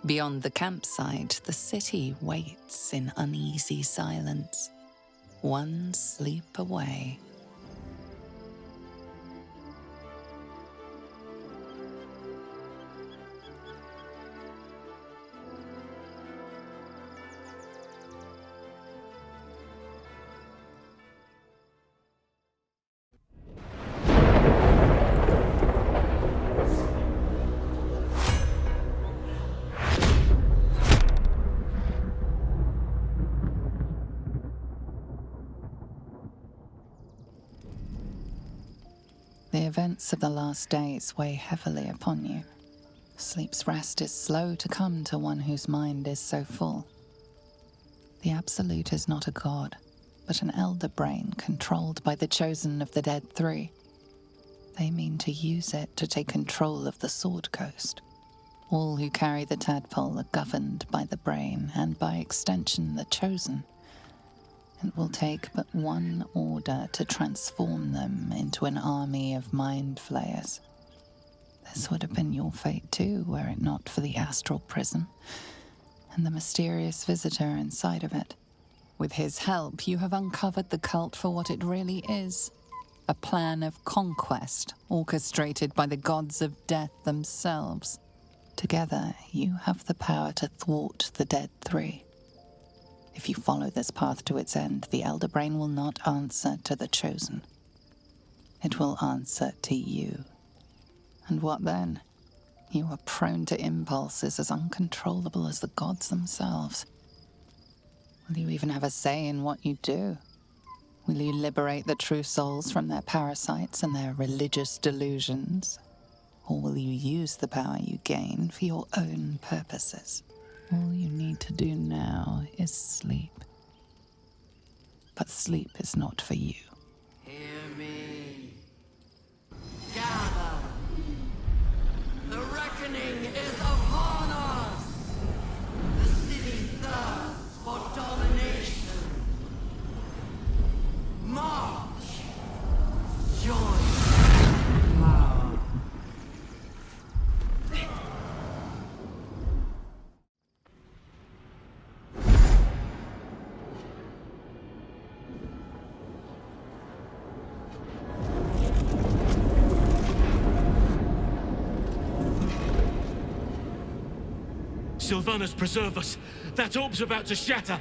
Beyond the campsite, the city waits in uneasy silence, one sleep away. The events of the last days weigh heavily upon you. Sleep's rest is slow to come to one whose mind is so full. The Absolute is not a god, but an elder brain controlled by the chosen of the Dead Three. They mean to use it to take control of the Sword Coast. All who carry the tadpole are governed by the brain, and by extension the chosen. It will take but one order to transform them into an army of mind flayers. This would have been your fate too, were it not for the astral prison and the mysterious visitor inside of it. With his help, you have uncovered the cult for what it really is. A plan of conquest orchestrated by the gods of death themselves. Together, you have the power to thwart the Dead Three. If you follow this path to its end, the Elder Brain will not answer to the Chosen. It will answer to you. And what then? You are prone to impulses as uncontrollable as the gods themselves. Will you even have a say in what you do? Will you liberate the true souls from their parasites and their religious delusions? Or will you use the power you gain for your own purposes? All you need to do now is sleep. But sleep is not for you. Hear me. Gather. The reckoning is upon us. The city thirsts for domination. March. Join. Power. Sylvanas, preserve us! That orb's about to shatter!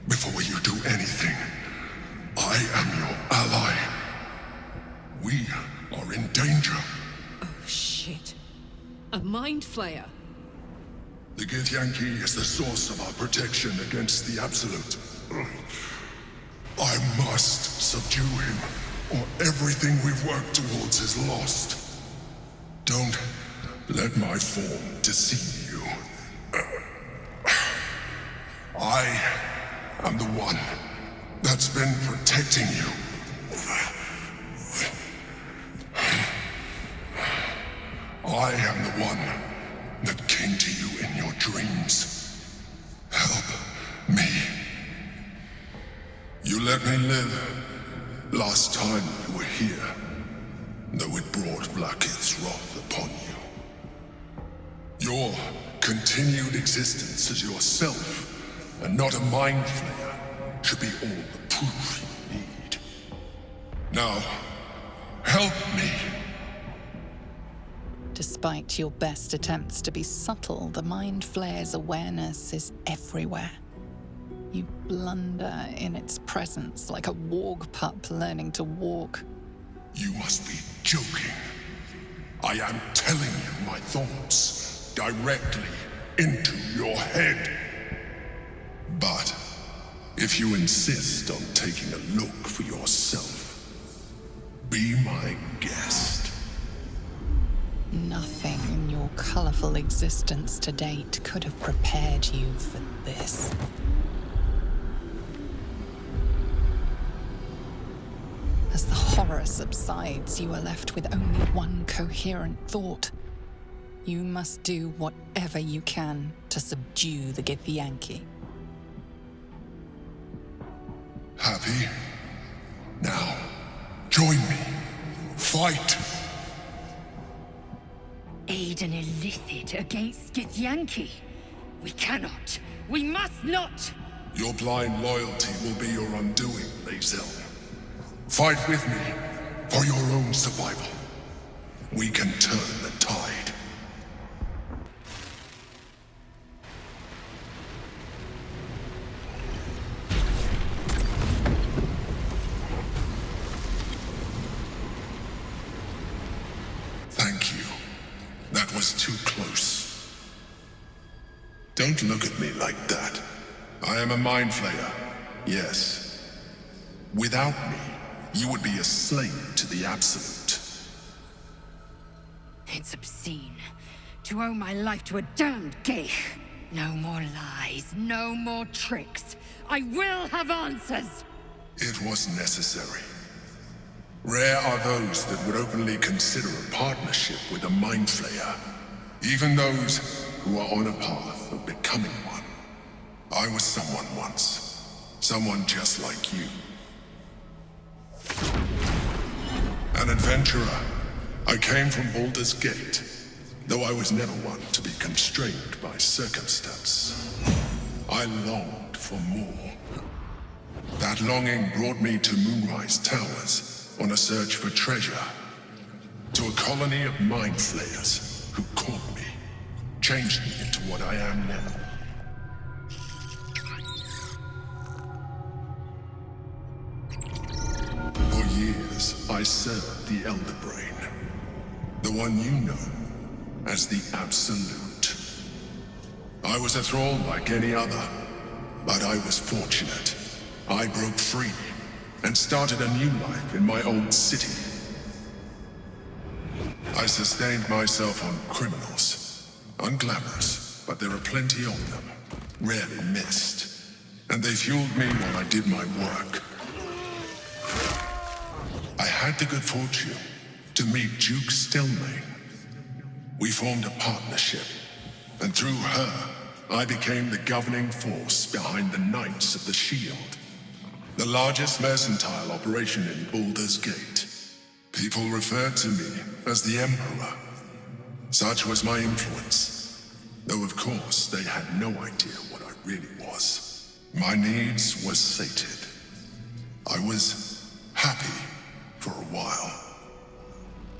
Before you do anything, I am your ally. We are in danger. Oh, shit. A mind flayer? The Githyanki is the source of our protection against the Absolute. I must subdue him, or everything we've worked towards is lost. Don't let my form deceive you. I am the one that's been protecting you. I am the one that came to you in your dreams. Help me. You let me live last time you were here, though it brought Blackith's wrath upon you. Your continued existence as yourself, and not a mind flayer, should be all the proof you need. Now, help me. Despite your best attempts to be subtle, the Mind Flayer's awareness is everywhere. You blunder in its presence like a warg pup learning to walk. You must be joking. I am telling you my thoughts directly into your head. But if you insist on taking a look for yourself, be my guest. Nothing in your colorful existence to date could have prepared you for this. As the horror subsides, you are left with only one coherent thought. You must do whatever you can to subdue the Githyanki. Happy? Now, join me. Fight! Aid an illicit against Githyanki. We cannot. We must not! Your blind loyalty will be your undoing, Lae'zel. Fight with me, for your own survival. We can turn the tide. Thank you. That was too close. Don't look at me like that. I am a mind flayer, yes. Without me, you would be a slave to the Absolute. It's obscene to owe my life to a damned geich. No more lies, no more tricks. I will have answers! It was necessary. Rare are those that would openly consider a partnership with a mind flayer. Even those who are on a path of becoming one. I was someone once. Someone just like you. An adventurer. I came from Baldur's Gate, though I was never one to be constrained by circumstance. I longed for more. That longing brought me to Moonrise Towers on a search for treasure. To a colony of mind flayers who caught me, changed me into what I am now. For years, I served the Elder Brain, the one you know as the Absolute. I was a thrall like any other, but I was fortunate. I broke free and started a new life in my old city. I sustained myself on criminals, unglamorous, but there are plenty of them, rarely missed, and they fueled me while I did my work. I had the good fortune to meet Duke Stelmane. We formed a partnership, and through her, I became the governing force behind the Knights of the Shield, the largest mercantile operation in Baldur's Gate. People referred to me as the Emperor. Such was my influence, though of course they had no idea what I really was. My needs were sated. I was happy for a while,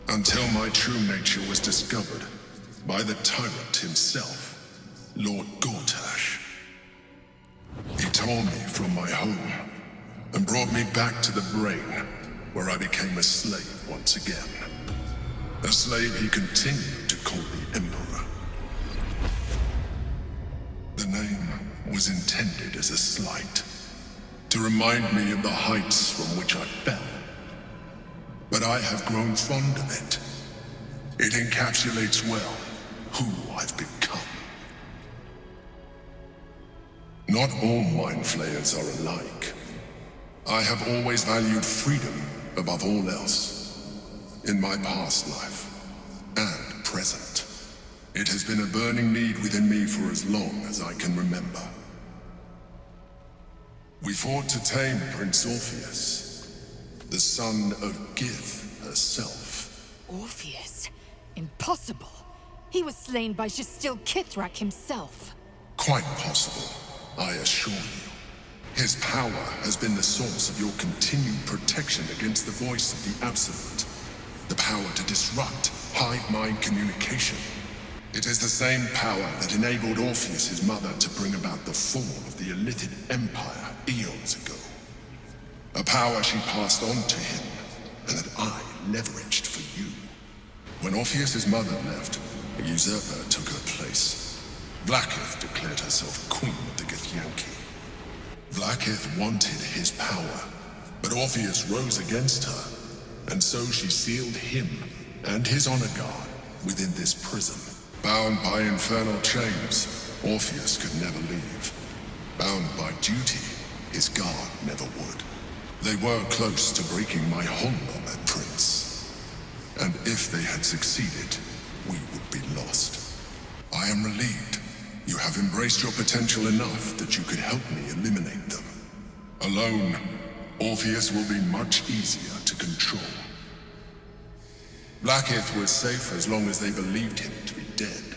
until my true nature was discovered by the tyrant himself, Lord Gortash. He tore me from my home and brought me back to the Brain, where I became a slave once again. A slave he continued to call the Emperor. The name was intended as a slight, to remind me of the heights from which I fell. But I have grown fond of it. It encapsulates well who I've become. Not all mind flayers are alike. I have always valued freedom above all else, in my past life and present. It has been a burning need within me for as long as I can remember. We fought to tame Prince Orpheus, the son of Gith herself. Orpheus? Impossible. He was slain by Justil Kithrak himself. Quite possible, I assure you. His power has been the source of your continued protection against the voice of the Absolute. The power to disrupt hive-mind communication. It is the same power that enabled Orpheus's mother to bring about the fall of the Illithid Empire eons ago. A power she passed on to him, and that I leveraged for you. When Orpheus's mother left, a usurper took her place. Vlaakith declared herself queen of the Githyanki. Vlaakith wanted his power, but Orpheus rose against her, and so she sealed him and his honor guard within this prison. Bound by infernal chains, Orpheus could never leave. Bound by duty, his guard never would. They were close to breaking my hold on that prince. And if they had succeeded, we would be lost. I am relieved. You have embraced your potential enough that you could help me eliminate them. Alone, Orpheus will be much easier to control. Vlaakith was safe as long as they believed him to be dead.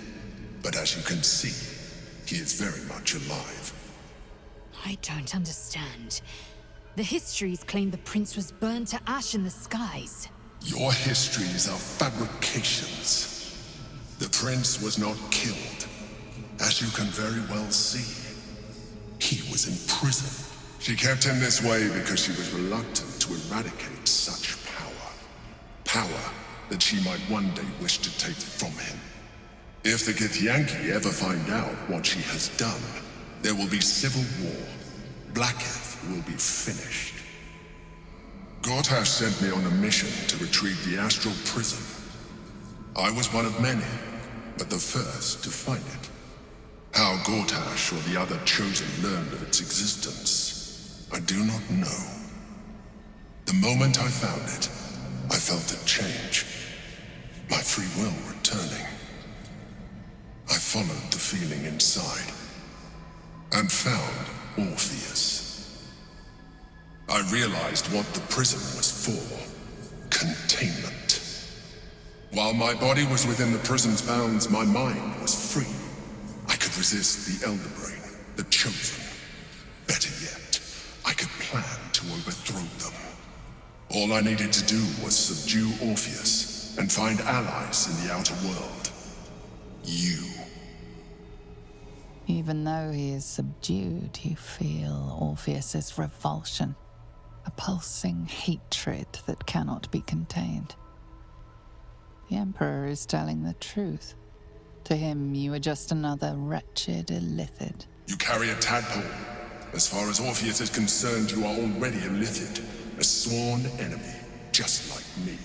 But as you can see, he is very much alive. I don't understand. The histories claim the prince was burned to ash in the skies. Your histories are fabrications. The prince was not killed. As you can very well see, he was in prison. She kept him this way because she was reluctant to eradicate such power. Power that she might one day wish to take from him. If the Githyanki ever find out what she has done, there will be civil war. Vlaakith will be finished. Gortash sent me on a mission to retrieve the astral prison. I was one of many, but the first to find it. How Gortash or the other chosen learned of its existence, I do not know. The moment I found it, I felt a change. My free will returning. I followed the feeling inside, and found Orpheus. I realized what the prison was for. Containment. While my body was within the prison's bounds, my mind was free. I could resist the Elder Brain, the Chosen. Better yet, I could plan to overthrow them. All I needed to do was subdue Orpheus and find allies in the outer world. You. Even though he is subdued, you feel Orpheus's revulsion, a pulsing hatred that cannot be contained. The Emperor is telling the truth. To him, you are just another wretched Illithid. You carry a tadpole. As far as Orpheus is concerned, you are already Illithid, a sworn enemy, just like me.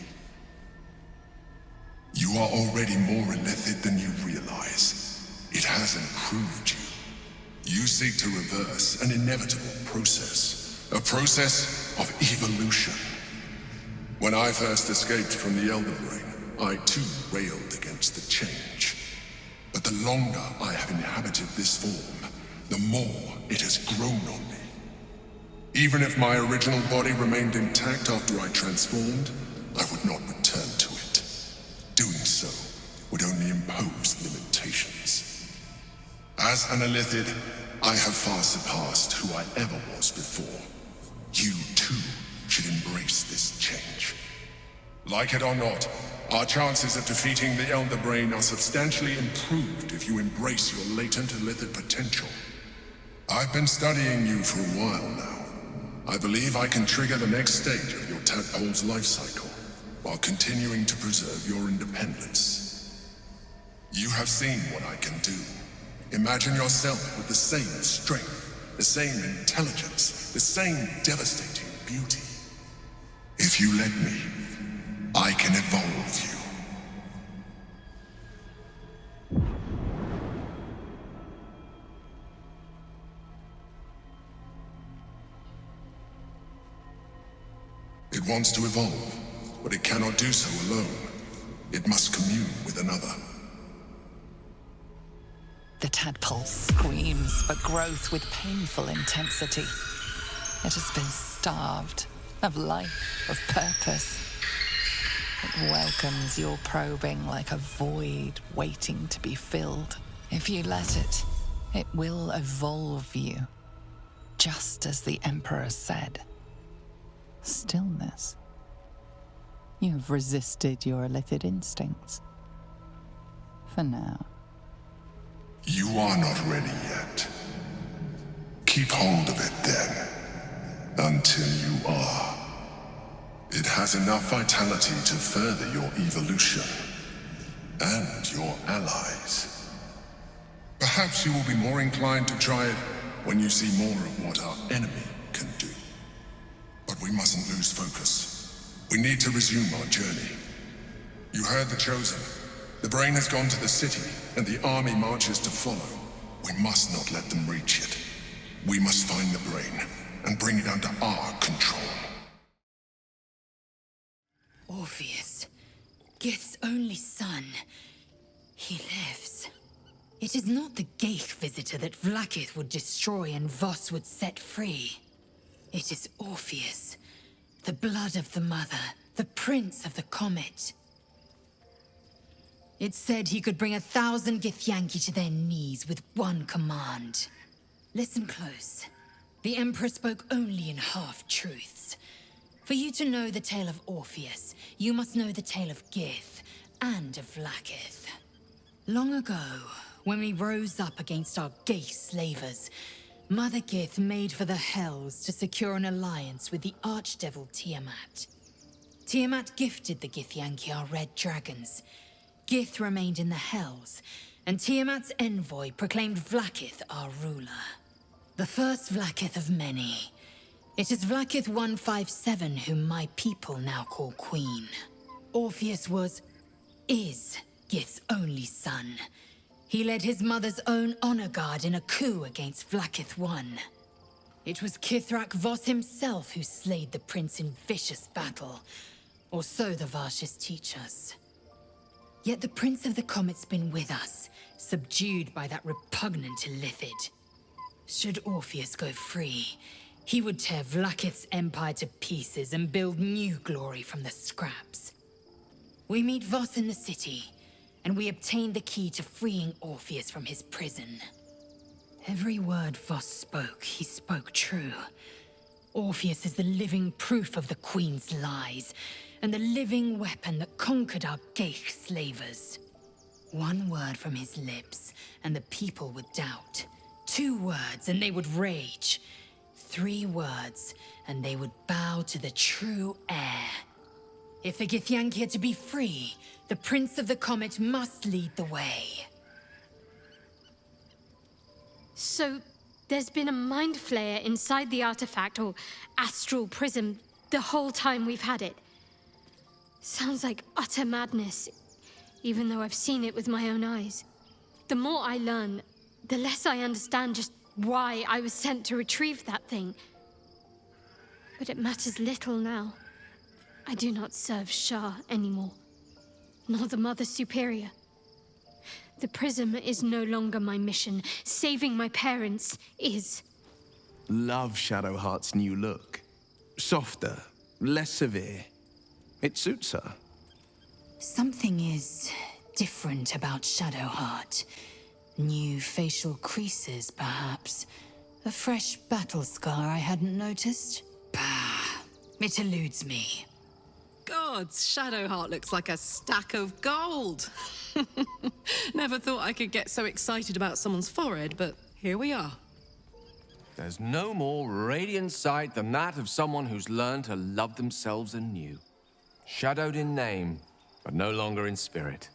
You are already more Illithid than you realize. It has improved you. You seek to reverse an inevitable process. A process of evolution. When I first escaped from the Elder Brain, I too railed against the change. But the longer I have inhabited this form, the more it has grown on me. Even if my original body remained intact after I transformed, I would not return to it. Doing so would only impose limitations. As an Illithid, I have far surpassed who I ever was before. You too should embrace this change. Like it or not, our chances of defeating the Elder Brain are substantially improved if you embrace your latent Illithid potential. I've been studying you for a while now. I believe I can trigger the next stage of your tadpole's life cycle, while continuing to preserve your independence. You have seen what I can do. Imagine yourself with the same strength, the same intelligence, the same devastating beauty. If you let me, I can evolve you. It wants to evolve, but it cannot do so alone. it must commune with another. The tadpole screams for growth with painful intensity. It has been starved of life, of purpose. It welcomes your probing like a void waiting to be filled. If you let it, it will evolve you, just as the Emperor said. Stillness. You have resisted your illicit instincts. For now. You are not ready yet. Keep hold of it then, until you are. It has enough vitality to further your evolution, and your allies. Perhaps you will be more inclined to try it when you see more of what our enemy can do. But we mustn't lose focus. We need to resume our journey. You heard the Chosen. The brain has gone to the city, and the army marches to follow. We must not let them reach it. We must find the brain, and bring it under our control. Orpheus, Gith's only son. He lives. It is not the Geich visitor that Vlaakith would destroy and Voss would set free. It is Orpheus, the blood of the mother, the prince of the comet. It said he could bring 1,000 Githyanki to their knees with one command. Listen close. The Emperor spoke only in half-truths. For you to know the tale of Orpheus, you must know the tale of Gith and of Vlaakith. Long ago, when we rose up against our Geich slavers, Mother Gith made for the Hells to secure an alliance with the archdevil Tiamat. Tiamat gifted the Githyanki our red dragons. Gith remained in the Hells, and Tiamat's envoy proclaimed Vlaakith our ruler. The first Vlaakith of many. It is Vlaakith 157 whom my people now call Queen. Orpheus is Gith's only son. He led his mother's own honor guard in a coup against Vlaakith I. It was Kithrak Voss himself who slayed the prince in vicious battle, or so the Varshas teach us. Yet the Prince of the Comet's been with us, subdued by that repugnant Illithid. Should Orpheus go free, he would tear Vlaakith's empire to pieces and build new glory from the scraps. We meet Voss in the city, and we obtain the key to freeing Orpheus from his prison. Every word Voss spoke, he spoke true. Orpheus is the living proof of the Queen's lies, and the living weapon that conquered our Geich slavers. One word from his lips, and the people would doubt. 2 words, and they would rage. 3 words, and they would bow to the true heir. If the Githyanki are to be free, the Prince of the Comet must lead the way. So, there's been a mind flayer inside the artifact, or astral prism, the whole time we've had it. Sounds like utter madness, even though I've seen it with my own eyes. The more I learn, the less I understand just why I was sent to retrieve that thing. But it matters little now. I do not serve Shah anymore, nor the Mother Superior. The prism is no longer my mission. Saving my parents is. Love Shadowheart's new look. Softer, less severe. It suits her. Something is different about Shadowheart. New facial creases, perhaps. A fresh battle scar I hadn't noticed. Bah, it eludes me. Gods, Shadowheart looks like a stack of gold. Never thought I could get so excited about someone's forehead, but here we are. There's no more radiant sight than that of someone who's learned to love themselves anew. Shadowed in name, but no longer in spirit.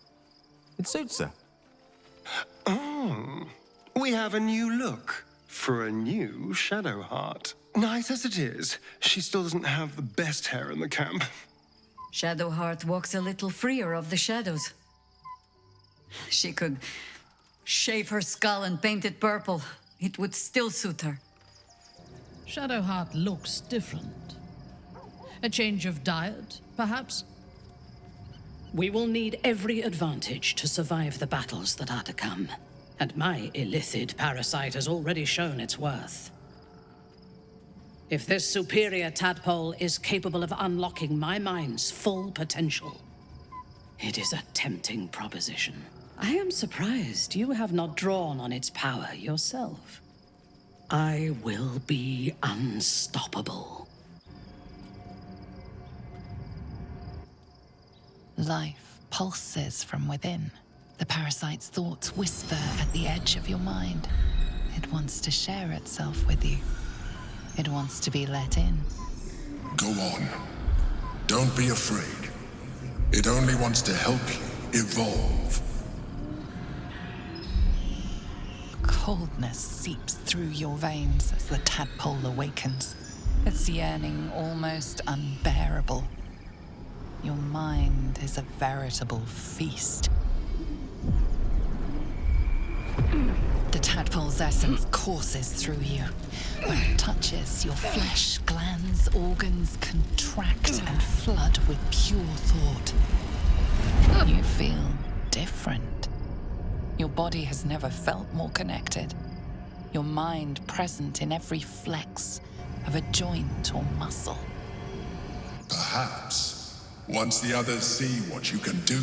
It suits her. Oh, we have a new look for a new Shadowheart. Nice as it is, she still doesn't have the best hair in the camp. Shadowheart walks a little freer of the shadows. She could shave her skull and paint it purple. It would still suit her. Shadowheart looks different. A change of diet, perhaps? We will need every advantage to survive the battles that are to come. And my illithid parasite has already shown its worth. If this superior tadpole is capable of unlocking my mind's full potential, it is a tempting proposition. I am surprised you have not drawn on its power yourself. I will be unstoppable. Life pulses from within. The parasite's thoughts whisper at the edge of your mind. It wants to share itself with you. It wants to be let in. Go on. Don't be afraid. It only wants to help you evolve. Coldness seeps through your veins as the tadpole awakens, its yearning almost unbearable. Your mind is a veritable feast. The tadpole's essence courses through you. When it touches, your flesh, glands, organs contract and flood with pure thought. You feel different. Your body has never felt more connected. Your mind present in every flex of a joint or muscle. Perhaps, once the others see what you can do,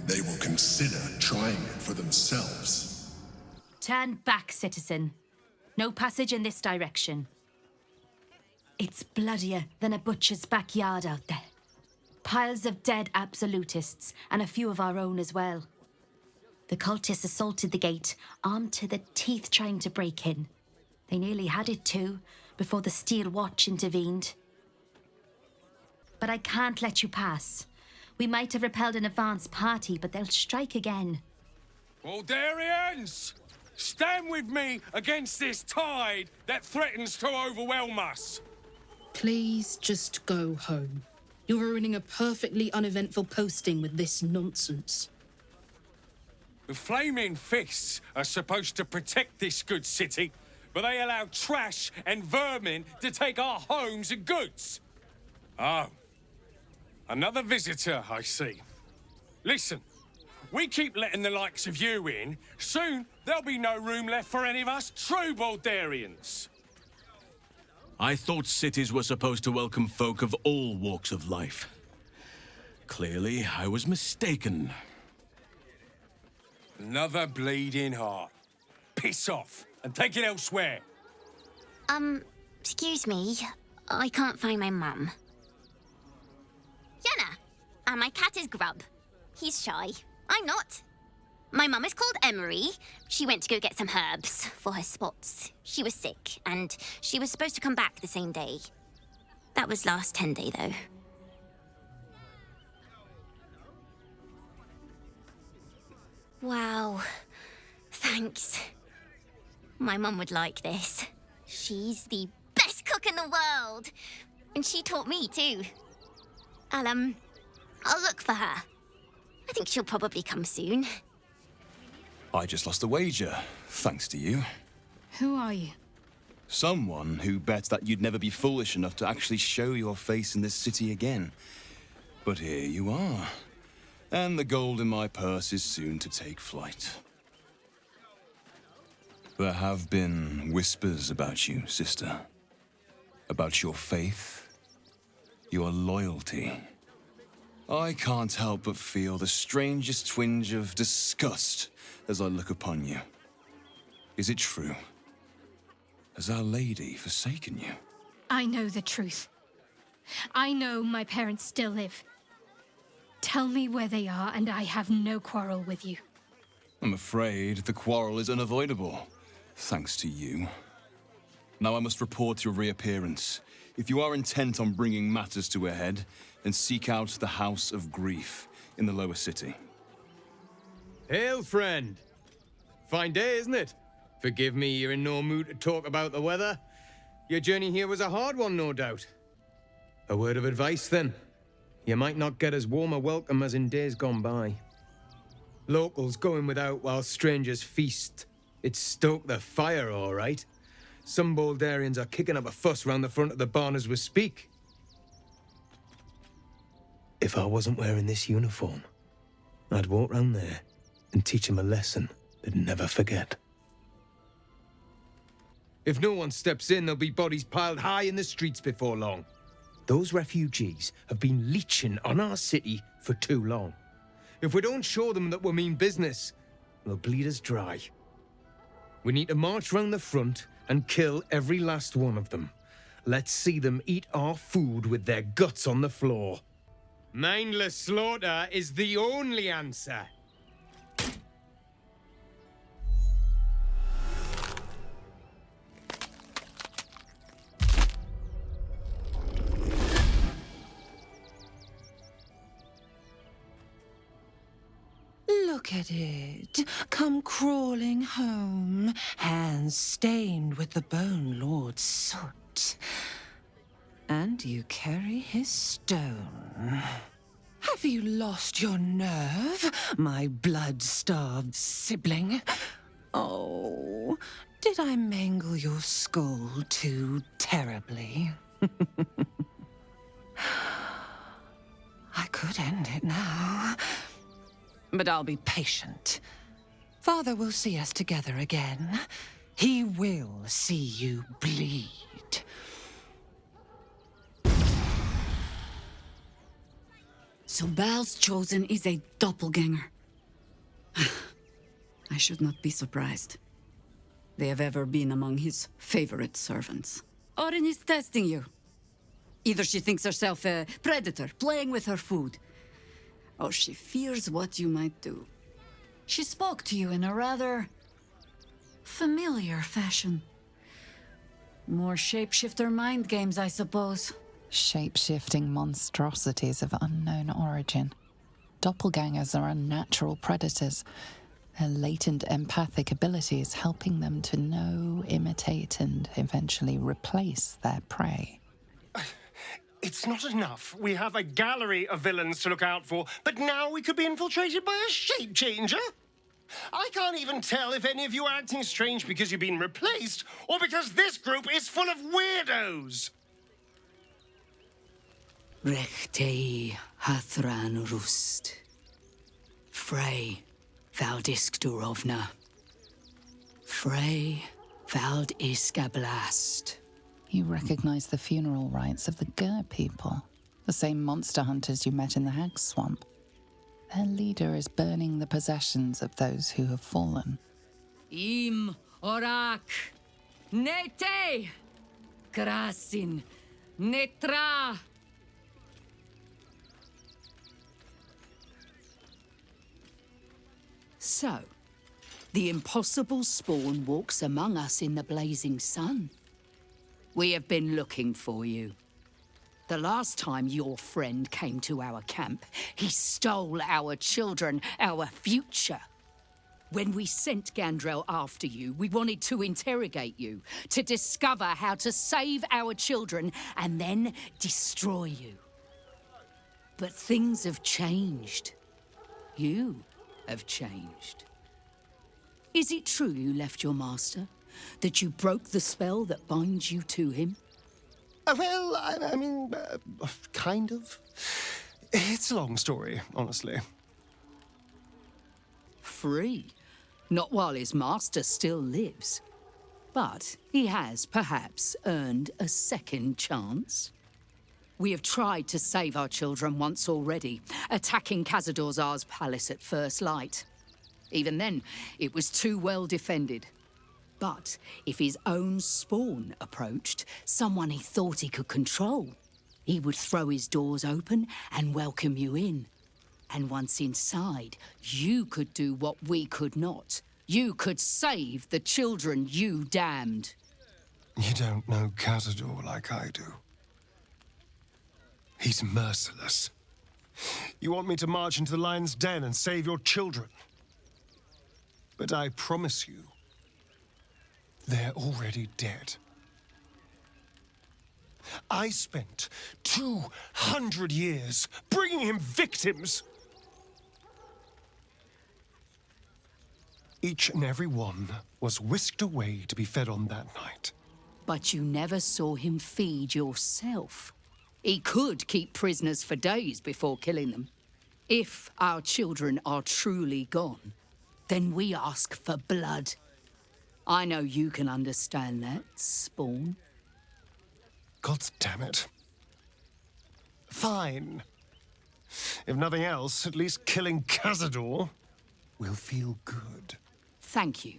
they will consider trying it for themselves. Turn back, citizen. No passage in this direction. It's bloodier than a butcher's backyard out there. Piles of dead absolutists, and a few of our own as well. The cultists assaulted the gate, armed to the teeth trying to break in. They nearly had it too, before the Steel Watch intervened. But I can't let you pass. We might have repelled an advance party, but they'll strike again. Baldurians! Stand with me against this tide that threatens to overwhelm us! Please just go home. You're ruining a perfectly uneventful posting with this nonsense. The Flaming Fists are supposed to protect this good city, but they allow trash and vermin to take our homes and goods. Oh. Another visitor, I see. Listen, we keep letting the likes of you in. Soon, there'll be no room left for any of us true Baldurians. I thought cities were supposed to welcome folk of all walks of life. Clearly, I was mistaken. Another bleeding heart. Piss off and take it elsewhere. Excuse me. I can't find my mum. Yenna! And my cat is Grub. He's shy. I'm not. My mum is called Emery. She went to go get some herbs for her spots. She was sick, and she was supposed to come back the same day. That was last 10-day, though. Wow. Thanks. My mum would like this. She's the best cook in the world. And she taught me, too. I'll look for her. I think she'll probably come soon. I just lost a wager, thanks to you. Who are you? Someone who bet that you'd never be foolish enough to actually show your face in this city again. But here you are. And the gold in my purse is soon to take flight. There have been whispers about you, sister. About your faith, your loyalty. I can't help but feel the strangest twinge of disgust as I look upon you. Is it true? Has Our Lady forsaken you? I know the truth. I know my parents still live. Tell me where they are, and I have no quarrel with you. I'm afraid the quarrel is unavoidable, thanks to you. Now I must report your reappearance. If you are intent on bringing matters to a head, then seek out the House of Grief in the lower city. Hail, friend. Fine day, isn't it? Forgive me, you're in no mood to talk about the weather. Your journey here was a hard one, no doubt. A word of advice, then. You might not get as warm a welcome as in days gone by. Locals going without while strangers feast. It stoked the fire, all right. Some Baldurians are kicking up a fuss round the front of the barn as we speak. If I wasn't wearing this uniform, I'd walk round there and teach him a lesson they'd never forget. If no one steps in, there'll be bodies piled high in the streets before long. Those refugees have been leeching on our city for too long. If we don't show them that we mean business, they'll bleed us dry. We need to march round the front and kill every last one of them. Let's see them eat our food with their guts on the floor. Mindless slaughter is the only answer. Look at it, come crawling home, hands stained with the Bone Lord's soot. And you carry his stone. Have you lost your nerve, my blood-starved sibling? Oh, did I mangle your skull too terribly? I could end it now. But I'll be patient. Father will see us together again. He will see you bleed. So Bhaal's chosen is a doppelganger. I should not be surprised. They have ever been among his favorite servants. Orin is testing you. Either she thinks herself a predator, playing with her food, or she fears what you might do. She spoke to you in a rather familiar fashion. More shapeshifter mind games, I suppose. Shape-shifting monstrosities of unknown origin. Doppelgangers are unnatural predators. Their latent empathic abilities helping them to know, imitate, and eventually replace their prey. It's not enough. We have a gallery of villains to look out for, but now we could be infiltrated by a shape changer? I can't even tell if any of you are acting strange because you've been replaced, or because this group is full of weirdos. Rechtei hathran rust. Frey valdisk durovna. Frey vald iskablast. You recognize the funeral rites of the Gur people, the same monster hunters you met in the Hag Swamp. Their leader is burning the possessions of those who have fallen. Im orak. Nete. Krasin. Netra. So, the impossible spawn walks among us in the blazing sun. We have been looking for you. The last time your friend came to our camp, he stole our children, our future. When we sent Gandrel after you, we wanted to interrogate you, to discover how to save our children and then destroy you. But things have changed. You have changed. Is it true you left your master? That you broke the spell that binds you to him? Well, I mean, kind of. It's a long story, honestly. Free. Not while his master still lives. But he has perhaps earned a second chance. We have tried to save our children once already, attacking Cazador's palace at first light. Even then, it was too well defended. But if his own spawn approached, someone he thought he could control, he would throw his doors open and welcome you in. And once inside, you could do what we could not. You could save the children you damned. You don't know Cazador like I do. He's merciless. You want me to march into the lion's den and save your children? But I promise you, they're already dead. I spent 200 years bringing him victims. Each and every one was whisked away to be fed on that night. But you never saw him feed yourself. He could keep prisoners for days before killing them. If our children are truly gone, then we ask for blood. I know you can understand that, Spawn. God damn it. Fine. If nothing else, at least killing Cazador will feel good. Thank you.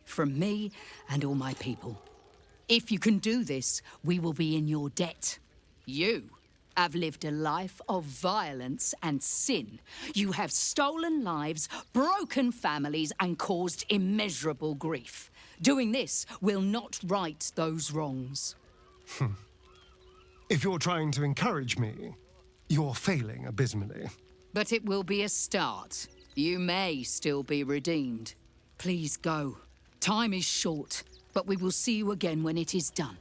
From me and all my people. If you can do this, we will be in your debt. You have lived a life of violence and sin. You have stolen lives, broken families, and caused immeasurable grief. Doing this will not right those wrongs. If you're trying to encourage me, you're failing abysmally. But it will be a start. You may still be redeemed. Please go. Time is short, but we will see you again when it is done.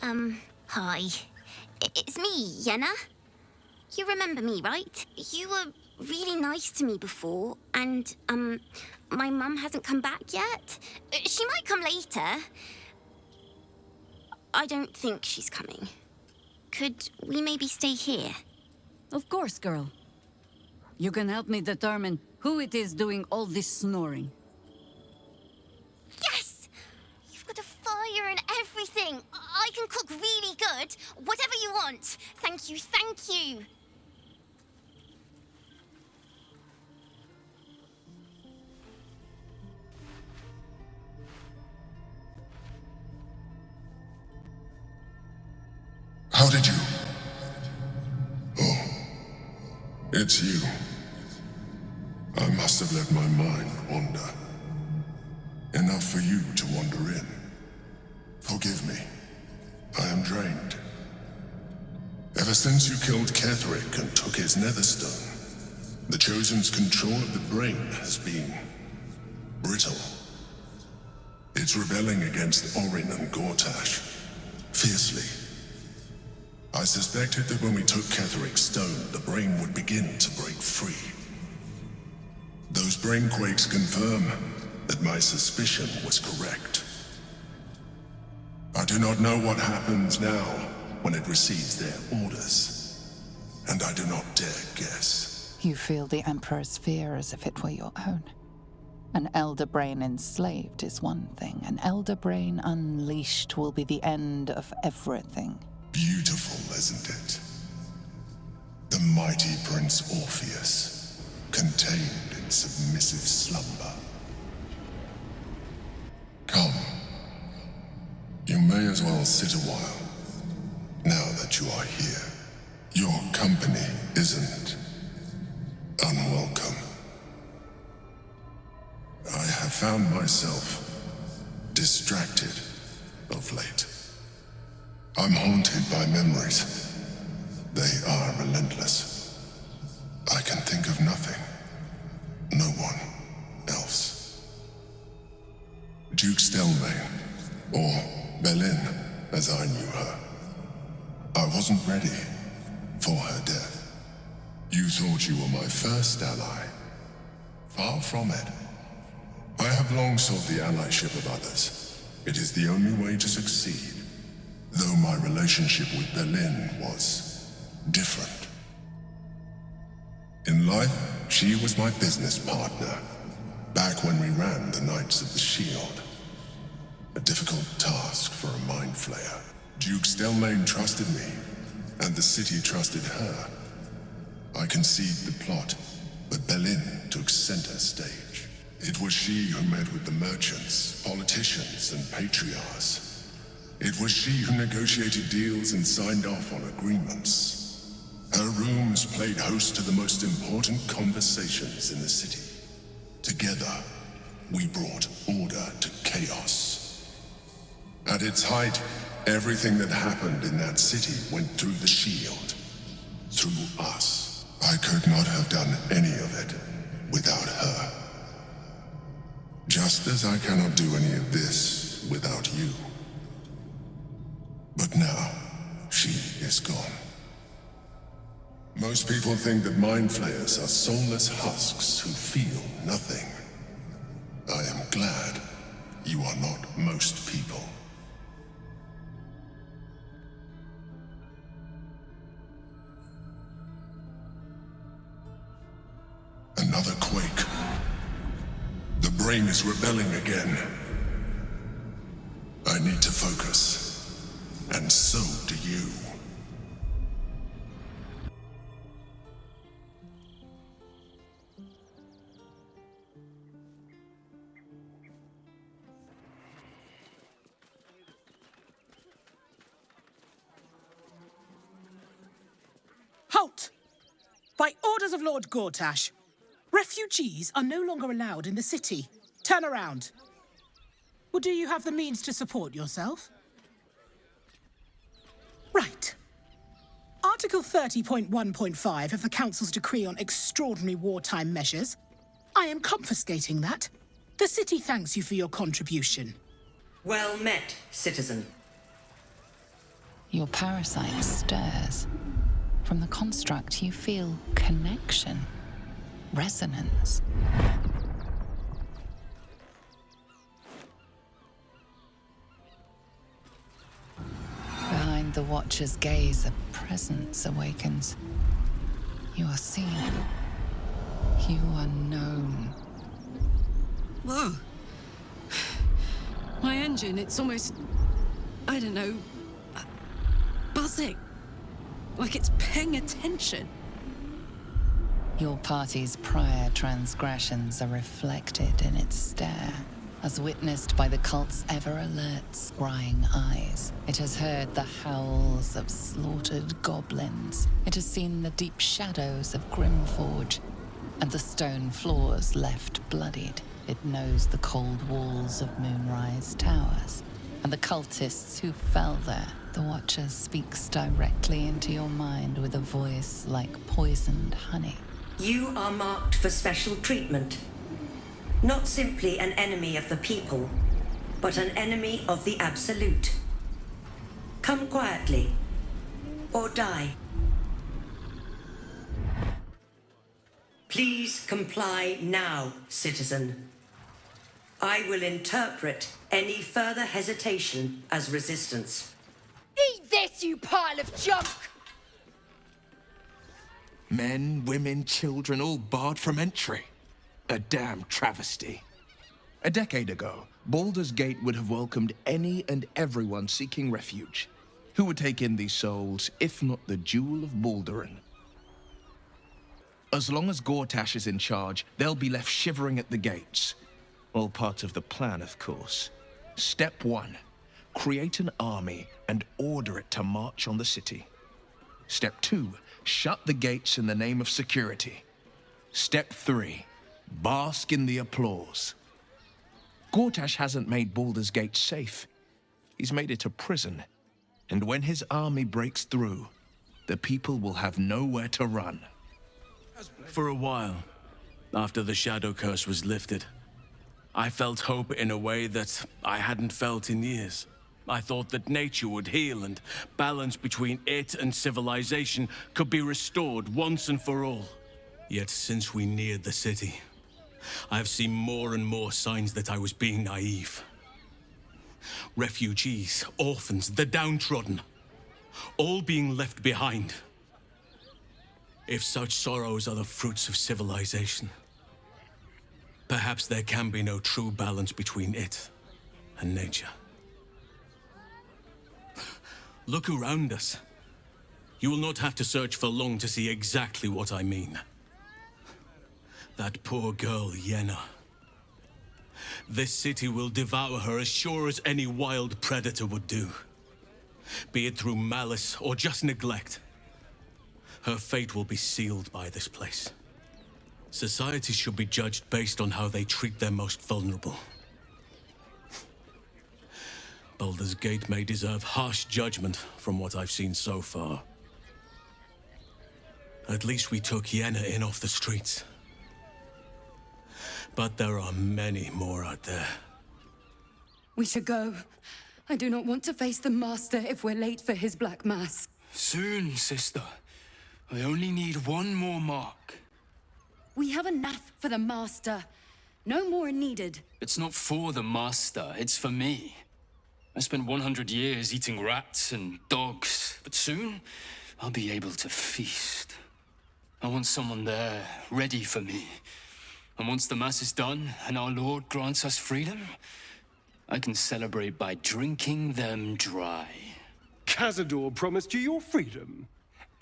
Hi. It's me, Yenna. You remember me, right? You were really nice to me before, and, my mum hasn't come back yet. She might come later. I don't think she's coming. Could we maybe stay here? Of course, girl. You can help me determine who it is doing all this snoring. Yes! You've got a fire and everything. I can cook really good. Whatever you want. Thank you, thank you. How did you? Oh, it's you. I must have let my mind wander. Enough for you to wander in. Forgive me. I am drained. Ever since you killed Ketherick and took his netherstone, the Chosen's control of the brain has been brittle. It's rebelling against Orin and Gortash, fiercely. I suspected that when we took Ketherick's stone, the brain would begin to break free. Those brainquakes confirm that my suspicion was correct. I do not know what happens now when it receives their orders, and I do not dare guess. You feel the Emperor's fear as if it were your own. An elder brain enslaved is one thing. An elder brain unleashed will be the end of everything. Beautiful, isn't it? The mighty Prince Orpheus, contained in submissive slumber. Come. You may as well sit a while, now that you are here. Your company isn't unwelcome. I have found myself distracted of late. I'm haunted by memories. They are relentless. I can think of nothing. No one else. Duke Stelmane, or Belin, as I knew her. I wasn't ready for her death. You thought you were my first ally. Far from it. I have long sought the allyship of others. It is the only way to succeed. Though my relationship with Belin was different. In life, she was my business partner, back when we ran the Knights of the Shield. A difficult task for a mind flayer. Duke Stelmane trusted me, and the city trusted her. I conceived the plot, but Belin took center stage. It was she who met with the merchants, politicians, and patriarchs. It was she who negotiated deals and signed off on agreements. Her rooms played host to the most important conversations in the city. Together, we brought order to chaos. At its height, everything that happened in that city went through the shield. Through us. I could not have done any of it without her. Just as I cannot do any of this without you. But now, she is gone. Most people think that mind flayers are soulless husks who feel nothing. I am glad you are not most people. Another quake. The brain is rebelling again. I need to focus. And so do you. Halt! By orders of Lord Gortash, refugees are no longer allowed in the city. Turn around. Or do you have the means to support yourself? Right. Article 30.1.5 of the Council's Decree on Extraordinary Wartime Measures. I am confiscating that. The city thanks you for your contribution. Well met, citizen. Your parasite stirs. From the construct, you feel connection, resonance. Behind the Watcher's gaze, a presence awakens. You are seen. You are known. Whoa. My engine, it's almost, I don't know, buzzing. Like it's paying attention. Your party's prior transgressions are reflected in its stare, as witnessed by the cult's ever-alert, scrying eyes. It has heard the howls of slaughtered goblins. It has seen the deep shadows of Grimforge, and the stone floors left bloodied. It knows the cold walls of Moonrise Towers, and the cultists who fell there. The Watcher speaks directly into your mind with a voice like poisoned honey. You are marked for special treatment. Not simply an enemy of the people, but an enemy of the Absolute. Come quietly, or die. Please comply now, citizen. I will interpret any further hesitation as resistance. Eat this, you pile of junk! Men, women, children, all barred from entry. A damn travesty. A decade ago, Baldur's Gate would have welcomed any and everyone seeking refuge. Who would take in these souls, if not the Jewel of Baldurin? As long as Gortash is in charge, they'll be left shivering at the gates. All part of the plan, of course. Step 1. Create an army and order it to march on the city. Step 2. Shut the gates in the name of security. Step 3. Bask in the applause. Gortash hasn't made Baldur's Gate safe. He's made it a prison. And when his army breaks through, the people will have nowhere to run. For a while, after the Shadow Curse was lifted, I felt hope in a way that I hadn't felt in years. I thought that nature would heal and balance between it and civilization could be restored once and for all. Yet since we neared the city, I've seen more and more signs that I was being naive. Refugees, orphans, the downtrodden, all being left behind. If such sorrows are the fruits of civilization, perhaps there can be no true balance between it and nature. Look around us. You will not have to search for long to see exactly what I mean. That poor girl, Yenna. This city will devour her as sure as any wild predator would do. Be it through malice or just neglect. Her fate will be sealed by this place. Society should be judged based on how they treat their most vulnerable. Baldur's Gate may deserve harsh judgment from what I've seen so far. At least we took Yenna in off the streets. But there are many more out there. We should go. I do not want to face the Master if we're late for his Black Mass. Soon, sister. I only need one more mark. We have enough for the Master. No more needed. It's not for the Master, it's for me. I spent 100 years eating rats and dogs, but soon I'll be able to feast. I want someone there, ready for me. And once the Mass is done, and our Lord grants us freedom, I can celebrate by drinking them dry. Cazador promised you your freedom,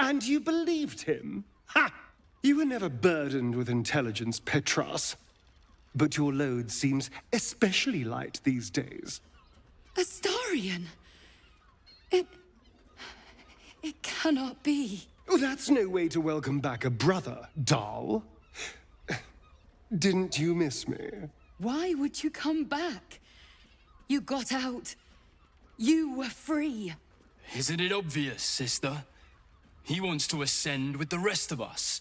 and you believed him? Ha! You were never burdened with intelligence, Petras. But your load seems especially light these days. Astarion! It cannot be. Oh, that's no way to welcome back a brother, Dahl. Didn't you miss me? Why would you come back? You got out. You were free. Isn't it obvious, sister? He wants to ascend with the rest of us.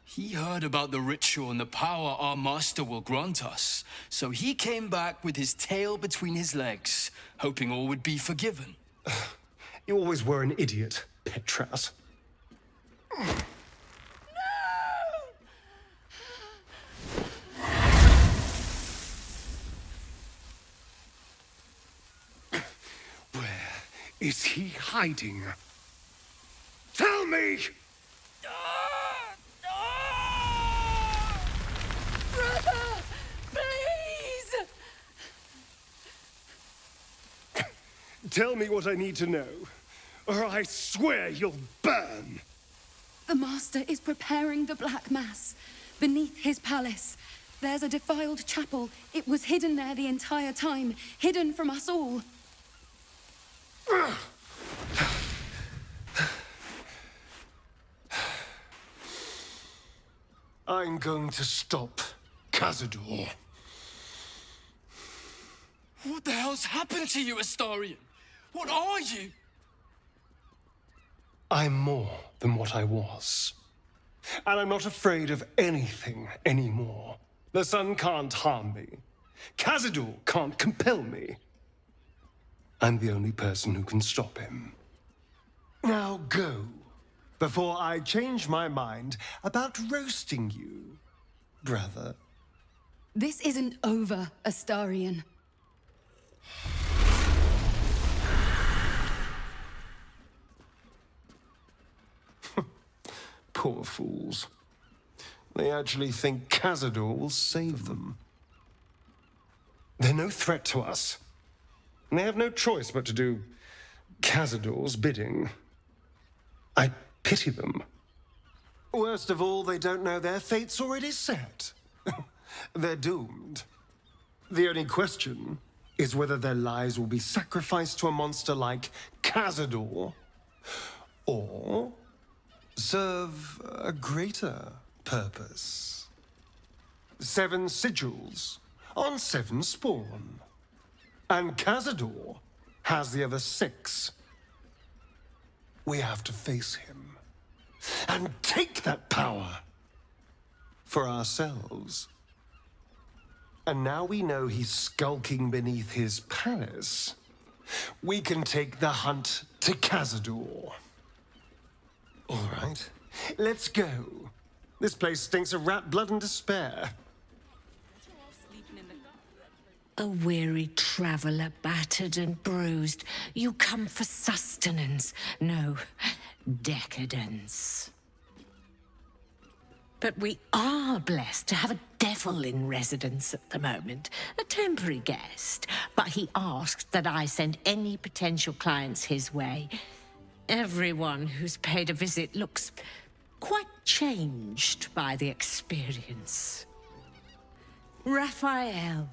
He heard about the ritual and the power our master will grant us, so he came back with his tail between his legs, hoping all would be forgiven. You always were an idiot, Petras. Where is he hiding? Tell me! Brother! Please! Tell me what I need to know, or I swear you'll burn! The Master is preparing the Black Mass beneath his palace. There's a defiled chapel. It was hidden there the entire time, hidden from us all. I'm going to stop Cazador. What the hell's happened to you, Astarion? What are you? I'm more than what I was. And I'm not afraid of anything anymore. The sun can't harm me. Cazador can't compel me. I'm the only person who can stop him. Now go, before I change my mind about roasting you, brother. This isn't over, Astarion. Poor fools. They actually think Cazador will save them. They're no threat to us. And they have no choice but to do Cazador's bidding. I pity them. Worst of all, they don't know their fate's already set. They're doomed. The only question is whether their lives will be sacrificed to a monster like Cazador, or serve a greater purpose. 7 sigils on 7 spawn. And Cazador has the other 6. We have to face him and take that power for ourselves. And now we know he's skulking beneath his palace. We can take the hunt to Cazador. All right, let's go. This place stinks of rat blood and despair. A weary traveler, battered and bruised, you come for sustenance, no, decadence. But we are blessed to have a devil in residence at the moment, a temporary guest. But he asked that I send any potential clients his way. Everyone who's paid a visit looks quite changed by the experience. Raphael.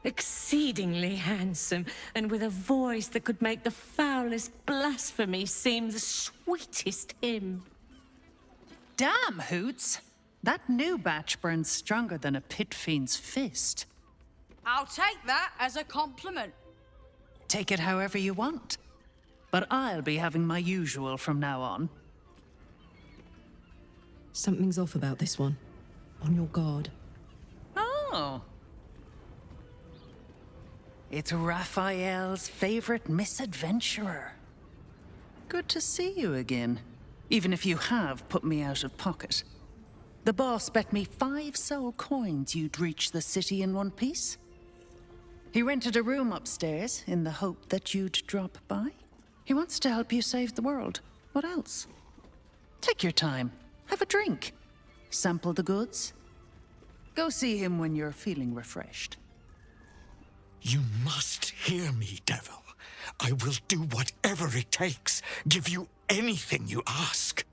Exceedingly handsome, and with a voice that could make the foulest blasphemy seem the sweetest hymn. Damn, Hoots! That new batch burns stronger than a pit fiend's fist. I'll take that as a compliment. Take it however you want. But I'll be having my usual from now on. Something's off about this one. On your guard. Oh. It's Raphael's favorite misadventurer. Good to see you again, even if you have put me out of pocket. The boss bet me 5 soul coins you'd reach the city in one piece. He rented a room upstairs in the hope that you'd drop by. He wants to help you save the world. What else? Take your time. Have a drink. Sample the goods. Go see him when you're feeling refreshed. You must hear me, devil. I will do whatever it takes. Give you anything you ask.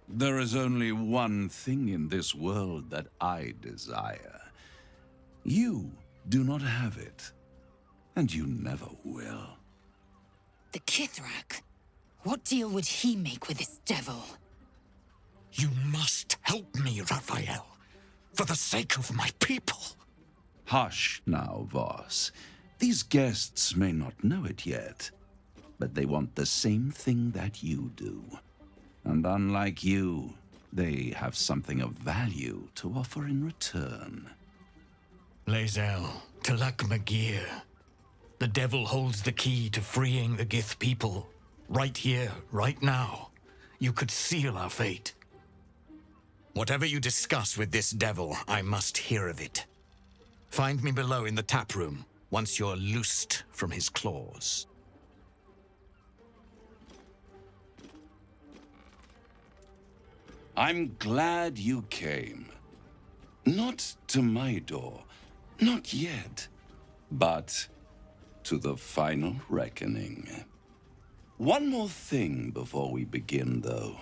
There is only one thing in this world that I desire. You do not have it, and you never will. The Kithrak? What deal would he make with this devil? You must help me, Raphael, for the sake of my people. Hush now, Voss. These guests may not know it yet, but they want the same thing that you do. And unlike you, they have something of value to offer in return. Lae'zel, Talak Magir. The devil holds the key to freeing the Gith people. Right here, right now. You could seal our fate. Whatever you discuss with this devil, I must hear of it. Find me below in the tap room, once you're loosed from his claws. I'm glad you came. Not to my door, not yet, but to the final reckoning. One more thing before we begin, though.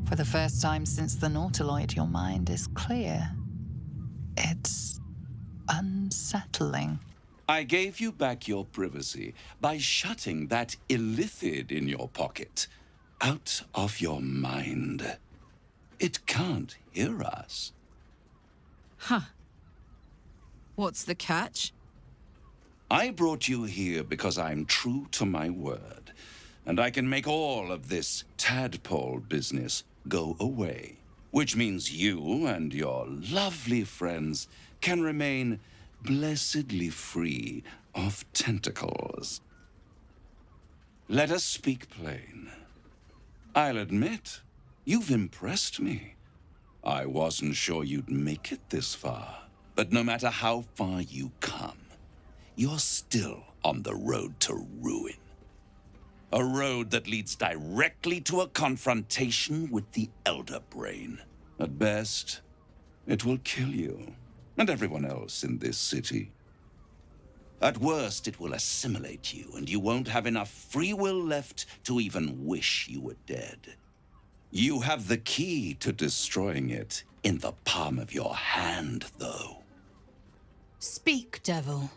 For the first time since the Nautiloid, your mind is clear. It's unsettling. I gave you back your privacy by shutting that illithid in your pocket out of your mind. It can't hear us. Huh. What's the catch? I brought you here because I'm true to my word, and I can make all of this tadpole business go away, which means you and your lovely friends can remain blessedly free of tentacles. Let us speak plain. I'll admit, you've impressed me. I wasn't sure you'd make it this far, but no matter how far you come, you're still on the road to ruin. A road that leads directly to a confrontation with the Elder Brain. At best, it will kill you, and everyone else in this city. At worst, it will assimilate you, and you won't have enough free will left to even wish you were dead. You have the key to destroying it in the palm of your hand, though. Speak, devil.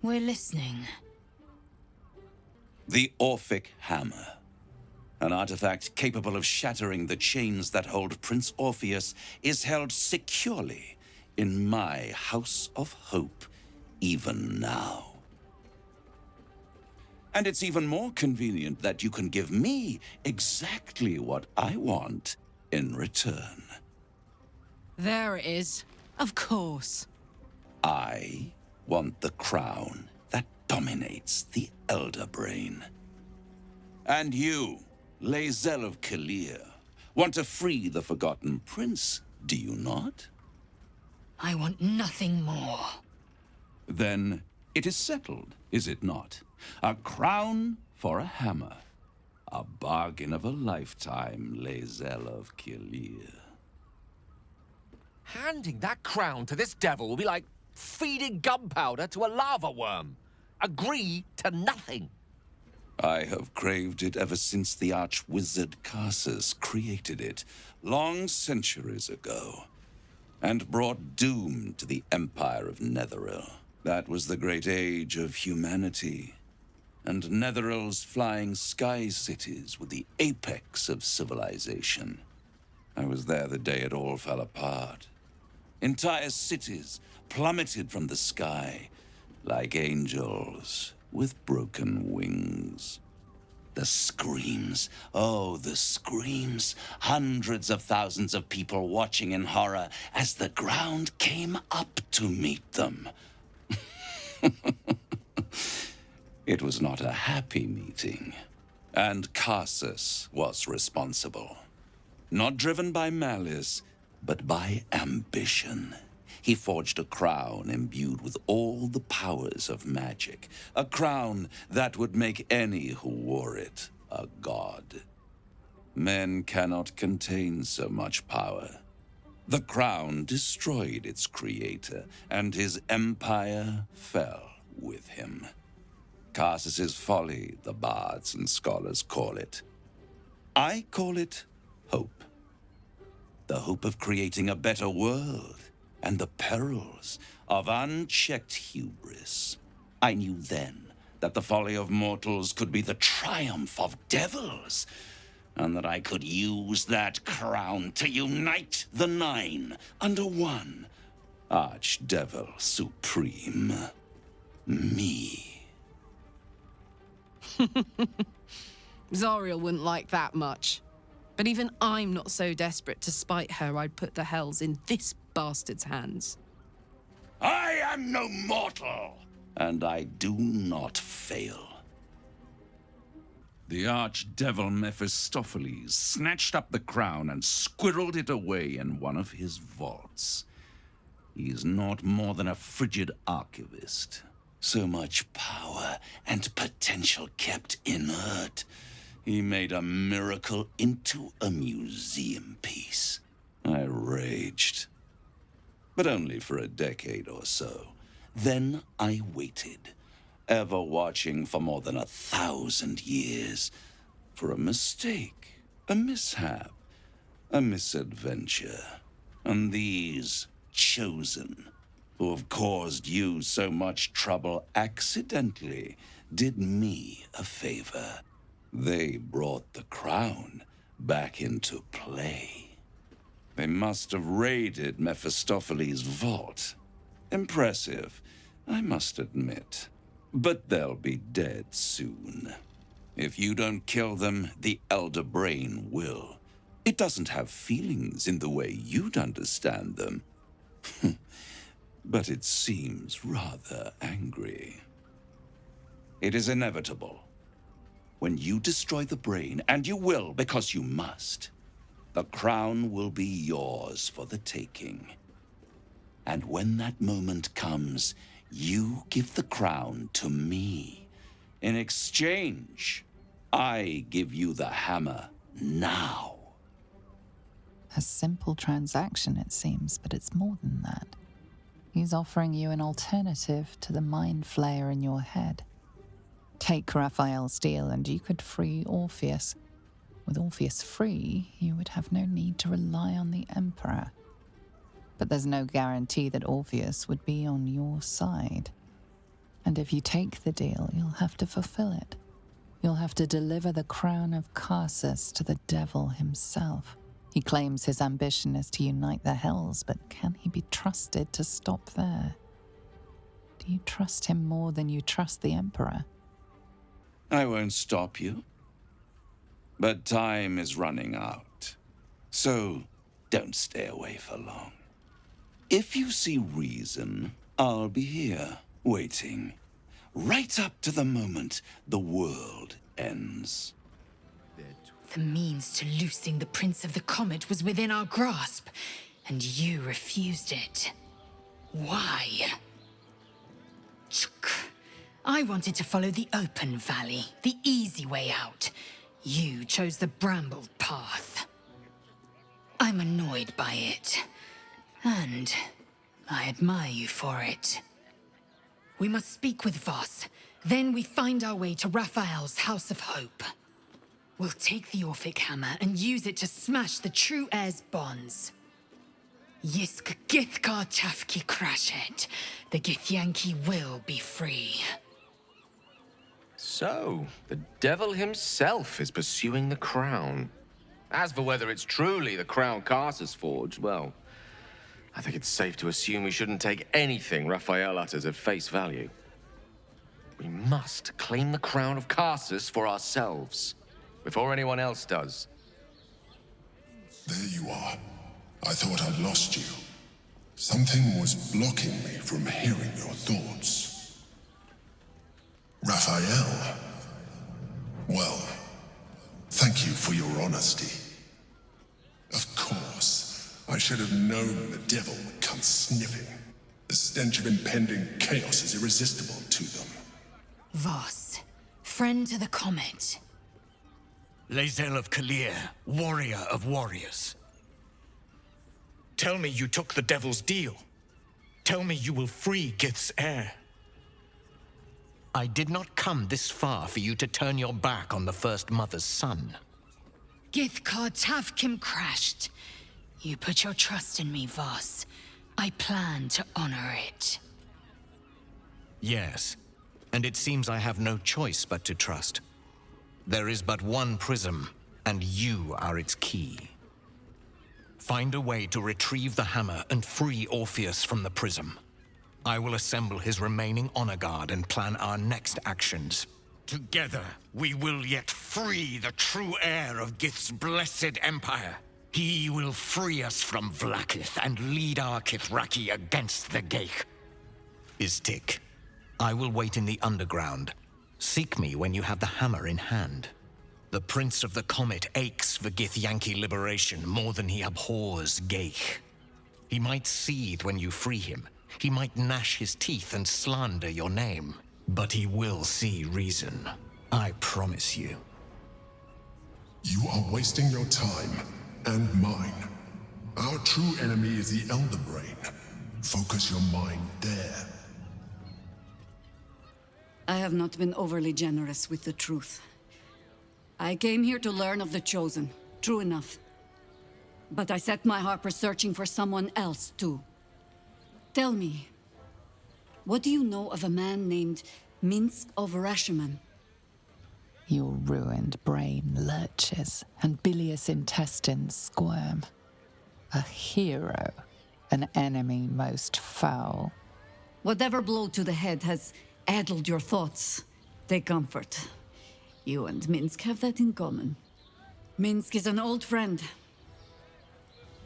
We're listening. The Orphic Hammer. An artifact capable of shattering the chains that hold Prince Orpheus is held securely in my House of Hope, even now. And it's even more convenient that you can give me exactly what I want in return. There it is. Of course. I want the crown that dominates the Elder Brain. And you, Lae'zel of Kalir, want to free the Forgotten Prince, do you not? I want nothing more. Then it is settled, is it not? A crown for a hammer. A bargain of a lifetime, Lae'zel of Kalir. Handing that crown to this devil will be like feeding gunpowder to a lava worm. Agree to nothing. I have craved it ever since the arch-wizard Karsus created it, long centuries ago, and brought doom to the Empire of Netheril. That was the great age of humanity, and Netheril's flying sky cities were the apex of civilization. I was there the day it all fell apart. Entire cities plummeted from the sky like angels with broken wings. The screams, oh, the screams. Hundreds of thousands of people watching in horror as the ground came up to meet them. It was not a happy meeting. And Carsus was responsible. Not driven by malice, but by ambition. He forged a crown imbued with all the powers of magic. A crown that would make any who wore it a god. Men cannot contain so much power. The crown destroyed its creator, and his empire fell with him. Carsus's folly, the bards and scholars call it. I call it hope. The hope of creating a better world, and the perils of unchecked hubris. I knew then that the folly of mortals could be the triumph of devils, and that I could use that crown to unite the Nine under one Archdevil Supreme. Me. Zariel wouldn't like that much. But even I'm not so desperate to spite her I'd put the hells in this bastard's hands. I am no mortal, and I do not fail. The archdevil Mephistopheles snatched up the crown and squirreled it away in one of his vaults. He is not more than a frigid archivist. So much power and potential kept inert. He made a miracle into a museum piece. I raged. But only for a decade or so. Then I waited, ever watching for more than 1,000 years, for a mistake, a mishap, a misadventure. And these chosen, who have caused you so much trouble accidentally, did me a favor. They brought the crown back into play. They must have raided Mephistopheles' vault. Impressive, I must admit. But they'll be dead soon. If you don't kill them, the Elder Brain will. It doesn't have feelings in the way you'd understand them. But it seems rather angry. It is inevitable. When you destroy the brain, and you will because you must, the crown will be yours for the taking. And when that moment comes, you give the crown to me. In exchange, I give you the hammer now. A simple transaction, it seems, but it's more than that. He's offering you an alternative to the mind flayer in your head. Take Raphael's deal and you could free Orpheus. With Orpheus free, you would have no need to rely on the Emperor. But there's no guarantee that Orpheus would be on your side. And if you take the deal, you'll have to fulfill it. You'll have to deliver the crown of Carsus to the devil himself. He claims his ambition is to unite the hells, but can he be trusted to stop there? Do you trust him more than you trust the Emperor? I won't stop you. But time is running out. So don't stay away for long. If you see reason, I'll be here, waiting. Right up to the moment the world ends. The means to loosing the Prince of the Comet was within our grasp, and you refused it. Why? I wanted to follow the open valley, the easy way out. You chose the brambled path. I'm annoyed by it, and I admire you for it. We must speak with Voss, then we find our way to Raphael's House of Hope. We'll take the Orphic hammer and use it to smash the true heir's bonds. Yisk Githkar Tafki Crashet, the Githyanki will be free. So, the devil himself is pursuing the crown. As for whether it's truly the crown Carsus forged, well, I think it's safe to assume we shouldn't take anything Raphael utters at face value. We must claim the crown of Carsus for ourselves, before anyone else does. There you are. I thought I'd lost you. Something was blocking me from hearing your thoughts. Raphael. Well, for your honesty. Of course, I should have known the devil would come sniffing. The stench of impending chaos is irresistible to them. Voss, friend to the Comet. Lae'zel of Kalir, warrior of warriors. Tell me you took the devil's deal. Tell me you will free Gith's heir. I did not come this far for you to turn your back on the First Mother's son. Githkar Tavkim crashed. You put your trust in me, Voss. I plan to honor it. Yes, and it seems I have no choice but to trust. There is but one prism, and you are its key. Find a way to retrieve the hammer and free Orpheus from the prism. I will assemble his remaining honor guard and plan our next actions. Together, we will yet free the true heir of Gith's blessed empire. He will free us from Vlaakith and lead our Kithraki against the Geich. Istik, I will wait in the underground. Seek me when you have the hammer in hand. The Prince of the Comet aches for Githyanki liberation more than he abhors Geich. He might seethe when you free him. He might gnash his teeth and slander your name. But he will see reason. I promise you. You are wasting your time, and mine. Our true enemy is the Elder Brain. Focus your mind there. I have not been overly generous with the truth. I came here to learn of the Chosen, true enough. But I set my heart for searching for someone else, too. Tell me, what do you know of a man named Minsk of Rashiman? Your ruined brain lurches and bilious intestines squirm. A hero, an enemy most foul. Whatever blow to the head has addled your thoughts. Take comfort. You and Minsk have that in common. Minsk is an old friend.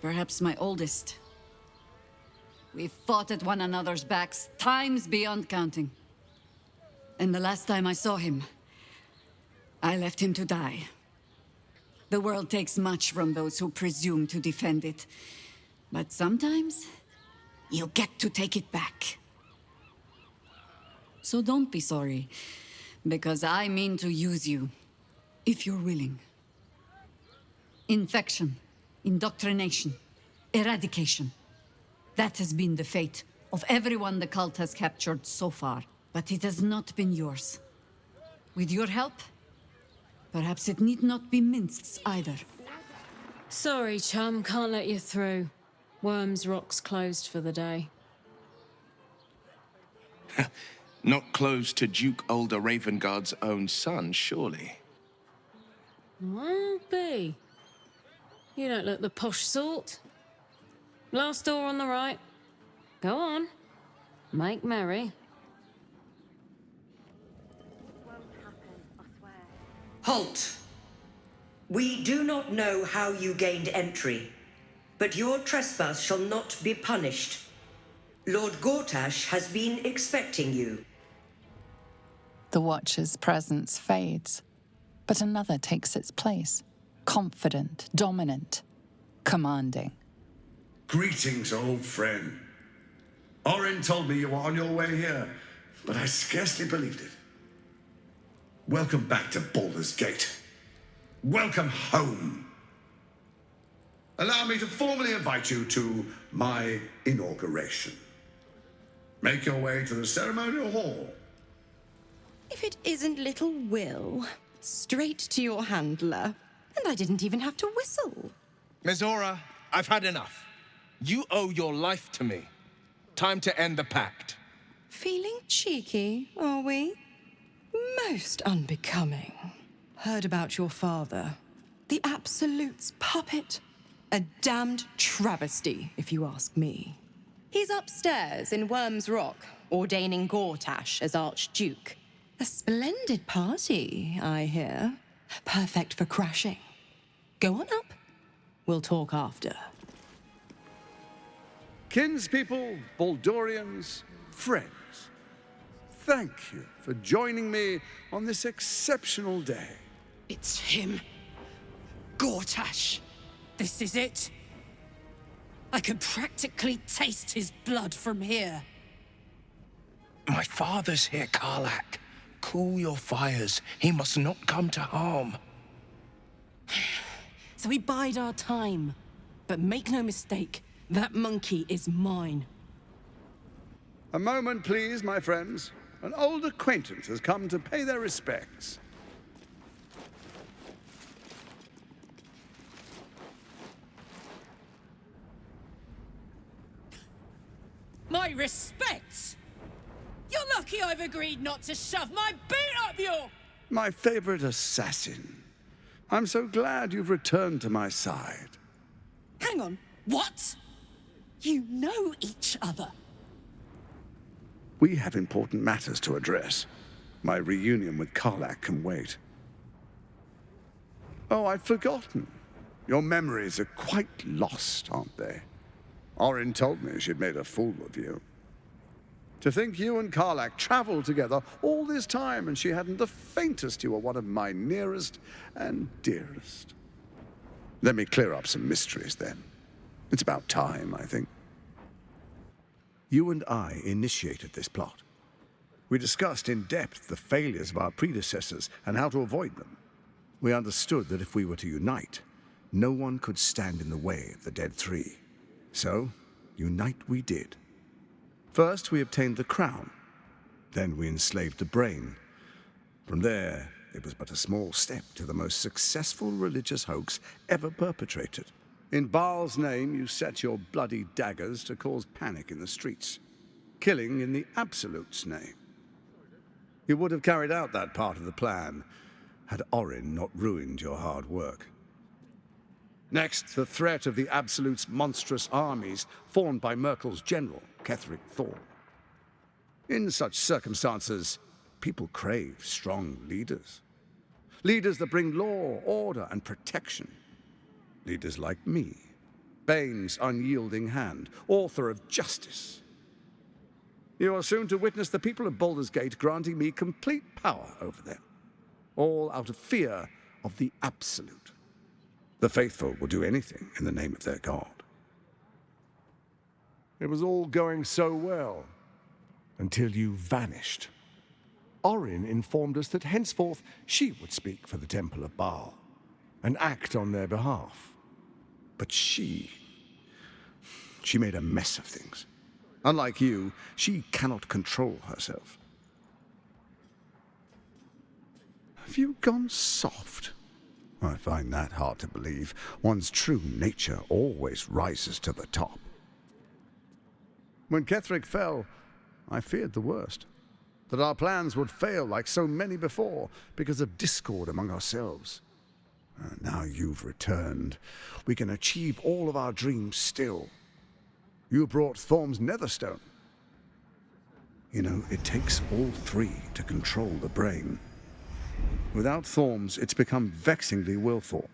Perhaps my oldest. We've fought at one another's backs times beyond counting. And the last time I saw him, I left him to die. The world takes much from those who presume to defend it. But sometimes, you get to take it back. So don't be sorry, because I mean to use you, if you're willing. Infection, indoctrination, eradication. That has been the fate of everyone the cult has captured so far, but it has not been yours. With your help, perhaps it need not be Minsk's either. Sorry, chum, can't let you through. Wyrm's Rock's closed for the day. Not close to Duke Older Ravengard's own son, surely. Well, be. You don't look the posh sort. Last door on the right. Go on. Make merry. Halt! We do not know how you gained entry, but your trespass shall not be punished. Lord Gortash has been expecting you. The Watcher's presence fades, but another takes its place. Confident, dominant, commanding. Greetings, old friend. Orin told me you were on your way here, but I scarcely believed it. Welcome back to Baldur's Gate. Welcome home. Allow me to formally invite you to my inauguration. Make your way to the ceremonial hall. If it isn't little Will, straight to your handler. And I didn't even have to whistle. Mizora, I've had enough. You owe your life to me. Time to end the pact. Feeling cheeky, are we? Most unbecoming. Heard about your father. The Absolute's puppet. A damned travesty, if you ask me. He's upstairs in Wyrm's Rock, ordaining Gortash as Archduke. A splendid party, I hear. Perfect for crashing. Go on up. We'll talk after. Kinspeople, Baldurians, friends, thank you for joining me on this exceptional day. It's him. Gortash! This is it? I can practically taste his blood from here. My father's here, Karlach. Cool your fires. He must not come to harm. So we bide our time. But make no mistake, that monkey is mine. A moment, please, my friends. An old acquaintance has come to pay their respects. My respects? You're lucky I've agreed not to shove my beat up your... My favorite assassin. I'm so glad you've returned to my side. Hang on, what? You know each other? We have important matters to address. My reunion with Karlach can wait. Oh, I'd forgotten. Your memories are quite lost, aren't they? Orin told me she'd made a fool of you. To think you and Karlach traveled together all this time and she hadn't the faintest you were one of my nearest and dearest. Let me clear up some mysteries then. It's about time, I think. You and I initiated this plot. We discussed in depth the failures of our predecessors and how to avoid them. We understood that if we were to unite, no one could stand in the way of the Dead Three. So, unite we did. First, we obtained the crown. Then we enslaved the brain. From there, it was but a small step to the most successful religious hoax ever perpetrated. In Bhaal's name, you set your bloody daggers to cause panic in the streets, killing in the Absolute's name. You would have carried out that part of the plan had Orin not ruined your hard work. Next, the threat of the Absolute's monstrous armies formed by Merkel's general, Ketheric Thorn. In such circumstances, people crave strong leaders. Leaders that bring law, order, and protection. Leaders like me, Bane's unyielding hand, author of justice. You are soon to witness the people of Baldur's Gate granting me complete power over them, all out of fear of the Absolute. The faithful will do anything in the name of their god. It was all going so well, until you vanished. Orin informed us that henceforth she would speak for the Temple of Bhaal, and act on their behalf. But she made a mess of things. Unlike you, she cannot control herself. Have you gone soft? I find that hard to believe. One's true nature always rises to the top. When Ketheric fell, I feared the worst. That our plans would fail like so many before because of discord among ourselves. Now you've returned. We can achieve all of our dreams still. You brought Thorm's Netherstone. You know, it takes all three to control the brain. Without Thorm's, it's become vexingly willful.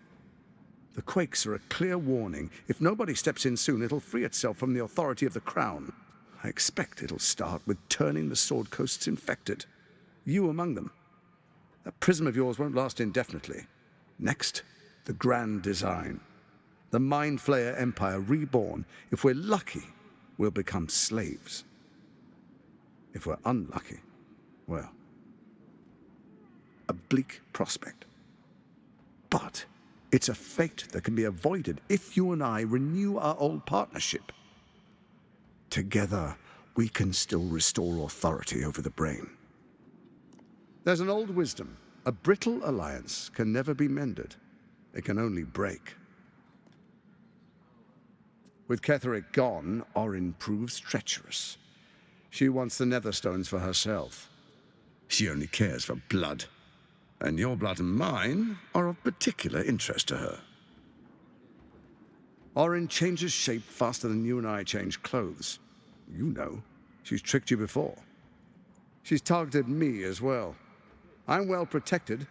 The quakes are a clear warning. If nobody steps in soon, it'll free itself from the authority of the Crown. I expect it'll start with turning the Sword Coasts infected. You among them. That prism of yours won't last indefinitely. Next, the grand design. The Mind Flayer Empire reborn. If we're lucky, we'll become slaves. If we're unlucky, well, a bleak prospect. But it's a fate that can be avoided if you and I renew our old partnership. Together, we can still restore authority over the brain. There's an old wisdom. A brittle alliance can never be mended. It can only break. With Ketheric gone, Orin proves treacherous. She wants the Netherstones for herself. She only cares for blood. And your blood and mine are of particular interest to her. Orin changes shape faster than you and I change clothes. You know, she's tricked you before. She's targeted me as well. I'm well protected,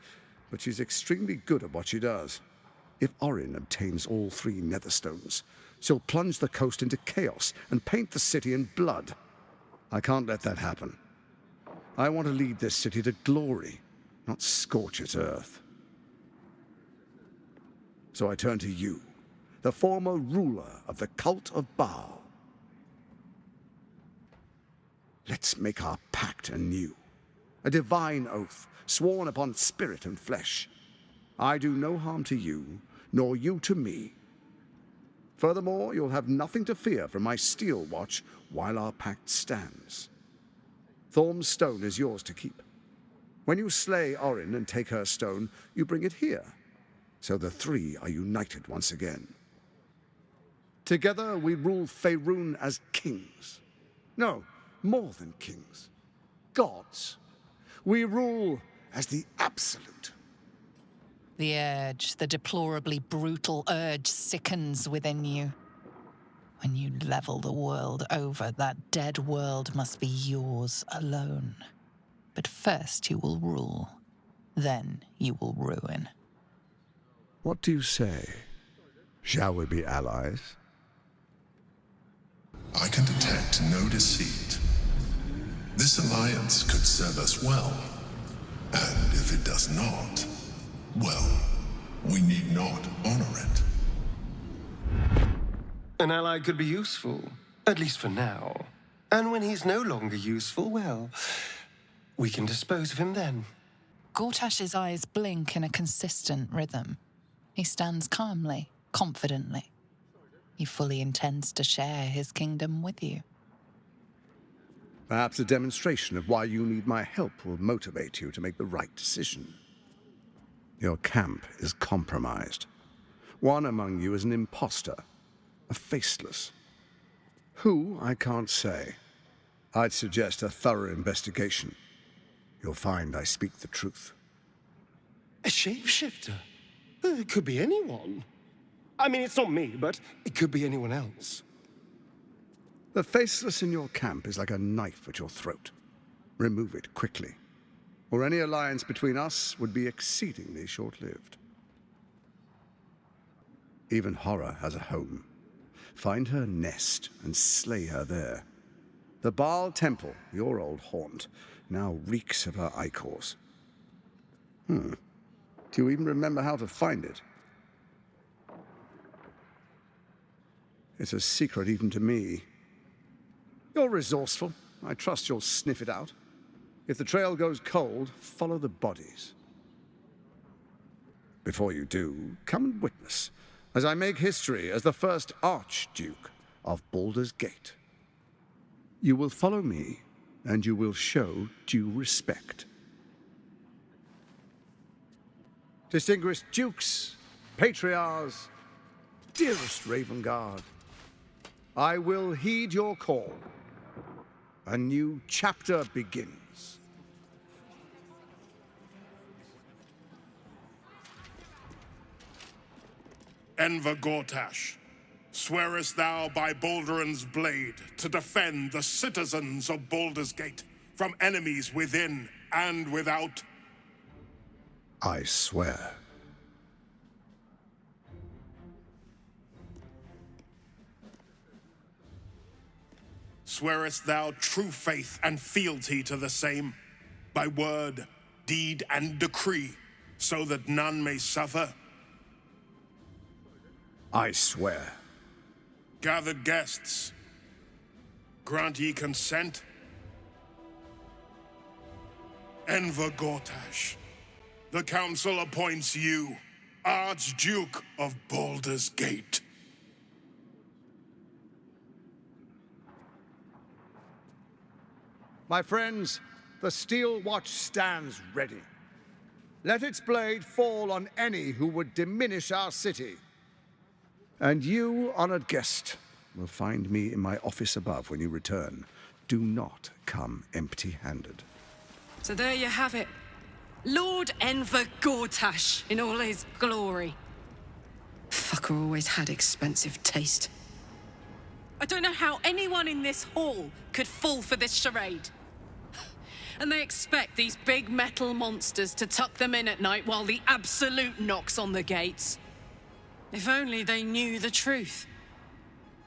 but she's extremely good at what she does. If Orin obtains all three Netherstones, she'll plunge the coast into chaos and paint the city in blood. I can't let that happen. I want to lead this city to glory, not scorch its earth. So I turn to you, the former ruler of the cult of Bhaal. Let's make our pact anew, a divine oath sworn upon spirit and flesh. I do no harm to you, nor you to me. Furthermore, you'll have nothing to fear from my steel watch while our pact stands. Thorm's stone is yours to keep. When you slay Orin and take her stone, you bring it here, so the three are united once again. Together we rule Faerun as kings. No, more than kings. Gods. We rule as the Absolute. The urge, the deplorably brutal urge, sickens within you. When you level the world over, that dead world must be yours alone. But first you will rule, then you will ruin. What do you say? Shall we be allies? I can detect no deceit. This alliance could serve us well. And if it does not, well, we need not honor it. An ally could be useful, at least for now. And when he's no longer useful, well, we can dispose of him then. Gortash's eyes blink in a consistent rhythm. He stands calmly, confidently. He fully intends to share his kingdom with you. Perhaps a demonstration of why you need my help will motivate you to make the right decision. Your camp is compromised. One among you is an imposter, a faceless. Who, I can't say. I'd suggest a thorough investigation. You'll find I speak the truth. A shapeshifter? It could be anyone. I mean, it's not me, but it could be anyone else. The faceless in your camp is like a knife at your throat. Remove it quickly, or any alliance between us would be exceedingly short-lived. Even horror has a home. Find her nest and slay her there. The Bhaal Temple, your old haunt, now reeks of her ichors. Do you even remember how to find it? It's a secret even to me. You're resourceful. I trust you'll sniff it out. If the trail goes cold, follow the bodies. Before you do, come and witness, as I make history as the first Archduke of Baldur's Gate. You will follow me, and you will show due respect. Distinguished dukes, patriarchs, dearest Raven Guard, I will heed your call. A new chapter begins. Enver Gortash, swearest thou by Balduran's blade to defend the citizens of Baldur's Gate from enemies within and without? I swear. Swearest thou true faith and fealty to the same, by word, deed, and decree, so that none may suffer? I swear. Gathered guests, grant ye consent? Enver Gortash, the council appoints you Archduke of Baldur's Gate. My friends, the steel watch stands ready. Let its blade fall on any who would diminish our city. And you, honored guest, will find me in my office above when you return. Do not come empty-handed. So there you have it. Lord Enver Gortash in all his glory. Fucker always had expensive taste. I don't know how anyone in this hall could fall for this charade. And they expect these big metal monsters to tuck them in at night while the Absolute knocks on the gates. If only they knew the truth.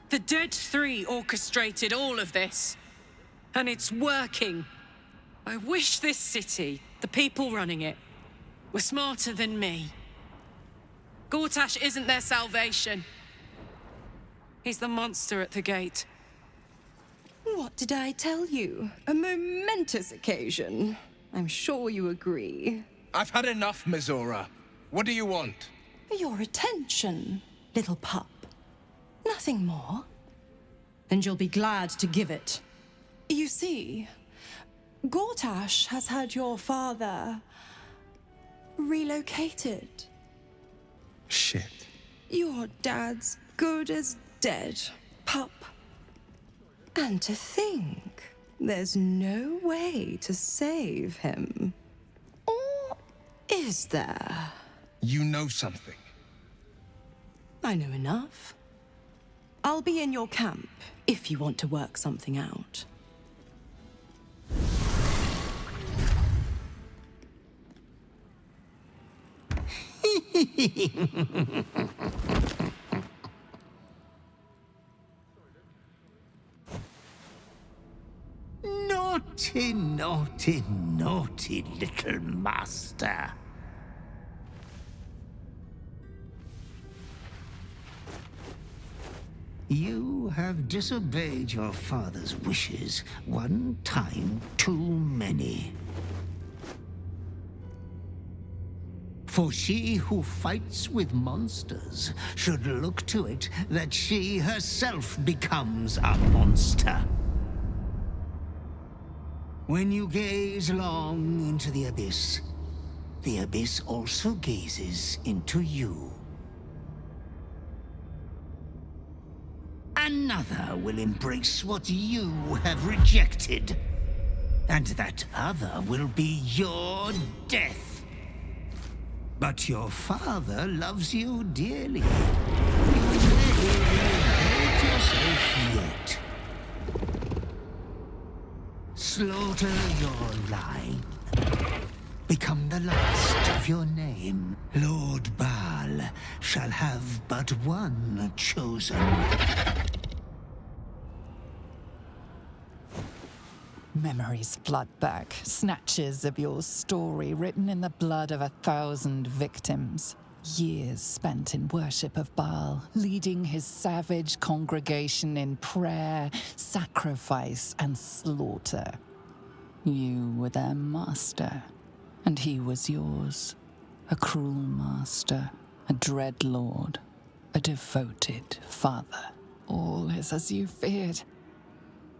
The Dead Three orchestrated all of this. And it's working. I wish this city, the people running it, were smarter than me. Gortash isn't their salvation. He's the monster at the gate. What did I tell you? A momentous occasion. I'm sure you agree. I've had enough, Mizora. What do you want? Your attention, little pup. Nothing more. And you'll be glad to give it. You see, Gortash has had your father relocated. Shit. Your dad's good as dead, pup. And to think, there's no way to save him. Or is there? You know something. I know enough. I'll be in your camp if you want to work something out. Naughty, naughty, naughty little master. You have disobeyed your father's wishes one time too many. For she who fights with monsters should look to it that she herself becomes a monster. When you gaze long into the abyss also gazes into you. Another will embrace what you have rejected. And that other will be your death. But your father loves you dearly. You may hurt yourself yet. Slaughter your line. Become the last of your name. Lord Bhaal shall have but one chosen. Memories flood back, snatches of your story written in the blood of 1,000 victims. Years spent in worship of Bhaal, leading his savage congregation in prayer, sacrifice, and slaughter. You were their master, and he was yours. A cruel master, a dread lord, a devoted father. All is as you feared.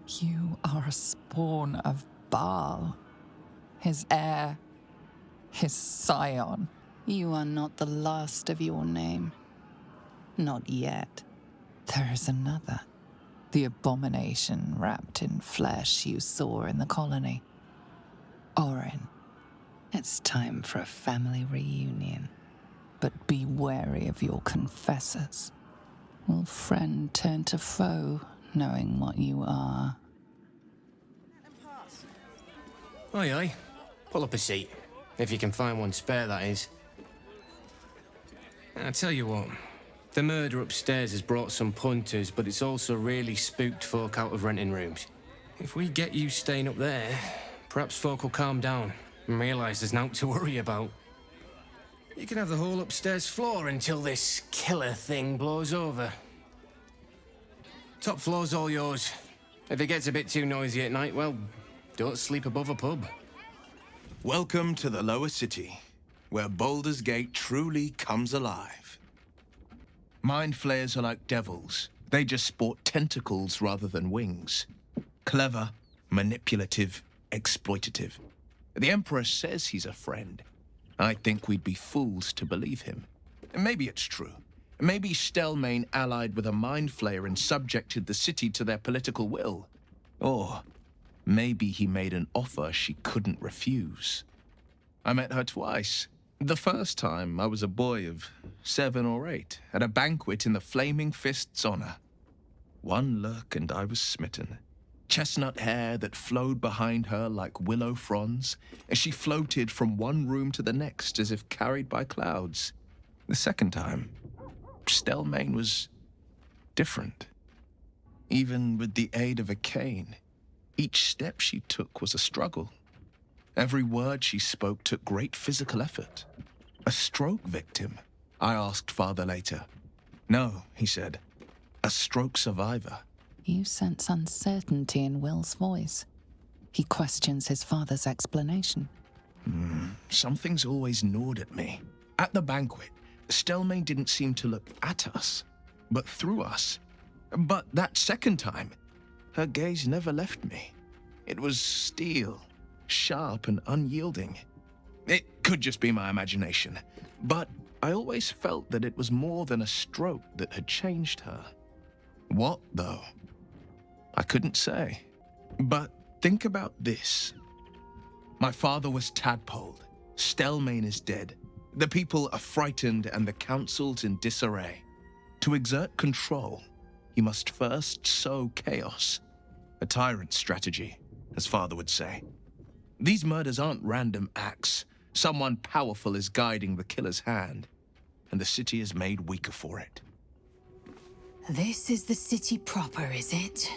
You are a spawn of Bhaal, his heir, his scion. You are not the last of your name. Not yet. There is another. The abomination wrapped in flesh you saw in the colony. Orin. It's time for a family reunion. But be wary of your confessors. Will friend turn to foe, knowing what you are? Aye, aye. Pull up a seat. If you can find one spare, that is. I tell you what, the murder upstairs has brought some punters, but it's also really spooked folk out of renting rooms. If we get you staying up there, perhaps folk will calm down and realise there's naught to worry about. You can have the whole upstairs floor until this killer thing blows over. Top floor's all yours. If it gets a bit too noisy at night, well, don't sleep above a pub. Welcome to the lower city, where Baldur's Gate truly comes alive. Mind flayers are like devils. They just sport tentacles rather than wings. Clever, manipulative, exploitative. The Emperor says he's a friend. I think we'd be fools to believe him. Maybe it's true. Maybe Stelmane allied with a mind flayer and subjected the city to their political will. Or maybe he made an offer she couldn't refuse. I met her twice. The first time, I was a boy of 7 or 8, at a banquet in the Flaming Fist's honor. One look and I was smitten. Chestnut hair that flowed behind her like willow fronds, as she floated from one room to the next as if carried by clouds. The second time, Stelmane was different. Even with the aid of a cane, each step she took was a struggle. Every word she spoke took great physical effort. A stroke victim, I asked Father later. No, he said. A stroke survivor. You sense uncertainty in Will's voice. He questions his father's explanation. Something's always gnawed at me. At the banquet, Stelmane didn't seem to look at us, but through us. But that second time, her gaze never left me. It was steel, sharp and unyielding. It could just be my imagination, but I always felt that it was more than a stroke that had changed her. What, though? I couldn't say. But think about this. My father was tadpoled. Stelmane is dead. The people are frightened and the council's in disarray. To exert control, you must first sow chaos. A tyrant's strategy, as Father would say. These murders aren't random acts. Someone powerful is guiding the killer's hand, and the city is made weaker for it. This is the city proper, is it?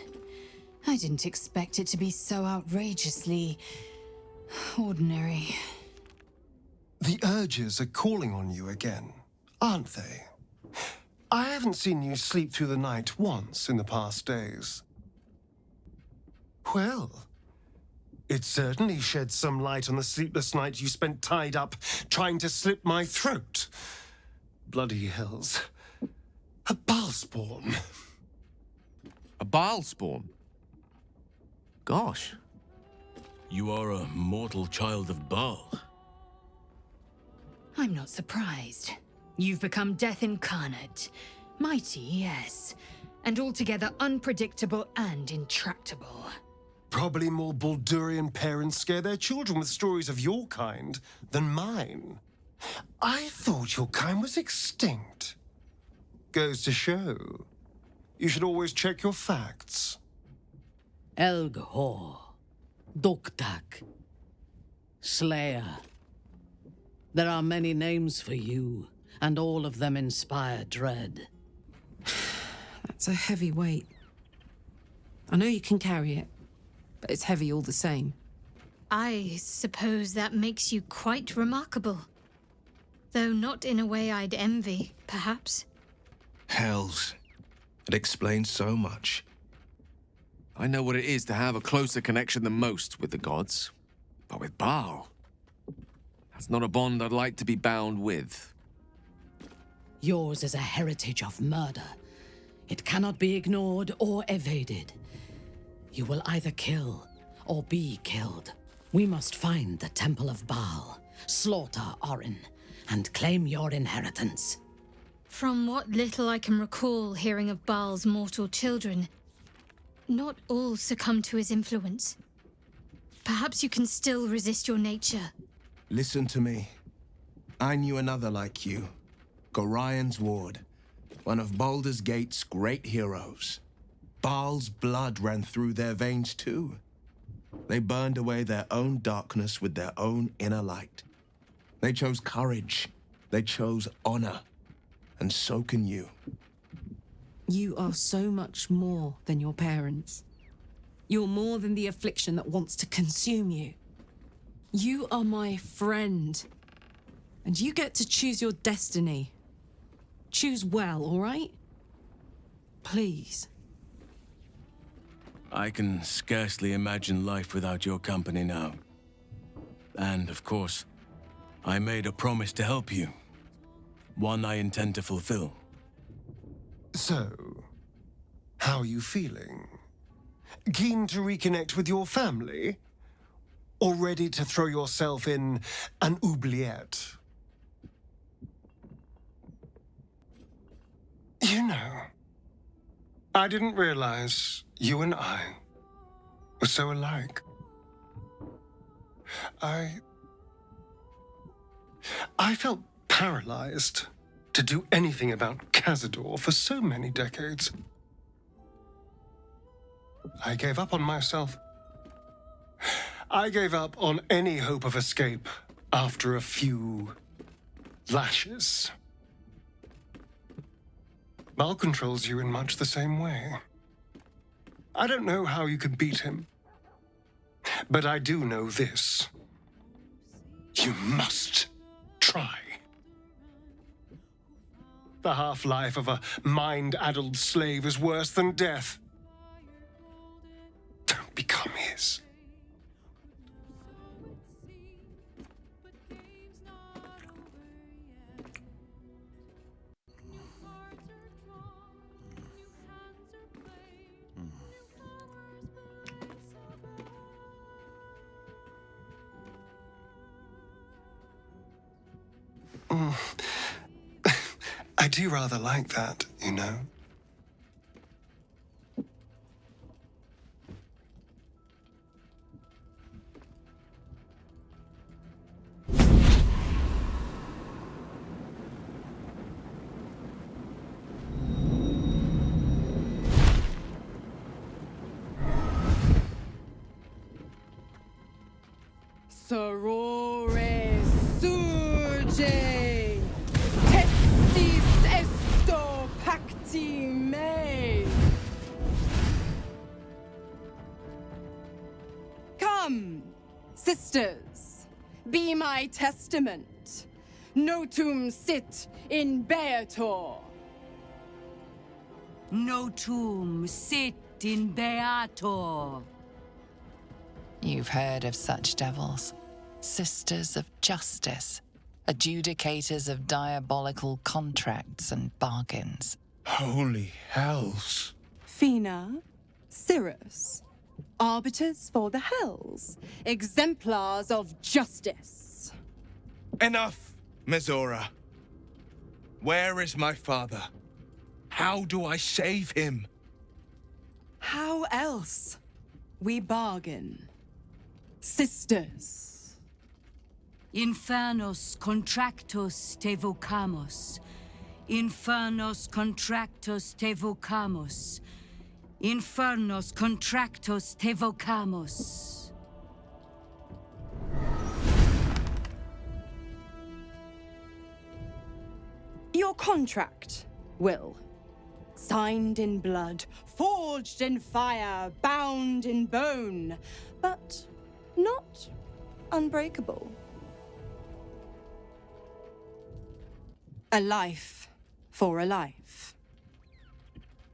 I didn't expect it to be so outrageously ordinary. The urges are calling on you again, aren't they? I haven't seen you sleep through the night once in the past days. Well, it certainly sheds some light on the sleepless night you spent tied up trying to slit my throat. Bloody hells. A Bhaal spawn. A Bhaal spawn? Gosh. You are a mortal child of Bhaal. I'm not surprised. You've become death incarnate. Mighty, yes. And altogether unpredictable and intractable. Probably more Baldurian parents scare their children with stories of your kind than mine. I thought your kind was extinct. Goes to show. You should always check your facts. Elghor, Doktak, Slayer. There are many names for you, and all of them inspire dread. That's a heavy weight. I know you can carry it, but it's heavy all the same. I suppose that makes you quite remarkable. Though not in a way I'd envy, perhaps. Hells. It explains so much. I know what it is to have a closer connection than most with the gods. But with Bhaal, that's not a bond I'd like to be bound with. Yours is a heritage of murder. It cannot be ignored or evaded. You will either kill or be killed. We must find the Temple of Bhaal, slaughter Orin, and claim your inheritance. From what little I can recall hearing of Bhaal's mortal children, not all succumb to his influence. Perhaps you can still resist your nature. Listen to me. I knew another like you. Gorian's ward. One of Baldur's Gate's great heroes. Bhaal's blood ran through their veins too. They burned away their own darkness with their own inner light. They chose courage. They chose honor. And so can you. You are so much more than your parents. You're more than the affliction that wants to consume you. You are my friend. And you get to choose your destiny. Choose well, all right? Please. I can scarcely imagine life without your company now. And, of course, I made a promise to help you. One I intend to fulfill. So, how are you feeling? Keen to reconnect with your family? Or ready to throw yourself in an oubliette? You know, I didn't realize you and I were so alike. I felt paralyzed to do anything about Cazador for so many decades. I gave up on myself. I gave up on any hope of escape after a few lashes. Bhaal controls you in much the same way. I don't know how you could beat him, but I do know this. You must try. The half-life of a mind-addled slave is worse than death. Don't become his. I do rather like that, you know. Sorore surge, testis esto pacti me. Come, sisters, be my testament. Notum sit in beator. Notum sit in beator. You've heard of such devils. Sisters of justice, adjudicators of diabolical contracts and bargains. Holy hells. Fina, Cirrus, arbiters for the hells, exemplars of justice. Enough, Mizora. Where is my father? How do I save him? How else? We bargain. Sisters. Infernos contractos te vocamos. Infernos contractos te vocamos. Infernos contractos te vocamos. Your contract, Will. Signed in blood, forged in fire, bound in bone, but not unbreakable. A life for a life.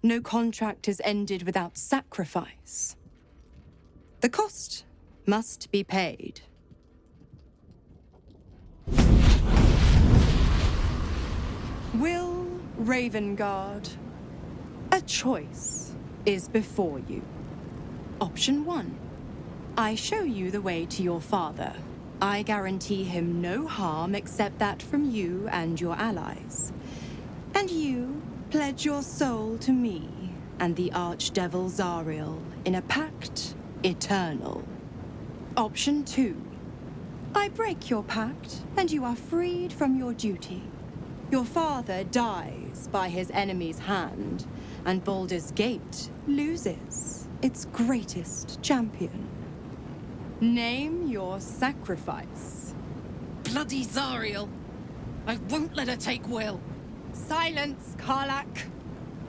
No contract is ended without sacrifice. The cost must be paid. Will Ravengard, a choice is before you. Option 1. I show you the way to your father. I guarantee him no harm except that from you and your allies. And you pledge your soul to me and the Archdevil Zariel in a pact eternal. Option 2. I break your pact and you are freed from your duty. Your father dies by his enemy's hand, and Baldur's Gate loses its greatest champion. Name your sacrifice. Bloody Zariel! I won't let her take Will. Silence, Karlach.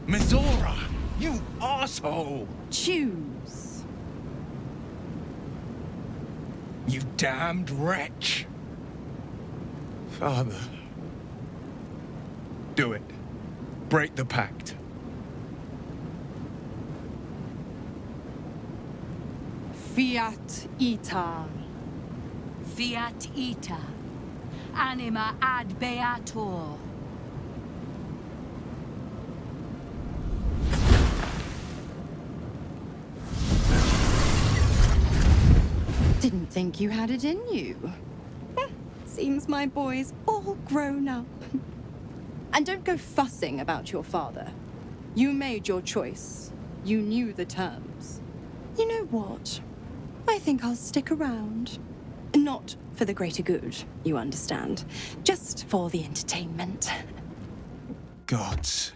Mizora, you asshole! Choose. You damned wretch! Father. Do it. Break the pact. Fiat ita. Fiat ita. Anima ad beator. Didn't think you had it in you. Seems my boy's all grown up. And don't go fussing about your father. You made your choice. You knew the terms. You know what? I think I'll stick around. Not for the greater good, you understand. Just for the entertainment. Gods.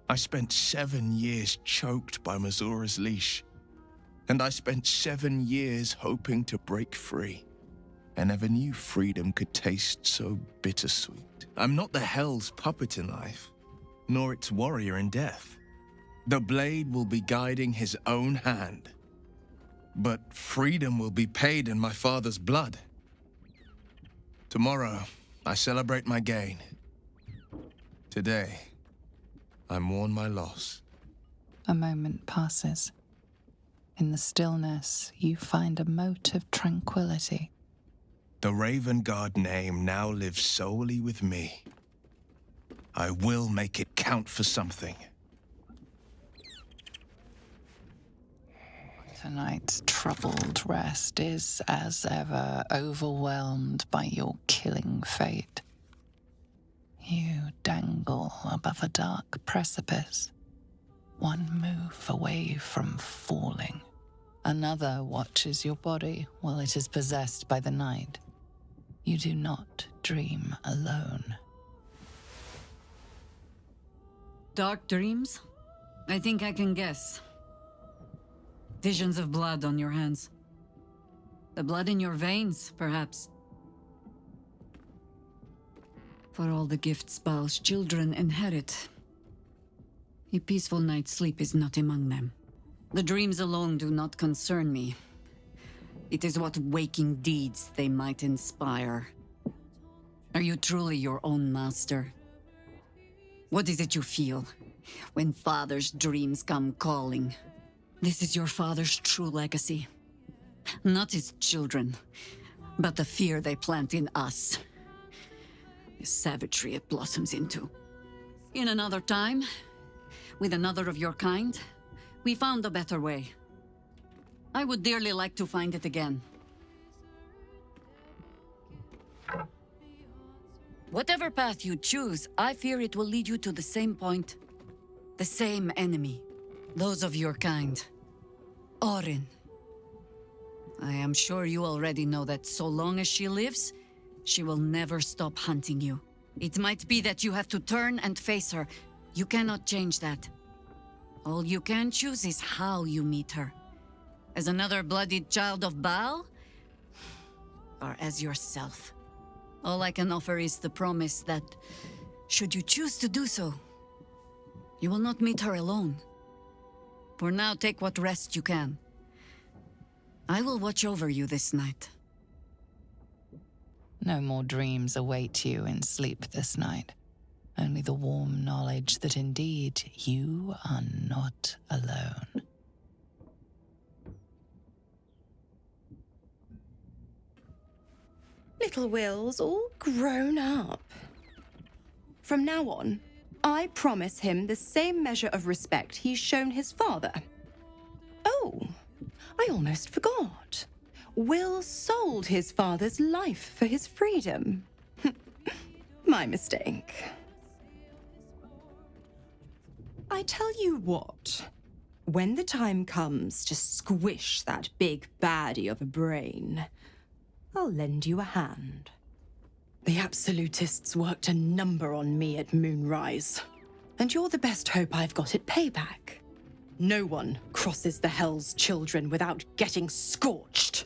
I spent 7 years choked by Mizora's leash. And I spent 7 years hoping to break free. I never knew freedom could taste so bittersweet. I'm not the Hell's puppet in life, nor its warrior in death. The blade will be guiding his own hand. But freedom will be paid in my father's blood. Tomorrow, I celebrate my gain. Today, I mourn my loss. A moment passes. In the stillness, you find a mote of tranquility. The Raven Guard name now lives solely with me. I will make it count for something. Tonight's troubled rest is, as ever, overwhelmed by your killing fate. You dangle above a dark precipice, one move away from falling. Another watches your body while it is possessed by the night. You do not dream alone. Dark dreams? I think I can guess. Visions of blood on your hands. The blood in your veins, perhaps. For all the gifts Bhaal's children inherit, a peaceful night's sleep is not among them. The dreams alone do not concern me. It is what waking deeds they might inspire. Are you truly your own master? What is it you feel when father's dreams come calling? This is your father's true legacy. Not his children, but the fear they plant in us. The savagery it blossoms into. In another time, with another of your kind, we found a better way. I would dearly like to find it again. Whatever path you choose, I fear it will lead you to the same point. The same enemy. Those of your kind. Orin. I am sure you already know that so long as she lives, she will never stop hunting you. It might be that you have to turn and face her. You cannot change that. All you can choose is how you meet her. As another bloodied child of Bhaal? Or as yourself? All I can offer is the promise that, should you choose to do so, you will not meet her alone. For now, take what rest you can. I will watch over you this night. No more dreams await you in sleep this night. Only the warm knowledge that indeed you are not alone. Little Will's all grown up. From now on, I promise him the same measure of respect he's shown his father. Oh, I almost forgot. Will sold his father's life for his freedom. My mistake. I tell you what, when the time comes to squish that big baddie of a brain, I'll lend you a hand. The Absolutists worked a number on me at Moonrise, and you're the best hope I've got at payback. No one crosses the Hell's Children without getting scorched.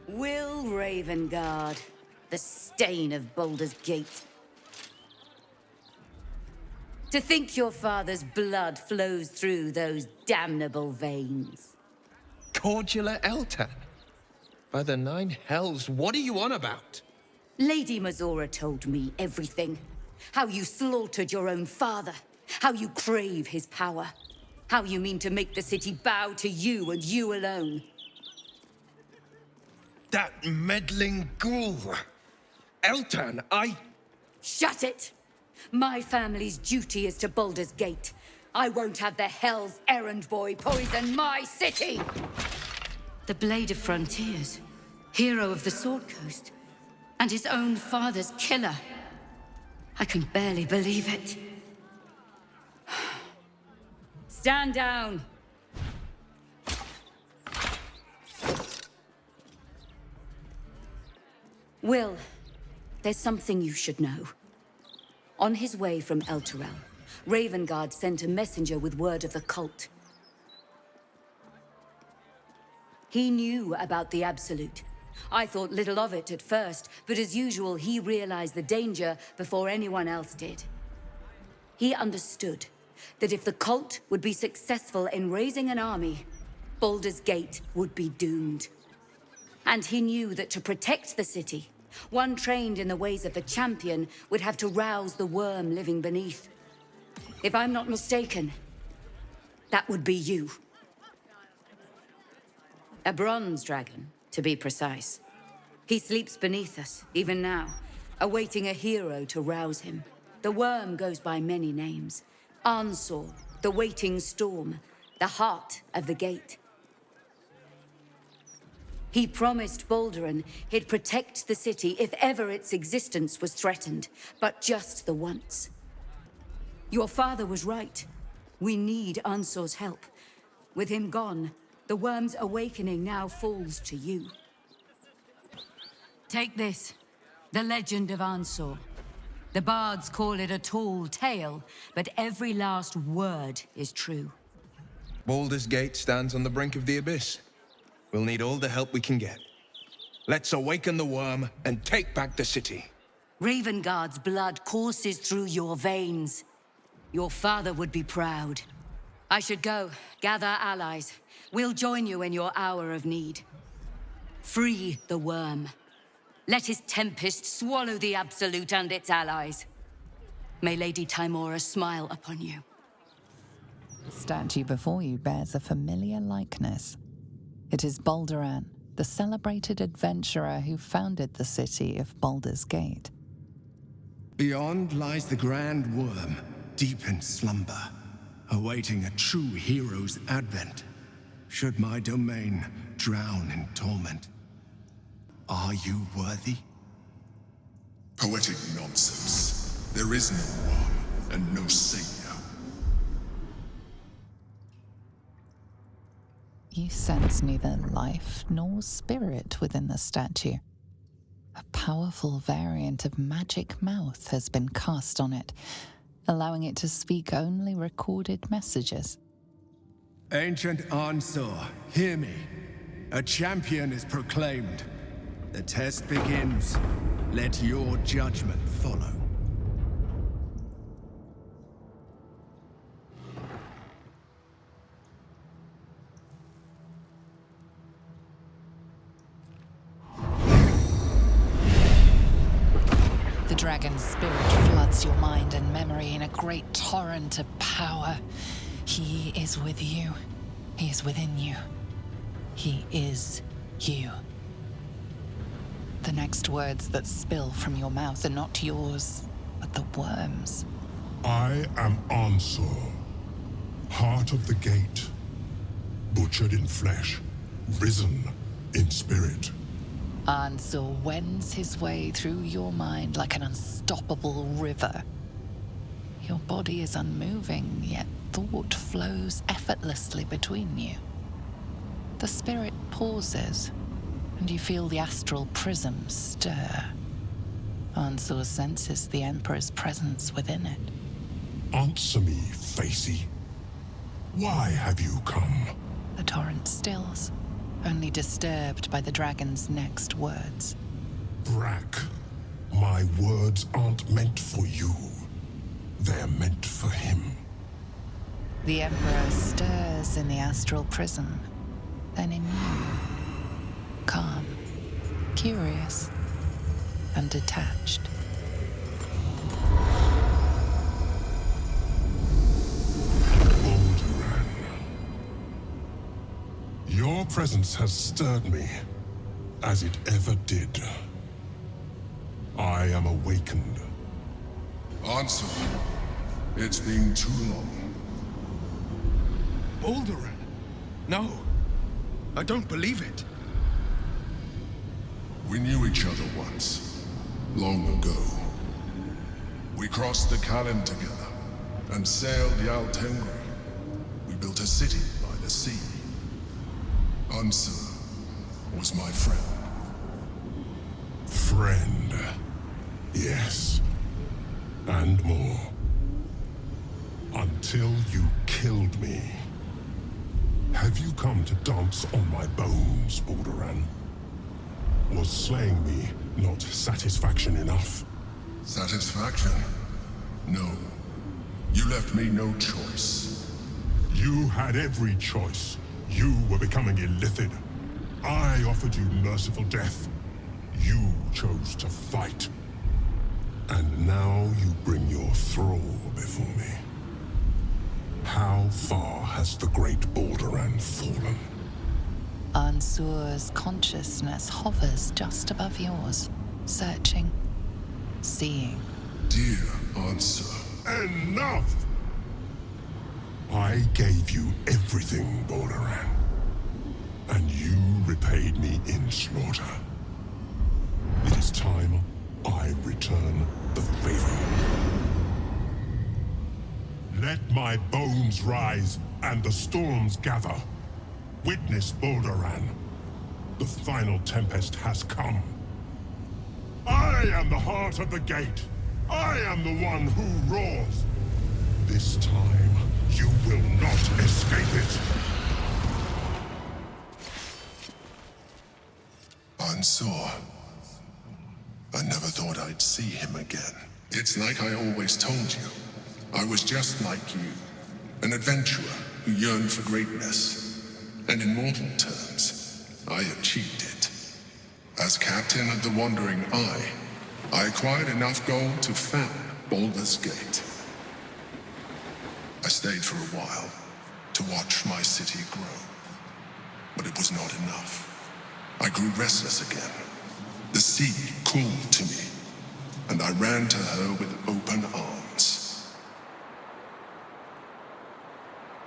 Will Ravengard, the stain of Baldur's Gate. To think your father's blood flows through those damnable veins. Cordular Eltan? By the nine hells, what are you on about? Lady Mazora told me everything. How you slaughtered your own father. How you crave his power. How you mean to make the city bow to you and you alone. That meddling ghoul. Eltan, Shut it! My family's duty is to Baldur's Gate. I won't have the Hell's errand boy poison my city! The Blade of Frontiers, hero of the Sword Coast, and his own father's killer. I can barely believe it. Stand down! Will, there's something you should know. On his way from Elturel, Ravengard sent a messenger with word of the cult. He knew about the Absolute. I thought little of it at first, but as usual, he realized the danger before anyone else did. He understood that if the cult would be successful in raising an army, Baldur's Gate would be doomed. And he knew that to protect the city, one trained in the ways of the champion would have to rouse the Wyrm living beneath. If I'm not mistaken, that would be you. A bronze dragon, to be precise. He sleeps beneath us, even now, awaiting a hero to rouse him. The Wyrm goes by many names. Ansur, the waiting storm, the heart of the gate. He promised Baldur he'd protect the city if ever its existence was threatened, but just the once. Your father was right. We need Ansur's help. With him gone, the Wyrm's awakening now falls to you. Take this, the legend of Ansur. The bards call it a tall tale, but every last word is true. Baldur's Gate stands on the brink of the abyss. We'll need all the help we can get. Let's awaken the Wyrm and take back the city. Ravengard's blood courses through your veins. Your father would be proud. I should go, gather allies. We'll join you in your hour of need. Free the Wyrm. Let his tempest swallow the Absolute and its allies. May Lady Tymora smile upon you. The statue before you bears a familiar likeness. It is Baldur, the celebrated adventurer who founded the city of Baldur's Gate. Beyond lies the Grand Wyrm, deep in slumber, awaiting a true hero's advent. Should my domain drown in torment, are you worthy? Poetic nonsense. There is no Wyrm and no savior. You sense neither life nor spirit within the statue. A powerful variant of magic mouth has been cast on it, allowing it to speak only recorded messages. Ancient Ansur, hear me. A champion is proclaimed. The test begins. Let your judgment follow. The dragon's spirit floods your mind and memory in a great torrent of power. He is with you. He is within you. He is you. The next words that spill from your mouth are not yours, but the Wyrm's. I am Ansur, heart of the gate, butchered in flesh, risen in spirit. Ansur wends his way through your mind like an unstoppable river. Your body is unmoving, yet thought flows effortlessly between you. The spirit pauses, and you feel the astral prism stir. Ansur senses the Emperor's presence within it. Answer me, Facey. Why have you come? The torrent stills, only disturbed by the dragon's next words. Brack, my words aren't meant for you. They're meant for him. The Emperor stirs in the astral prism, then in you. Calm, curious, and detached. Baldur. Your presence has stirred me, as it ever did. I am awakened. Ansur, it's been too long. Baldur! No, I don't believe it. We knew each other once, long ago. We crossed the Kalin together and sailed the Altengri. We built a city by the sea. Ansur was my friend. Friend. Yes. And more. Until you killed me. Have you come to dance on my bones, Baldur? Was slaying me not satisfaction enough? Satisfaction? No. You left me no choice. You had every choice. You were becoming illithid. I offered you merciful death. You chose to fight. And now you bring your thrall before me. Ansur's consciousness hovers just above yours, searching, seeing. Dear Ansur, enough! I gave you everything, Baldur, and you repaid me in slaughter. It is time I return the favor. Let my bones rise and the storms gather. Witness Baldur. The final tempest has come. I am the heart of the gate. I am the one who roars. This time, you will not escape it. Ansur. I never thought I'd see him again. It's like I always told you. I was just like you. An adventurer who yearned for greatness. And in mortal terms, I achieved it. As captain of the Wandering Eye, I acquired enough gold to found Baldur's Gate. I stayed for a while to watch my city grow. But it was not enough. I grew restless again. The sea called to me, and I ran to her with open arms.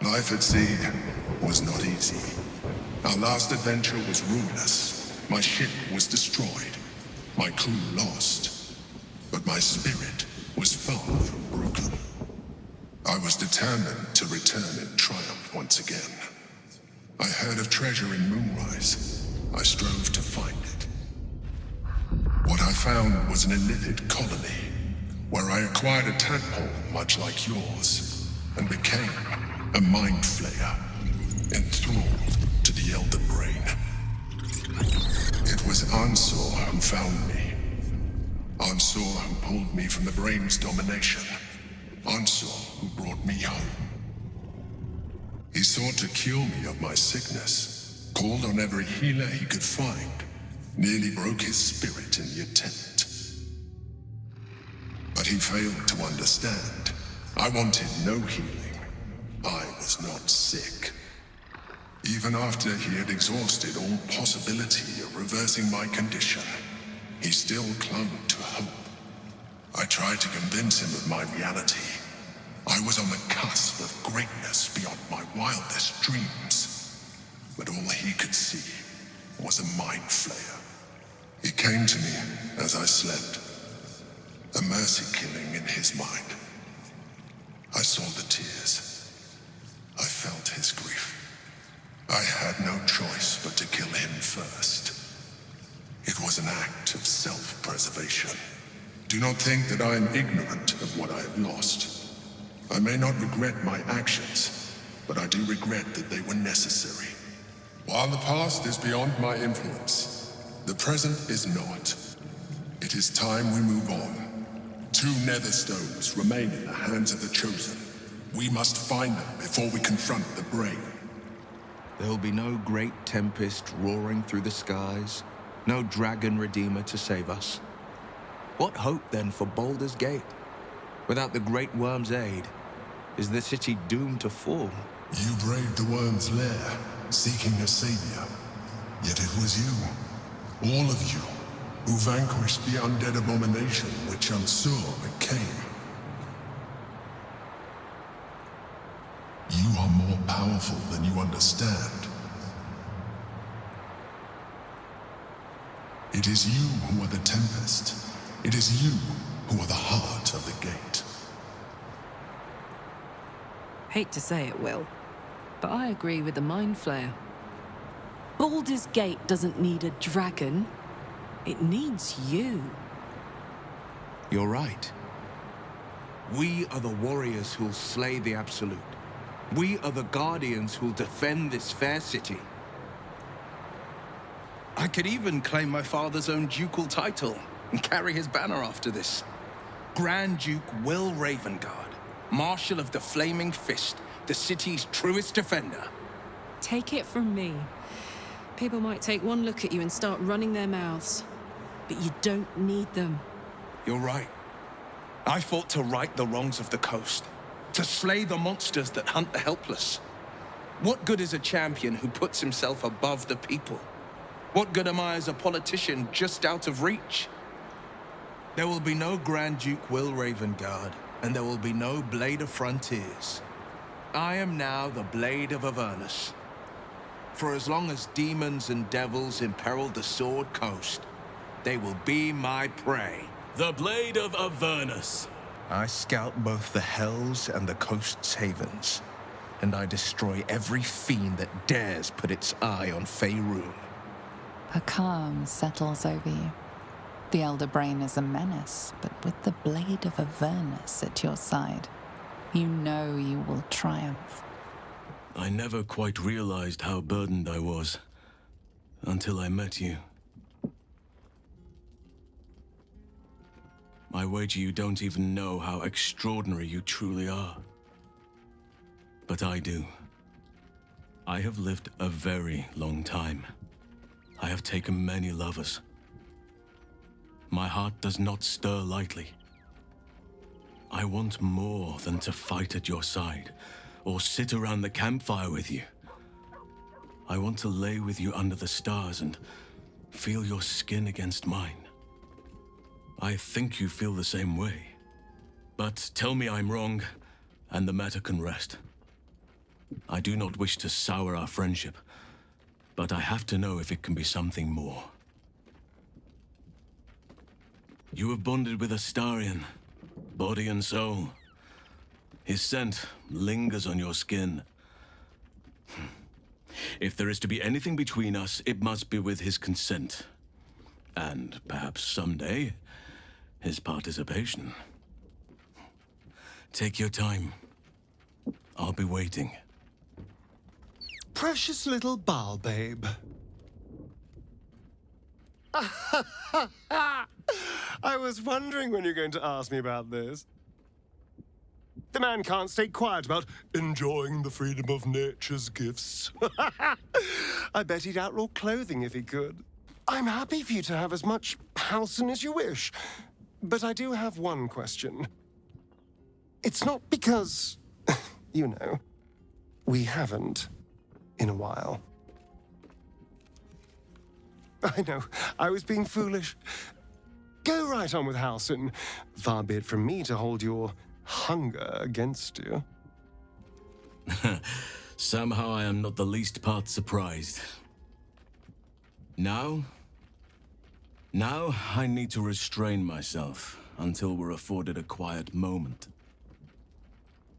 Life at sea was not easy. Our last adventure was ruinous. My ship was destroyed, my crew lost, but my spirit was far from broken. I was determined to return in triumph once again. I heard of treasure in Moonrise. I strove to find it. What I found was an illithid colony, where I acquired a tadpole much like yours, and became a mind flayer, enthralled to the Elder Brain. It was Ansur who found me. Ansur who pulled me from the Brain's domination. Ansur who brought me home. He sought to cure me of my sickness, called on every healer he could find, nearly broke his spirit in the attempt. But he failed to understand. I wanted no healing. I was not sick. Even after he had exhausted all possibility of reversing my condition, he still clung to hope. I tried to convince him of my reality. I was on the cusp of greatness beyond my wildest dreams. But all he could see was a mind flayer. He came to me as I slept, a mercy killing in his mind. I saw the tears. I felt his grief. I had no choice but to kill him first. It was an act of self-preservation. Do not think that I am ignorant of what I have lost. I may not regret my actions, but I do regret that they were necessary. While the past is beyond my influence, the present is not. It is time we move on. 2 nether stones remain in the hands of the Chosen. We must find them before we confront the Brain. There'll be no great tempest roaring through the skies, no dragon redeemer to save us. What hope then for Baldur's Gate? Without the great Wyrm's aid, is the city doomed to fall? You braved the Wyrm's lair, seeking a savior. Yet it was you, all of you, who vanquished the undead abomination which Ansur became. You are more powerful than you understand. It is you who are the Tempest. It is you who are the heart of the gate. Hate to say it, Will, but I agree with the Mind Flayer. Baldur's Gate doesn't need a dragon. It needs you. You're right. We are the warriors who'll slay the Absolute. We are the guardians who'll defend this fair city. I could even claim my father's own ducal title and carry his banner after this. Grand Duke Will Ravengard, Marshal of the Flaming Fist, the city's truest defender. Take it from me. People might take one look at you and start running their mouths. But you don't need them. You're right. I fought to right the wrongs of the coast, to slay the monsters that hunt the helpless. What good is a champion who puts himself above the people? What good am I as a politician just out of reach? There will be no Grand Duke Will Ravengard, and there will be no Blade of Frontiers. I am now the Blade of Avernus. For as long as demons and devils imperil the Sword Coast, they will be my prey. The Blade of Avernus. I scout both the Hells and the Coast's havens, and I destroy every fiend that dares put its eye on Faerun. A calm settles over you. The Elder Brain is a menace, but with the Blade of Avernus at your side, you know you will triumph. I never quite realized how burdened I was until I met you. I wager you don't even know how extraordinary you truly are. But I do. I have lived a very long time. I have taken many lovers. My heart does not stir lightly. I want more than to fight at your side, or sit around the campfire with you. I want to lay with you under the stars and feel your skin against mine. I think you feel the same way. But tell me I'm wrong, and the matter can rest. I do not wish to sour our friendship, but I have to know if it can be something more. You have bonded with Astarion, body and soul. His scent lingers on your skin. If there is to be anything between us, it must be with his consent. And perhaps someday, his participation. Take your time. I'll be waiting. Precious little Bhaal, babe. I was wondering when you're going to ask me about this. The man can't stay quiet about enjoying the freedom of nature's gifts. I bet he'd outlaw clothing if he could. I'm happy for you to have as much Halcyon as you wish, but I do have one question. It's not because, you know, we haven't in a while. I know, I was being foolish. Go right on with Halcyon. Far be it from me to hold your hunger against you. Somehow I am not the least part surprised. Now I need to restrain myself until we're afforded a quiet moment.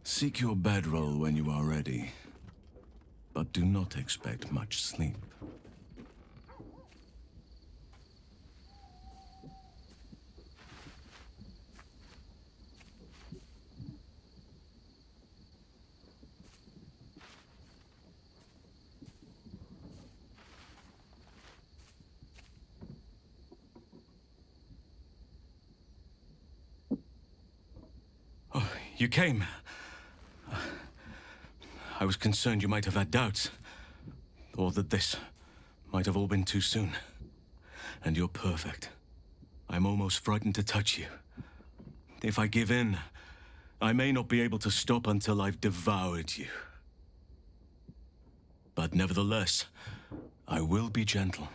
Seek your bedroll when you are ready, but do not expect much sleep. You came. I was concerned you might have had doubts, or that this might have all been too soon. And you're perfect. I'm almost frightened to touch you. If I give in, I may not be able to stop until I've devoured you. But nevertheless, I will be gentle.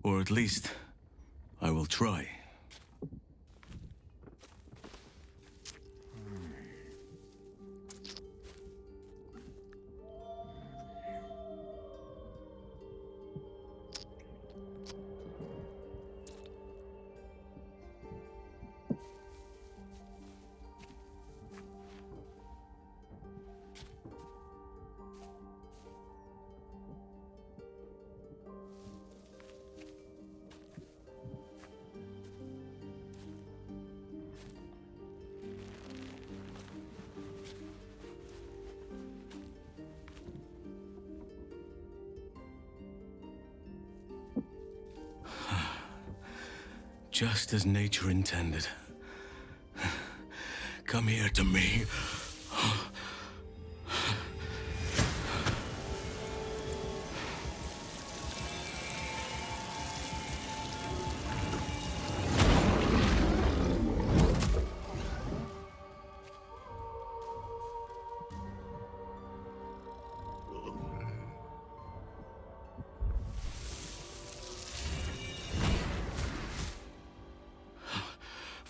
Or at least, I will try. Just as nature intended. Come here to me.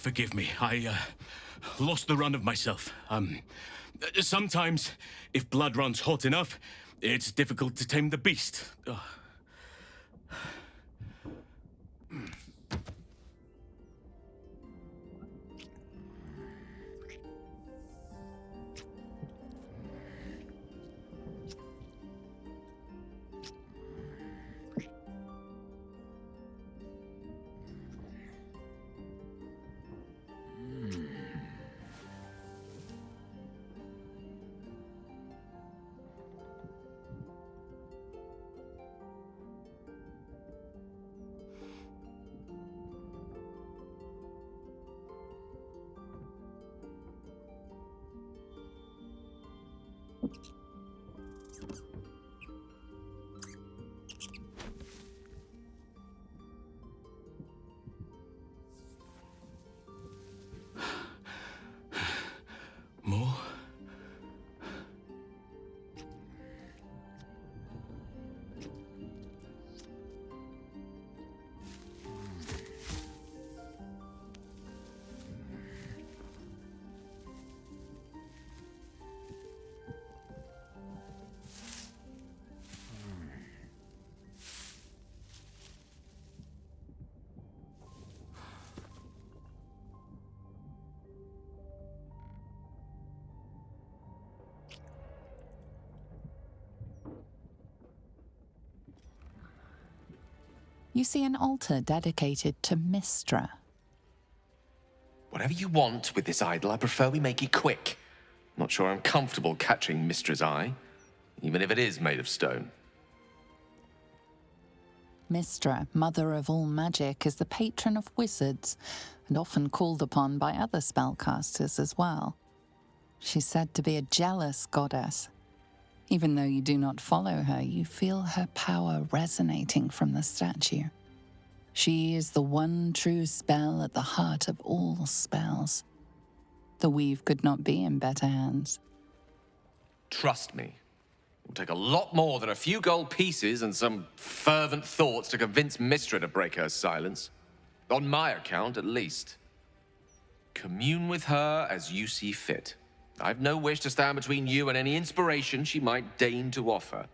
Forgive me, I lost the run of myself. Sometimes, if blood runs hot enough, it's difficult to tame the beast. More? You see an altar dedicated to Mystra. Whatever you want with this idol, I prefer we make it quick. Not sure I'm comfortable catching Mystra's eye, even if it is made of stone. Mystra, mother of all magic, is the patron of wizards, and often called upon by other spellcasters as well. She's said to be a jealous goddess. Even though you do not follow her, you feel her power resonating from the statue. She is the one true spell at the heart of all spells. The weave could not be in better hands. Trust me, it will take a lot more than a few gold pieces and some fervent thoughts to convince Mystra to break her silence. On my account, at least. Commune with her as you see fit. I've no wish to stand between you and any inspiration she might deign to offer.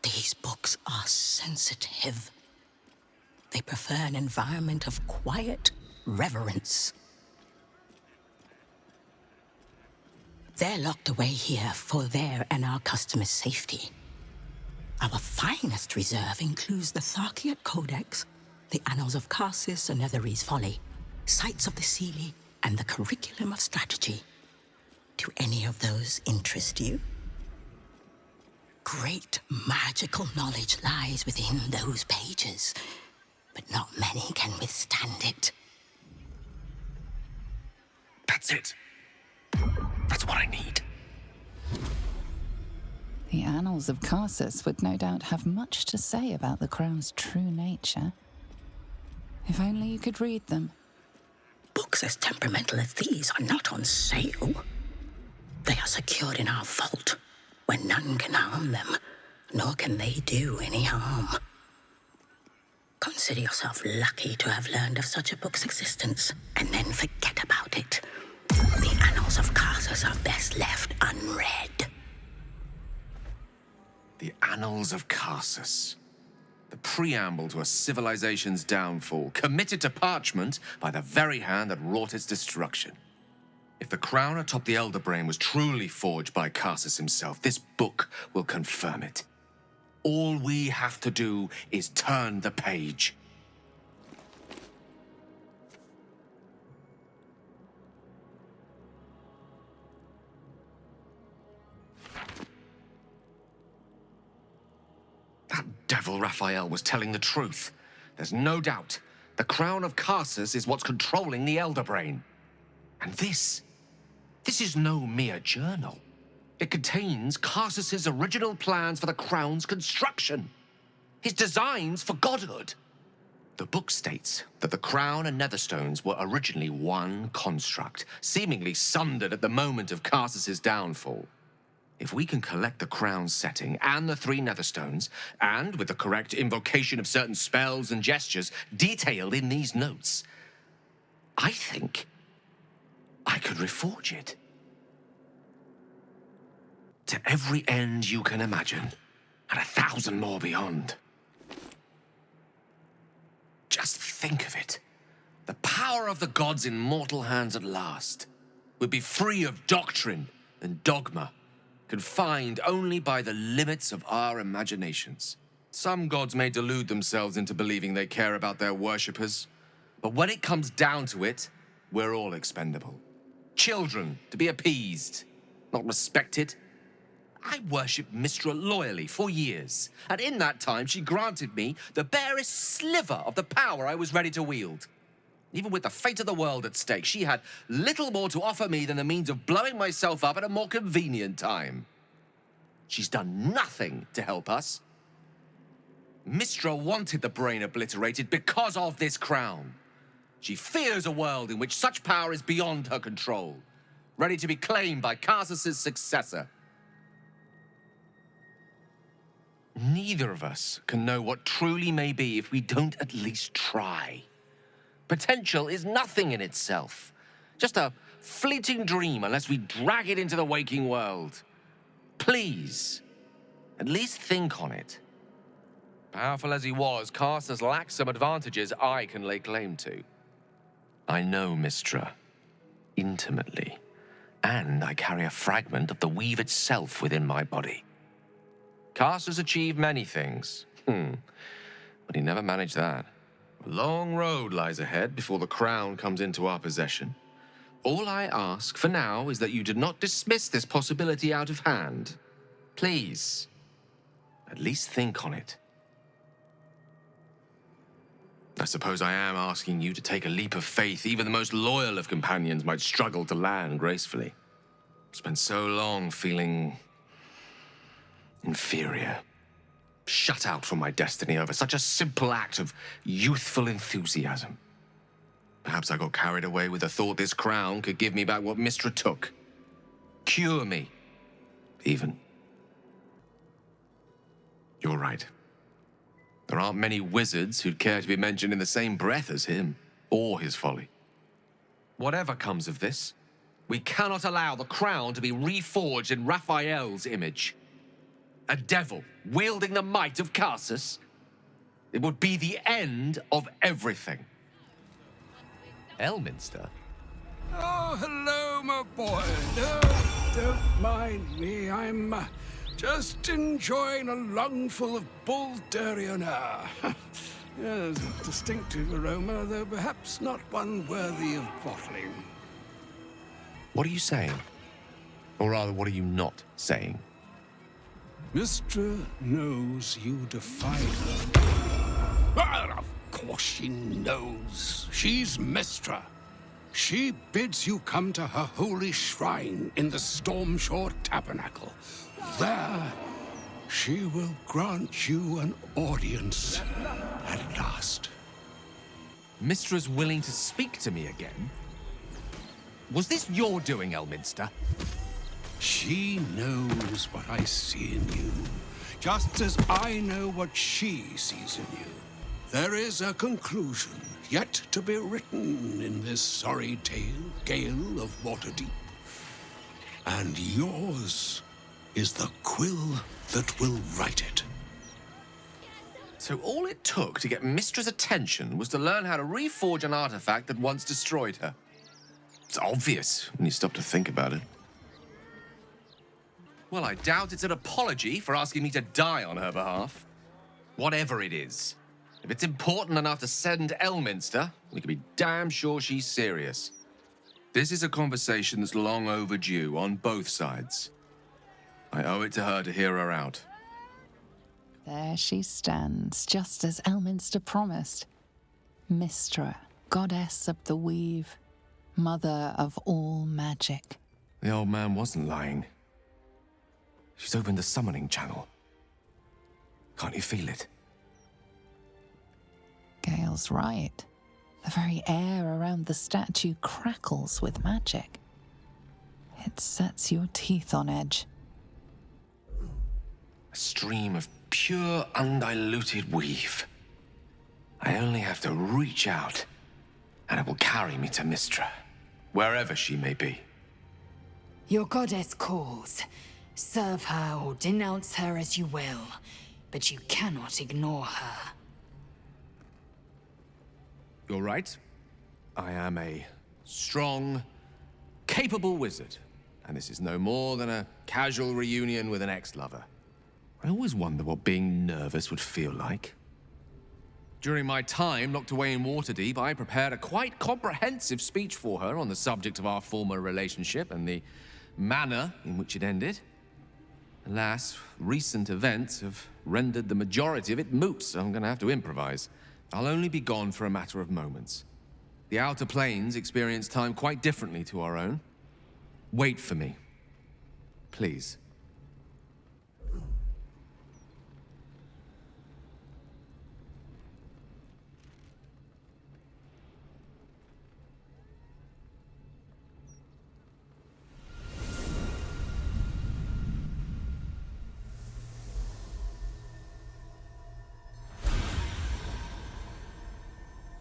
These books are sensitive. They prefer an environment of quiet reverence. They're locked away here for their and our customers' safety. Our finest reserve includes the Tharkiot Codex, the Annals of Karsus and Netherese Folly, Sights of the Seelie, and the Curriculum of Strategy. Do any of those interest you? Great magical knowledge lies within those pages, but not many can withstand it. That's it. That's what I need. The Annals of Karsus would no doubt have much to say about the crown's true nature. If only you could read them. Books as temperamental as these are not on sale. They are secured in our vault, where none can harm them, nor can they do any harm. Consider yourself lucky to have learned of such a book's existence, and then forget about it. The Annals of Karsus are best left unread. The Annals of Karsus. The preamble to a civilization's downfall, committed to parchment by the very hand that wrought its destruction. If the crown atop the Elder Brain was truly forged by Karsus himself, this book will confirm it. All we have to do is turn the page. That devil Raphael was telling the truth. There's no doubt. The crown of Karsus is what's controlling the Elder Brain. And this is no mere journal. It contains Karsus's original plans for the crown's construction. His designs for godhood. The book states that the crown and Netherstones were originally one construct, seemingly sundered at the moment of Karsus's downfall. If we can collect the crown's setting and the 3 netherstones, and with the correct invocation of certain spells and gestures detailed in these notes, I think I could reforge it. To every end you can imagine, and 1,000 more beyond. Just think of it. The power of the gods in mortal hands at last would be free of doctrine and dogma, confined only by the limits of our imaginations. Some gods may delude themselves into believing they care about their worshippers, but when it comes down to it, we're all expendable. Children to be appeased, not respected. I worshipped Mystra loyally for years, and in that time she granted me the barest sliver of the power I was ready to wield. Even with the fate of the world at stake, she had little more to offer me than the means of blowing myself up at a more convenient time. She's done nothing to help us. Mystra wanted the brain obliterated because of this crown. She fears a world in which such power is beyond her control, ready to be claimed by Cazador's successor. Neither of us can know what truly may be if we don't at least try. Potential is nothing in itself, just a fleeting dream unless we drag it into the waking world. Please, at least think on it. Powerful as he was, Cazador lacks some advantages I can lay claim to. I know Mystra intimately, and I carry a fragment of the weave itself within my body. Cazador's achieved many things, but he never managed that. A long road lies ahead before the crown comes into our possession. All I ask for now is that you do not dismiss this possibility out of hand. Please, at least think on it. I suppose I am asking you to take a leap of faith even the most loyal of companions might struggle to land gracefully. Spent so long feeling inferior, shut out from my destiny over such a simple act of youthful enthusiasm. Perhaps I got carried away with the thought this crown could give me back what Mystra took. Cure me, even. You're right. There aren't many wizards who'd care to be mentioned in the same breath as him, or his folly. Whatever comes of this, we cannot allow the crown to be reforged in Raphael's image. A devil wielding the might of Cazador. It would be the end of everything. Elminster? Oh, hello, my boy. Don't mind me. I'm just enjoying a lungful of Baldurian air. Yes, a distinctive aroma, though perhaps not one worthy of bottling. What are you saying? Or rather, what are you not saying? Mystra knows you defied her. Well, of course she knows. She's Mystra. She bids you come to her holy shrine in the Stormshore Tabernacle. There, she will grant you an audience at last. Mystra's willing to speak to me again? Was this your doing, Elminster? She knows what I see in you, just as I know what she sees in you. There is a conclusion yet to be written in this sorry gale of Waterdeep. And yours is the quill that will write it. So all it took to get Mystra's attention was to learn how to reforge an artifact that once destroyed her. It's obvious when you stop to think about it. Well, I doubt it's an apology for asking me to die on her behalf. Whatever it is, if it's important enough to send Elminster, we can be damn sure she's serious. This is a conversation that's long overdue on both sides. I owe it to her to hear her out. There she stands, just as Elminster promised. Mystra, goddess of the weave, mother of all magic. The old man wasn't lying. She's opened the summoning channel. Can't you feel it? Gale's right. The very air around the statue crackles with magic. It sets your teeth on edge. stream of pure, undiluted weave. I only have to reach out, and it will carry me to Mystra, wherever she may be. Your goddess calls. Serve her or denounce her as you will, but you cannot ignore her. You're right. I am a strong, capable wizard, and this is no more than a casual reunion with an ex-lover. I always wonder what being nervous would feel like. During my time locked away in Waterdeep, I prepared a quite comprehensive speech for her on the subject of our former relationship and the manner in which it ended. Alas, recent events have rendered the majority of it moot, so I'm gonna have to improvise. I'll only be gone for a matter of moments. The Outer Planes experience time quite differently to our own. Wait for me. Please.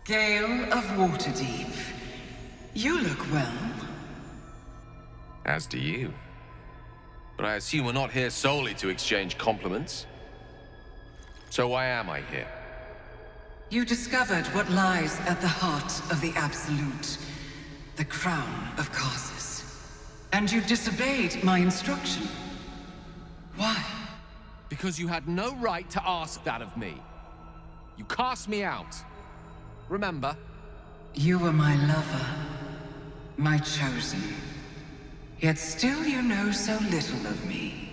Gale of Waterdeep. You look well. As do you. But I assume we're not here solely to exchange compliments. So why am I here? You discovered what lies at the heart of the Absolute, the crown of Karsus. And you disobeyed my instruction. Why? Because you had no right to ask that of me. You cast me out. Remember? You were my lover, my chosen. Yet still you know so little of me.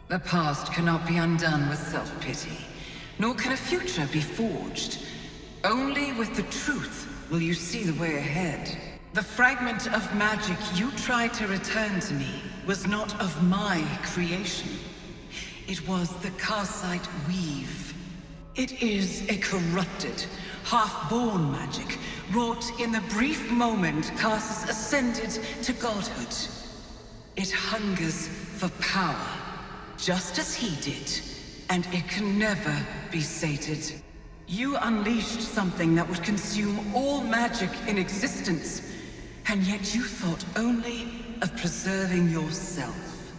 The past cannot be undone with self-pity, nor can a future be forged. Only with the truth will you see the way ahead. The fragment of magic you tried to return to me was not of my creation. It was the Karsite weave. It is a corrupted, half-born magic, wrought in the brief moment Karsus ascended to godhood. It hungers for power, just as he did, and it can never be sated. You unleashed something that would consume all magic in existence, and yet you thought only of preserving yourself.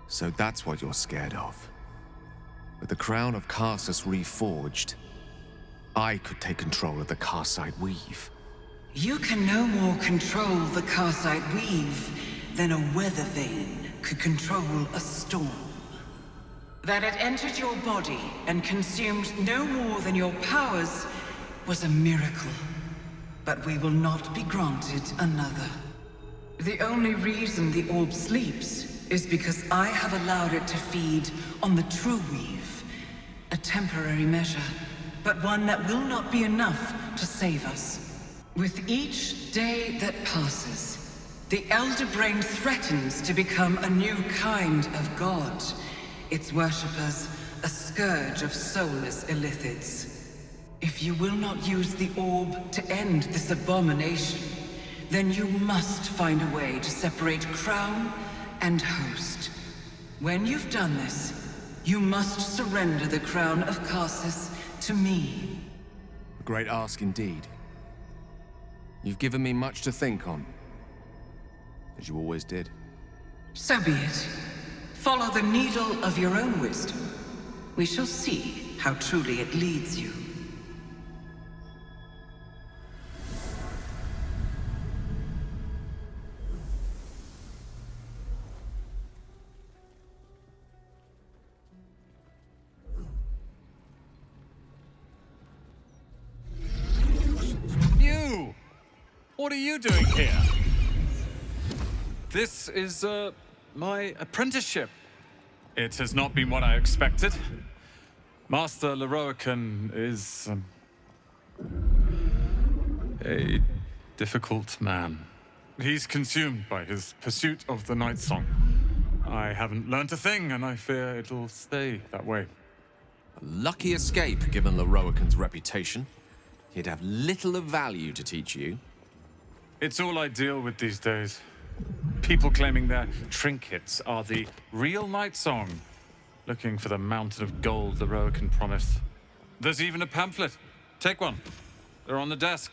So that's what you're scared of. With the crown of Karsus reforged, I could take control of the Karsite weave. You can no more control the Karsite weave than a weather vane could control a storm. That it entered your body and consumed no more than your powers was a miracle. But we will not be granted another. The only reason the orb sleeps is because I have allowed it to feed on the true weave. A temporary measure, but one that will not be enough to save us. With each day that passes, the Elder Brain threatens to become a new kind of god. Its worshippers, a scourge of soulless illithids. If you will not use the orb to end this abomination, then you must find a way to separate crown and host. When you've done this, you must surrender the crown of Karsus to me. A great ask indeed. You've given me much to think on, as you always did. So be it. Follow the needle of your own wisdom. We shall see how truly it leads you. What are you doing here? This is, my apprenticeship. It has not been what I expected. Master Leroican is, a difficult man. He's consumed by his pursuit of the Night Song. I haven't learnt a thing, and I fear it'll stay that way. A lucky escape, given Leroican's reputation. He'd have little of value to teach you. It's all I deal with these days. People claiming their trinkets are the real Night Song, looking for the mountain of gold the Rowan promised. There's even a pamphlet. Take one. They're on the desk.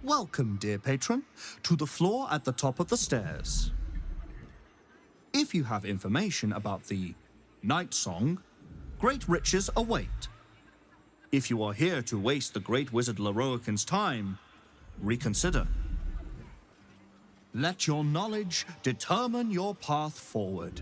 Welcome, dear patron, to the floor at the top of the stairs. If you have information about the Night Song, great riches await. If you are here to waste the great wizard Leroican's time, reconsider. Let your knowledge determine your path forward.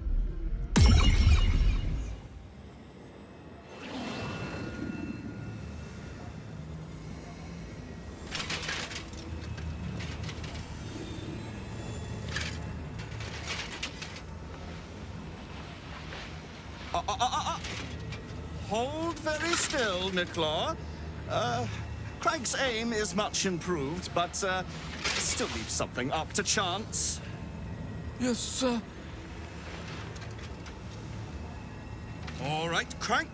Hold very still, Nicklaw. Craig's aim is much improved, but still leaves something up to chance. Yes, sir. All right, Crank.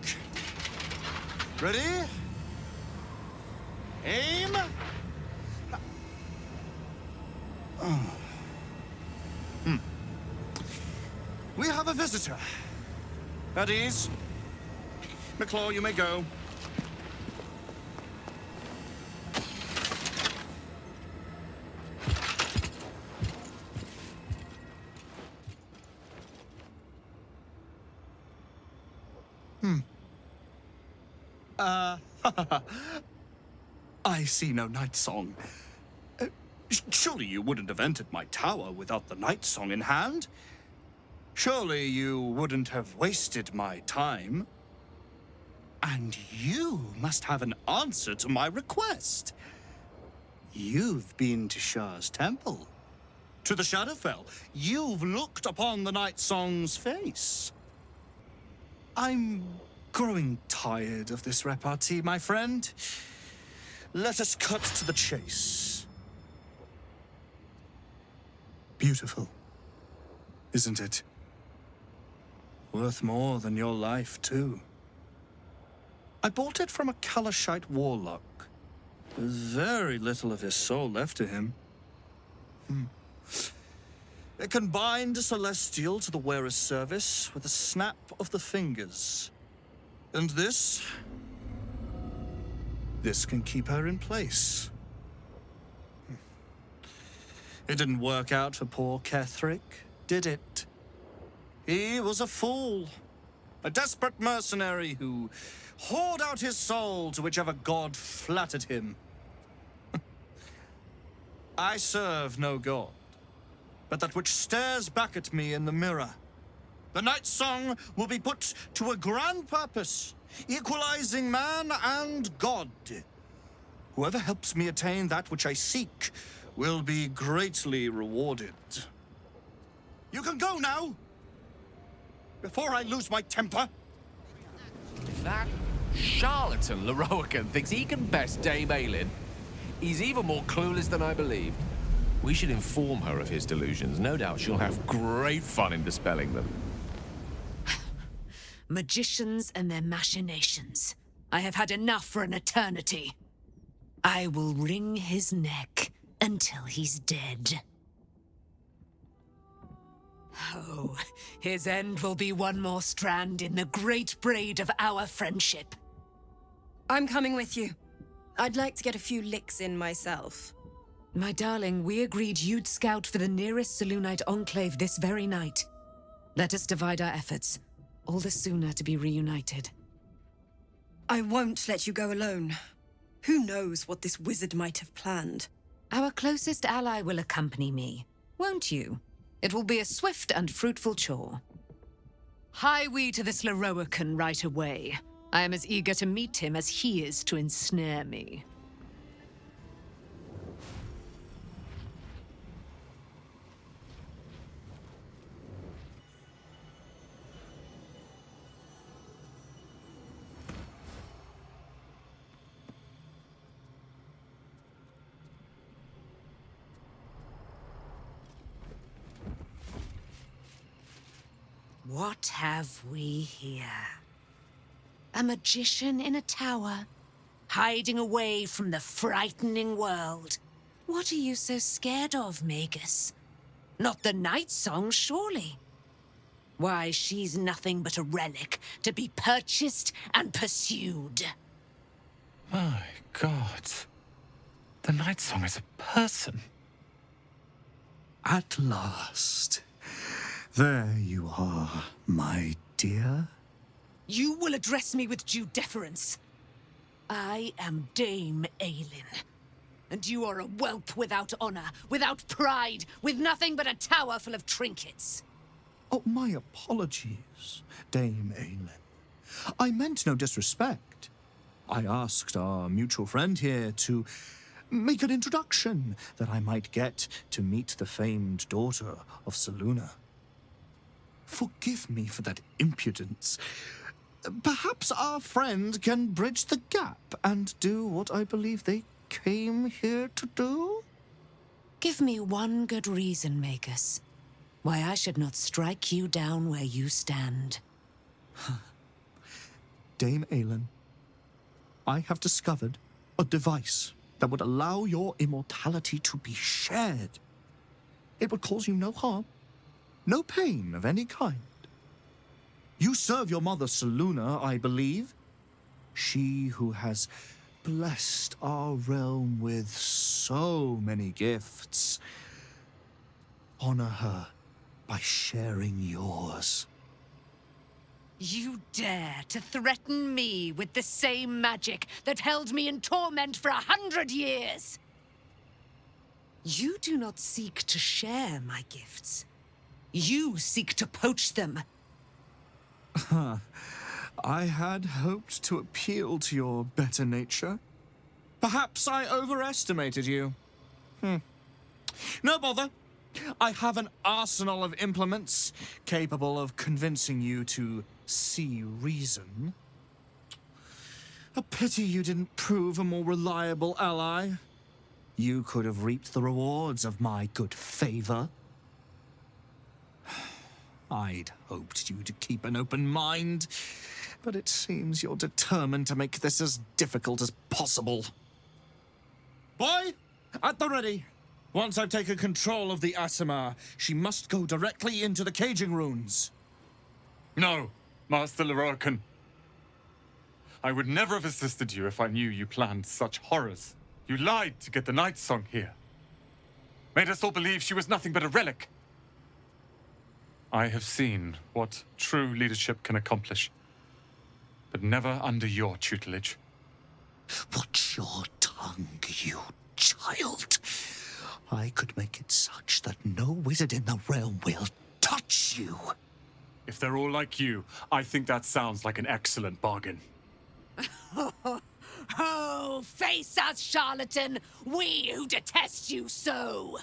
Ready? Aim. We have a visitor. At ease. McClaw, you may go. I see no Night Song. Surely you wouldn't have entered my tower without the Night Song in hand? Surely you wouldn't have wasted my time? And you must have an answer to my request. You've been to Shah's temple, to the Shadowfell. You've looked upon the Night Song's face. I'm growing tired of this repartee, my friend. Let us cut to the chase. Beautiful, isn't it? Worth more than your life, too. I bought it from a Kalashite warlock. There's very little of his soul left to him. It can bind a celestial to the wearer's service with a snap of the fingers. And this can keep her in place. It didn't work out for poor Kethric, did it? He was a fool. A desperate mercenary who hoard out his soul to whichever god flattered him. I serve no god, but that which stares back at me in the mirror. The Night Song will be put to a grand purpose, equalizing man and god. Whoever helps me attain that which I seek will be greatly rewarded. You can go now, before I lose my temper. That charlatan Leroican thinks he can best Dame Aelin. He's even more clueless than I believed. We should inform her of his delusions. No doubt she'll have great fun in dispelling them. Magicians and their machinations. I have had enough for an eternity. I will wring his neck until he's dead. Oh, his end will be one more strand in the great braid of our friendship. I'm coming with you. I'd like to get a few licks in myself. My darling, we agreed you'd scout for the nearest Selûnite enclave this very night. Let us divide our efforts, all the sooner to be reunited. I won't let you go alone. Who knows what this wizard might have planned? Our closest ally will accompany me, won't you? It will be a swift and fruitful chore. Hie we to this Leroican right away. I am as eager to meet him as he is to ensnare me. What have we here? A magician in a tower, hiding away from the frightening world. What are you so scared of, Magus? Not the Night Song, surely? Why, she's nothing but a relic to be purchased and pursued. My God. The Night Song is a person. At last. There you are, my dear. You will address me with due deference. I am Dame Aelin. And you are a whelp without honor, without pride, with nothing but a tower full of trinkets. Oh, my apologies, Dame Aelin. I meant no disrespect. I asked our mutual friend here to make an introduction that I might get to meet the famed daughter of Selûne. Forgive me for that impudence. Perhaps our friend can bridge the gap and do what I believe they came here to do? Give me one good reason, Magus, why I should not strike you down where you stand. Dame Aelin, I have discovered a device that would allow your immortality to be shared. It would cause you no harm, no pain of any kind. You serve your mother Selûne, I believe. She who has blessed our realm with so many gifts. Honor her by sharing yours. You dare to threaten me with the same magic that held me in torment for 100 years? You do not seek to share my gifts. You seek to poach them. I had hoped to appeal to your better nature. Perhaps I overestimated you. No bother. I have an arsenal of implements capable of convincing you to see reason. A pity you didn't prove a more reliable ally. You could have reaped the rewards of my good favor. I'd hoped you to keep an open mind, but it seems you're determined to make this as difficult as possible. Boy, at the ready. Once I've taken control of the Aasimar, she must go directly into the caging runes. No, Master Lorroakan. I would never have assisted you if I knew you planned such horrors. You lied to get the Night Song here. Made us all believe she was nothing but a relic. I have seen what true leadership can accomplish, but never under your tutelage. Watch your tongue, you child. I could make it such that no wizard in the realm will touch you. If they're all like you, I think that sounds like an excellent bargain. Oh, face us, charlatan! We who detest you so!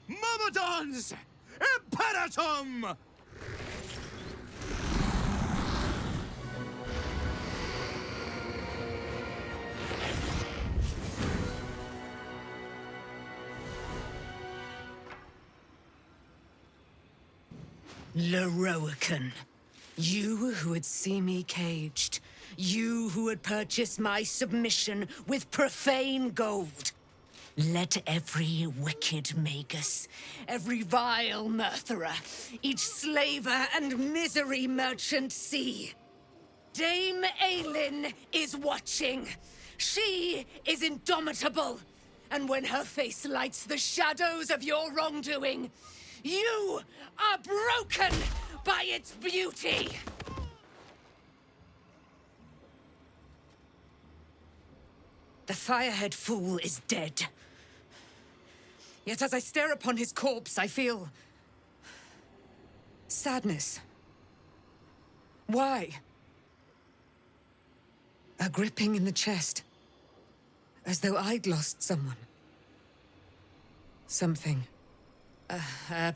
Myrmidons! Imperatum! Lorroakan, you who would see me caged, you who would purchase my submission with profane gold. Let every wicked magus, every vile murtherer, each slaver and misery merchant see. Dame Aelin is watching. She is indomitable. And when her face lights the shadows of your wrongdoing, you are broken by its beauty! The Firehead Fool is dead. Yet as I stare upon his corpse, I feel sadness. Why? A gripping in the chest, as though I'd lost someone. Something.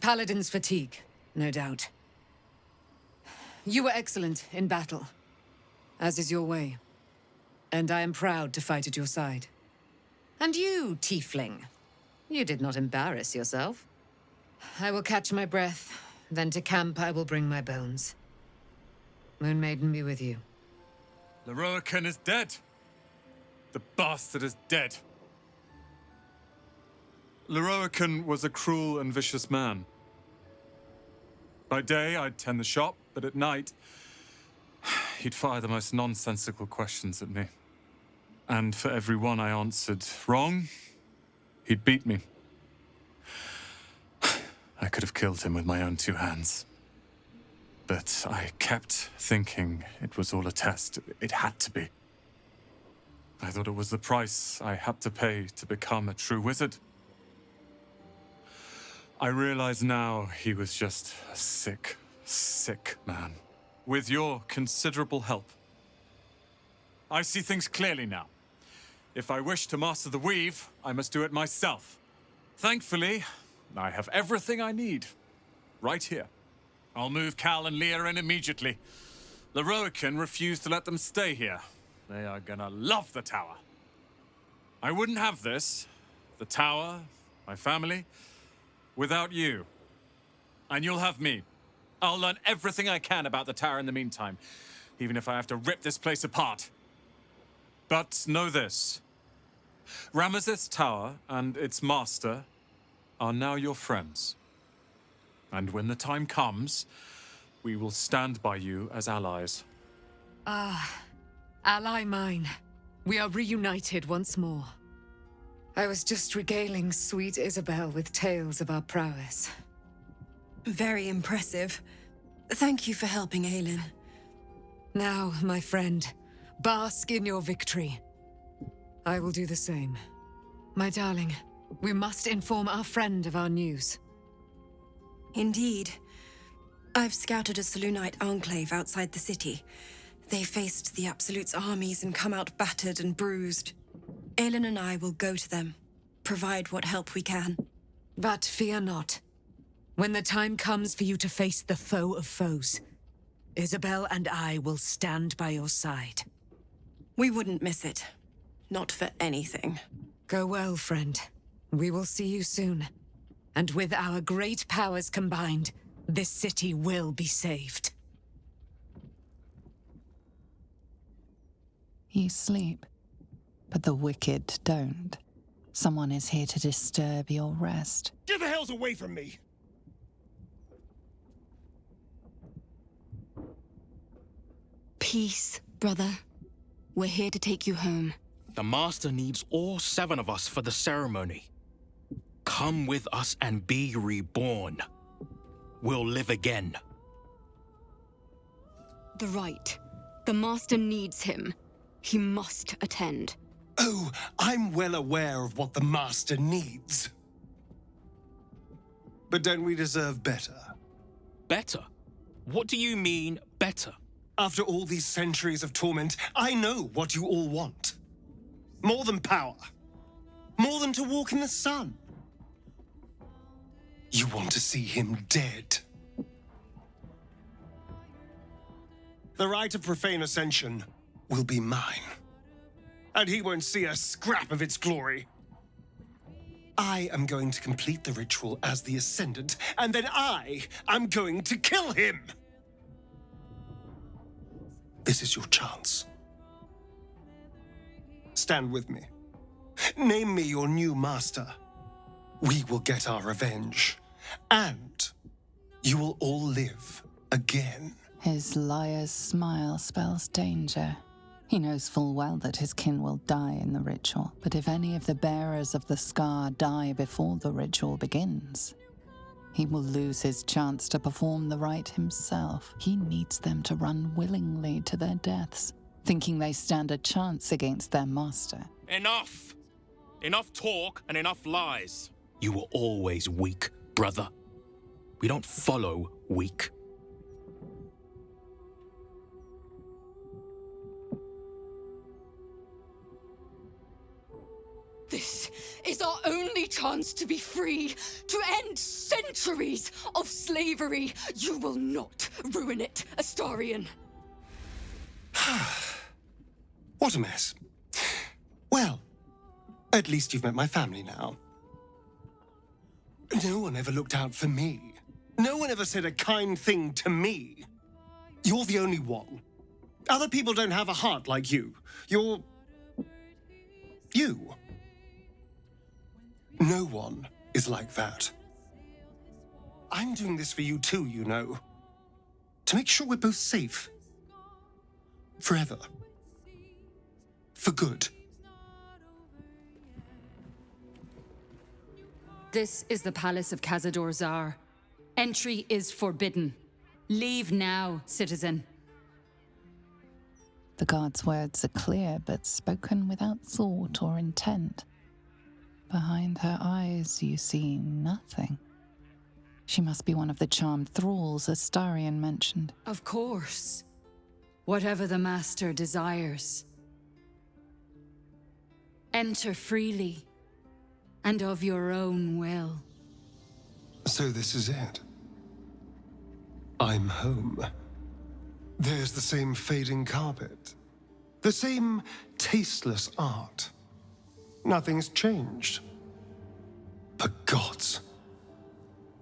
Paladin's fatigue, no doubt. You were excellent in battle, as is your way. And I am proud to fight at your side. And you, tiefling, you did not embarrass yourself. I will catch my breath, then to camp I will bring my bones. Moon Maiden be with you. Lorroakan is dead. The bastard is dead. Leroican was a cruel and vicious man. By day, I'd tend the shop, but at night, he'd fire the most nonsensical questions at me. And for every one I answered wrong, he'd beat me. I could have killed him with my own 2 hands. But I kept thinking it was all a test. It had to be. I thought it was the price I had to pay to become a true wizard. I realize now he was just a sick, sick man. With your considerable help. I see things clearly now. If I wish to master the weave, I must do it myself. Thankfully, I have everything I need. Right here. I'll move Cal and Leah in immediately. Leroican refused to let them stay here. They are gonna love the tower. I wouldn't have this, the tower, my family, without you. And you'll have me. I'll learn everything I can about the tower in the meantime, even if I have to rip this place apart. But know this. Ramesses Tower and its master are now your friends. And when the time comes, we will stand by you as allies. Ally mine. We are reunited once more. I was just regaling sweet Isabel with tales of our prowess. Very impressive. Thank you for helping Aelin. Now, my friend, bask in your victory. I will do the same. My darling, we must inform our friend of our news. Indeed. I've scouted a Selûnite enclave outside the city. They faced the Absolute's armies and come out battered and bruised. Aelin and I will go to them, provide what help we can. But fear not. When the time comes for you to face the foe of foes, Isabel and I will stand by your side. We wouldn't miss it. Not for anything. Go well, friend. We will see you soon. And with our great powers combined, this city will be saved. You sleep, but the wicked don't. Someone is here to disturb your rest. Get the hells away from me! Peace, brother. We're here to take you home. The Master needs all 7 of us for the ceremony. Come with us and be reborn. We'll live again. The right. The Master needs him. He must attend. Oh, I'm well aware of what the Master needs. But don't we deserve better? Better? What do you mean, better? After all these centuries of torment, I know what you all want. More than power. More than to walk in the sun. You want to see him dead. The right of profane ascension will be mine. And he won't see a scrap of its glory. I am going to complete the ritual as the Ascendant, and then I am going to kill him! This is your chance. Stand with me. Name me your new master. We will get our revenge. And you will all live again. His liar's smile spells danger. He knows full well that his kin will die in the ritual, but if any of the bearers of the scar die before the ritual begins, he will lose his chance to perform the rite himself. He needs them to run willingly to their deaths, thinking they stand a chance against their master. Enough! Enough talk and enough lies. You were always weak, brother. We don't follow weak. This is our only chance to be free, to end centuries of slavery. You will not ruin it, Astarion. What a mess. Well, at least you've met my family now. No one ever looked out for me. No one ever said a kind thing to me. You're the only one. Other people don't have a heart like you. You're... you. No one is like that. I'm doing this for you too, you know. To make sure we're both safe. Forever. For good. This is the palace of Cazador Zar. Entry is forbidden. Leave now, citizen. The guard's words are clear, but spoken without thought or intent. Behind her eyes, you see nothing. She must be one of the charmed thralls Astarion mentioned. Of course. Whatever the master desires. Enter freely, and of your own will. So this is it. I'm home. There's the same fading carpet. The same tasteless art. Nothing's changed. But gods,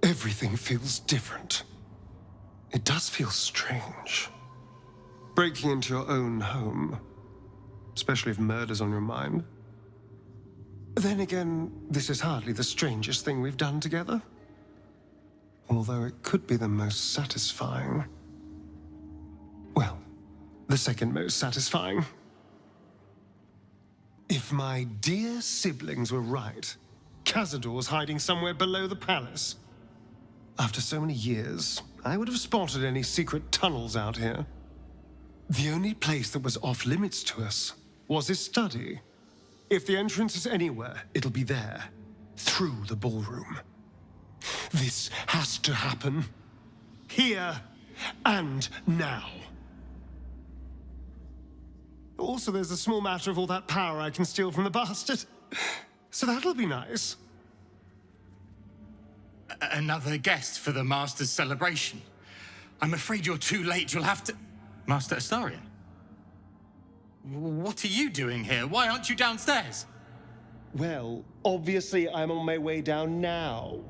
everything feels different. It does feel strange. Breaking into your own home, especially if murder's on your mind. Then again, this is hardly the strangest thing we've done together. Although it could be the most satisfying. Well, the second most satisfying. If my dear siblings were right, Cazador's hiding somewhere below the palace. After so many years, I would have spotted any secret tunnels out here. The only place that was off limits to us was his study. If the entrance is anywhere, it'll be there, through the ballroom. This has to happen. Here and now. Also, there's a small matter of all that power I can steal from the bastard. So that'll be nice. Another guest for the Master's celebration. I'm afraid you're too late. You'll have to... Master Astarion? What are you doing here? Why aren't you downstairs? Well, obviously I'm on my way down now.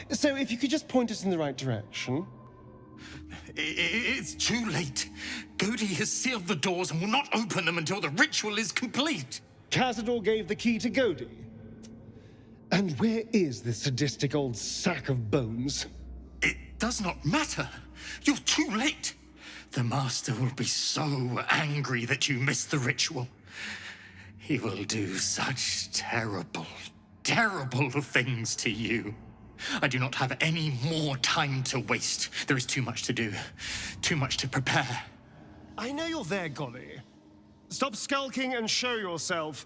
So if you could just point us in the right direction. It's too late. Godi has sealed the doors and will not open them until the ritual is complete. Cazador gave the key to Godi. And where is this sadistic old sack of bones? It does not matter. You're too late. The Master will be so angry that you missed the ritual. He will do such terrible, terrible things to you. I do not have any more time to waste. There is too much to do, too much to prepare. I know you're there, Godi. Stop skulking and show yourself.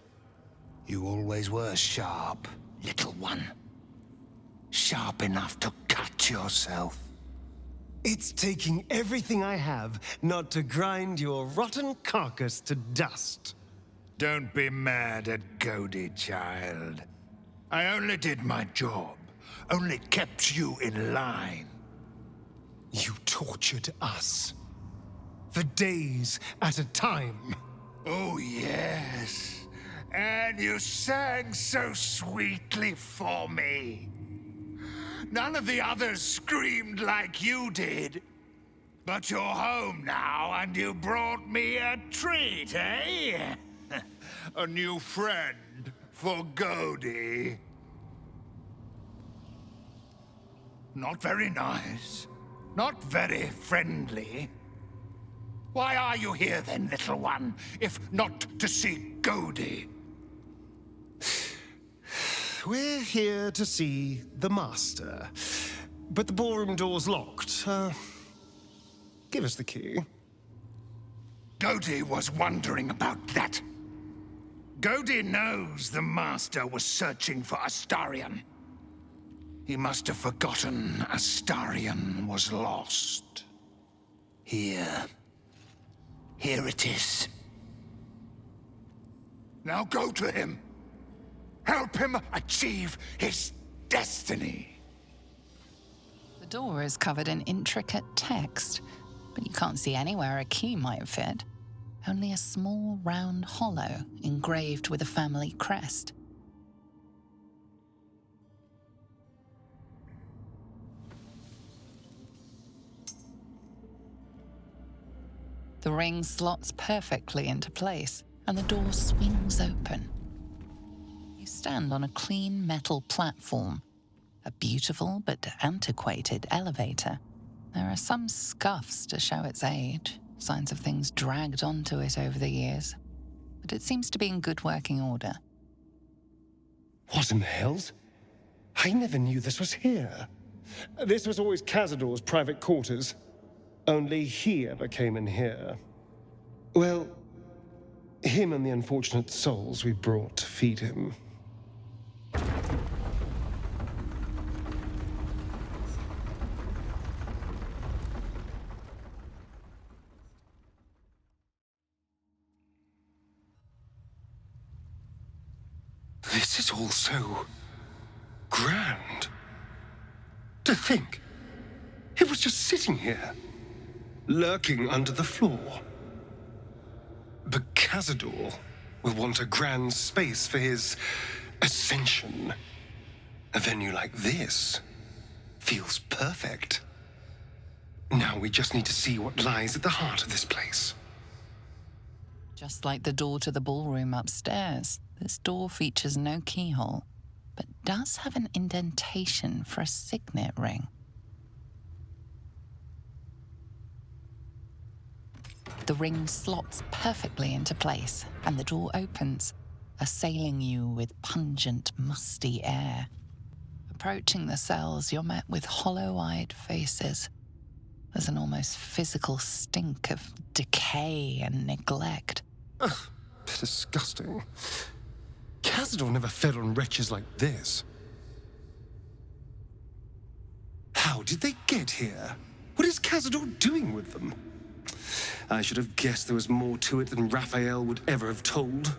You always were sharp, little one. Sharp enough to cut yourself. It's taking everything I have not to grind your rotten carcass to dust. Don't be mad at Godi, child. I only did my job. Only kept you in line. You tortured us. For days at a time. Oh, yes. And you sang so sweetly for me. None of the others screamed like you did. But you're home now, and you brought me a treat, eh? A new friend for Godi. Not very nice. Not very friendly. Why are you here then, little one, if not to see Godi? We're here to see the Master. But the ballroom door's locked. Give us the key. Godi was wondering about that. Godi knows the Master was searching for Astarion. He must have forgotten Astarion was lost. Here. Here it is. Now go to him. Help him achieve his destiny. The door is covered in intricate text, but you can't see anywhere a key might fit. Only a small round hollow engraved with a family crest. The ring slots perfectly into place, and the door swings open. You stand on a clean metal platform. a beautiful but antiquated elevator. There are some scuffs to show its age, signs of things dragged onto it over the years, but it seems to be in good working order. What in the hells? I never knew this was here. This was always Cazador's private quarters. Only he ever came in here. Well, him and the unfortunate souls we brought to feed him. This is all so grand. To think, it was just sitting here, lurking under the floor. But Cazador will want a grand space for his ascension. A venue like this feels perfect. Now we just need to see what lies at the heart of this place. Just like the door to the ballroom upstairs, this door features no keyhole, but does have an indentation for a signet ring. The ring slots perfectly into place, and the door opens, assailing you with pungent, musty air. Approaching the cells, you're met with hollow-eyed faces. There's an almost physical stink of decay and neglect. Ugh, disgusting. Cazador never fed on wretches like this. How did they get here? What is Cazador doing with them? I should have guessed there was more to it than Raphael would ever have told.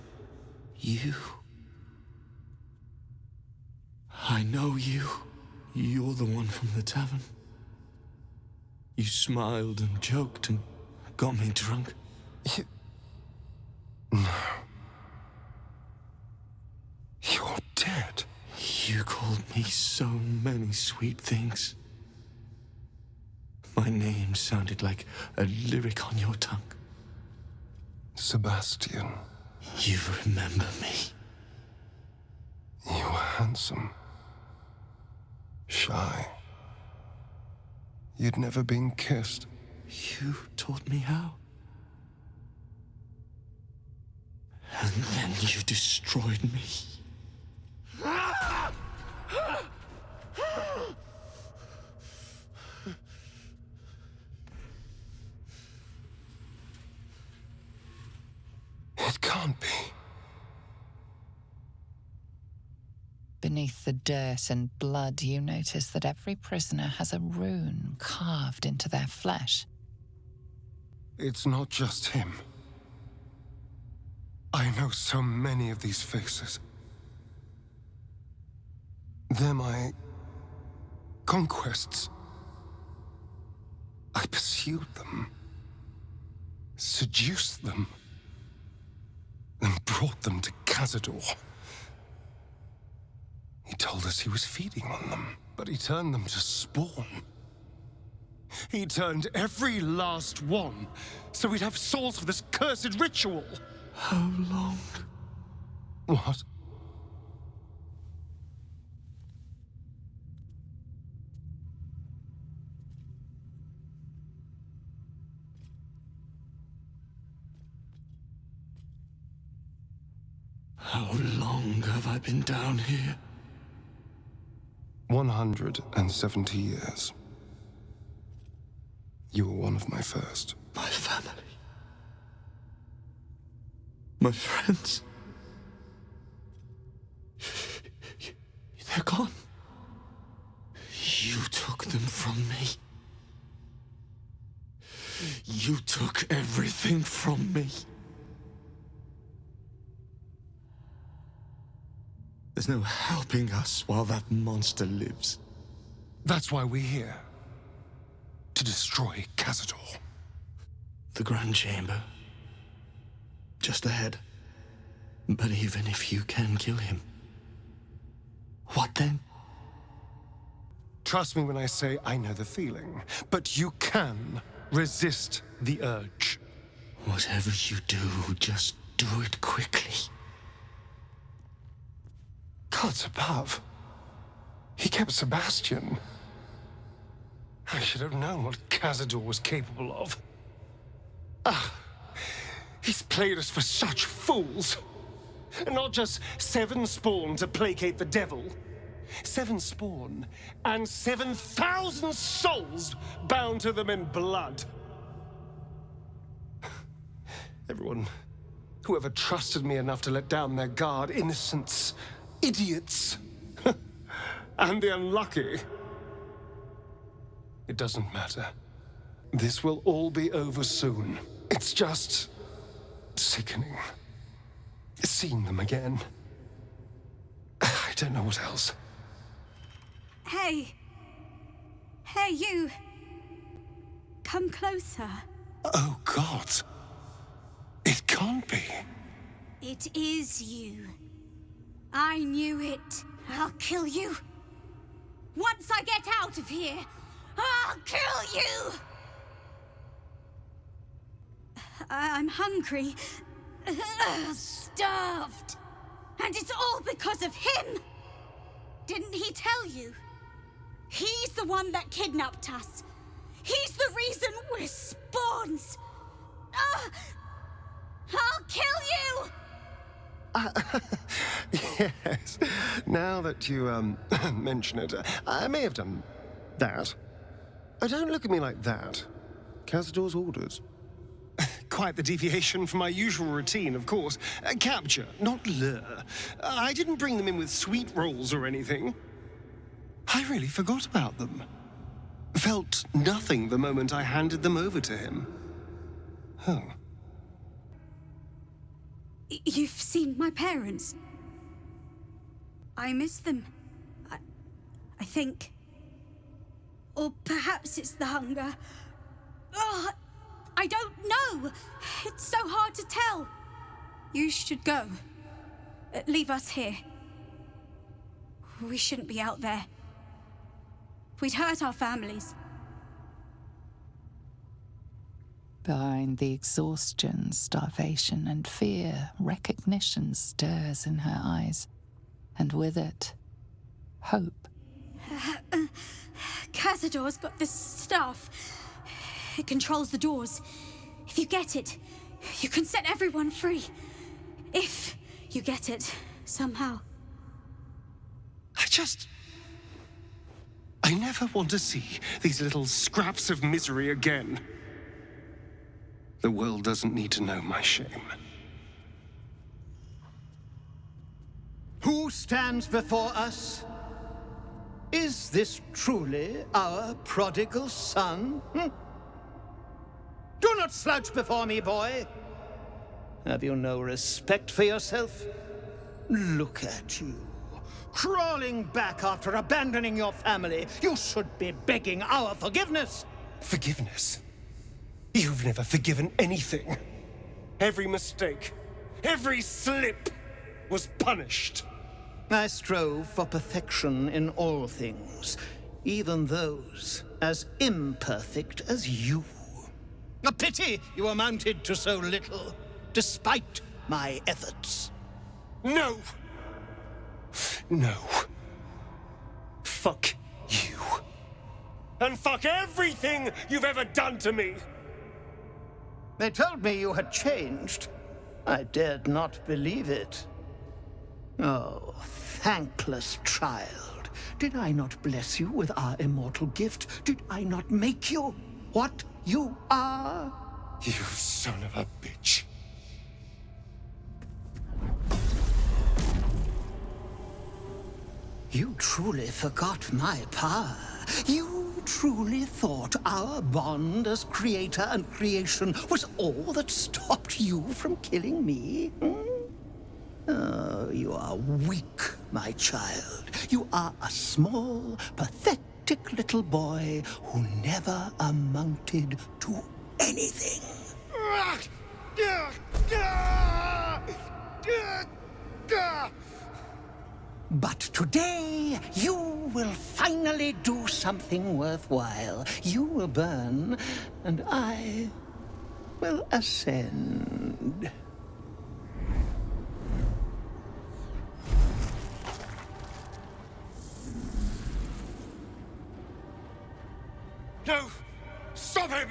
You. I know you. You're the one from the tavern. You smiled and joked and got me drunk. No. You're dead. You called me so many sweet things. My name sounded like a lyric on your tongue. Sebastian. You remember me. You were handsome. Shy. You'd never been kissed. You taught me how. And then you destroyed me. It can't be. Beneath the dirt and blood, you notice that every prisoner has a rune carved into their flesh. It's not just him. I know so many of these faces. They're my conquests. I pursued them, seduced them, and brought them to Cazador. He told us he was feeding on them, but he turned them to spawn. He turned every last one, so we'd have souls for this cursed ritual. How long? What? How long have I been down here? 170 years. You were one of my first. My family. My friends. They're gone. You took them from me. You took everything from me. There's no helping us while that monster lives. That's why we're here. To destroy Cazador. The Grand Chamber. Just ahead. But even if you can kill him, what then? Trust me when I say I know the feeling, but you can resist the urge. Whatever you do, just do it quickly. Gods above. He kept Sebastian. I should have known what Cazador was capable of. He's played us for such fools. And not just 7 spawn to placate the devil. 7 spawn and 7,000 souls bound to them in blood. Everyone, whoever trusted me enough to let down their guard, innocents, idiots, and the unlucky. It doesn't matter. This will all be over soon. It's just sickening. Seeing them again. I don't know what else. Hey. Hey, you. Come closer. Oh, God. It can't be. It is you. I knew it. I'll kill you. Once I get out of here, I'll kill you! I'm hungry. Starved. And it's all because of him. Didn't he tell you? He's the one that kidnapped us. He's the reason we're spawns. I'll kill you! Yes. Now that you, mention it, I may have done that. Don't look at me like that. Cazador's orders. Quite the deviation from my usual routine, of course. Capture, not lure. I didn't bring them in with sweet rolls or anything. I really forgot about them. Felt nothing the moment I handed them over to him. Oh. You've seen my parents. I miss them. I think. Or perhaps it's the hunger. Oh, I don't know. It's so hard to tell. You should go. Leave us here. We shouldn't be out there. We'd hurt our families. Behind the exhaustion, starvation, and fear, recognition stirs in her eyes, and with it, hope. Cazador's got this stuff. It controls the doors. If you get it, you can set everyone free. If you get it, somehow. I never want to see these little scraps of misery again. The world doesn't need to know my shame. Who stands before us? Is this truly our prodigal son? Do not slouch before me, boy. Have you no respect for yourself? Look at you, crawling back after abandoning your family. You should be begging our forgiveness. Forgiveness? You've never forgiven anything. Every mistake, every slip was punished. I strove for perfection in all things, even those as imperfect as you. A pity you amounted to so little, despite my efforts. No! No. Fuck you. And fuck everything you've ever done to me! They told me you had changed. I dared not believe it. Oh, thankless child. Did I not bless you with our immortal gift? Did I not make you what you are? You son of a bitch. You truly forgot my power. You truly thought our bond as creator and creation was all that stopped you from killing me? Oh, you are weak, my child. You are a small, pathetic little boy who never amounted to anything. But today, you will finally do something worthwhile. You will burn, and I will ascend. No! Stop him!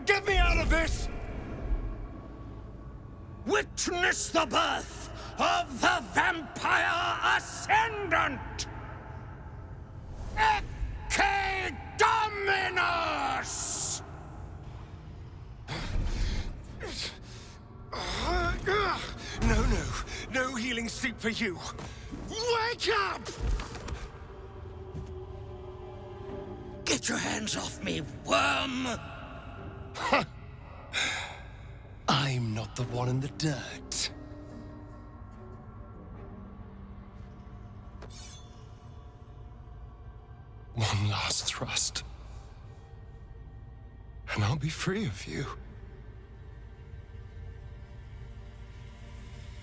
Get me out of this! Witness the birth of the Vampire Ascendant! Ecce Dominus! No healing sleep for you! Wake up! Get your hands off me, Wyrm! I'm not the one in the dirt. One last thrust, and I'll be free of you.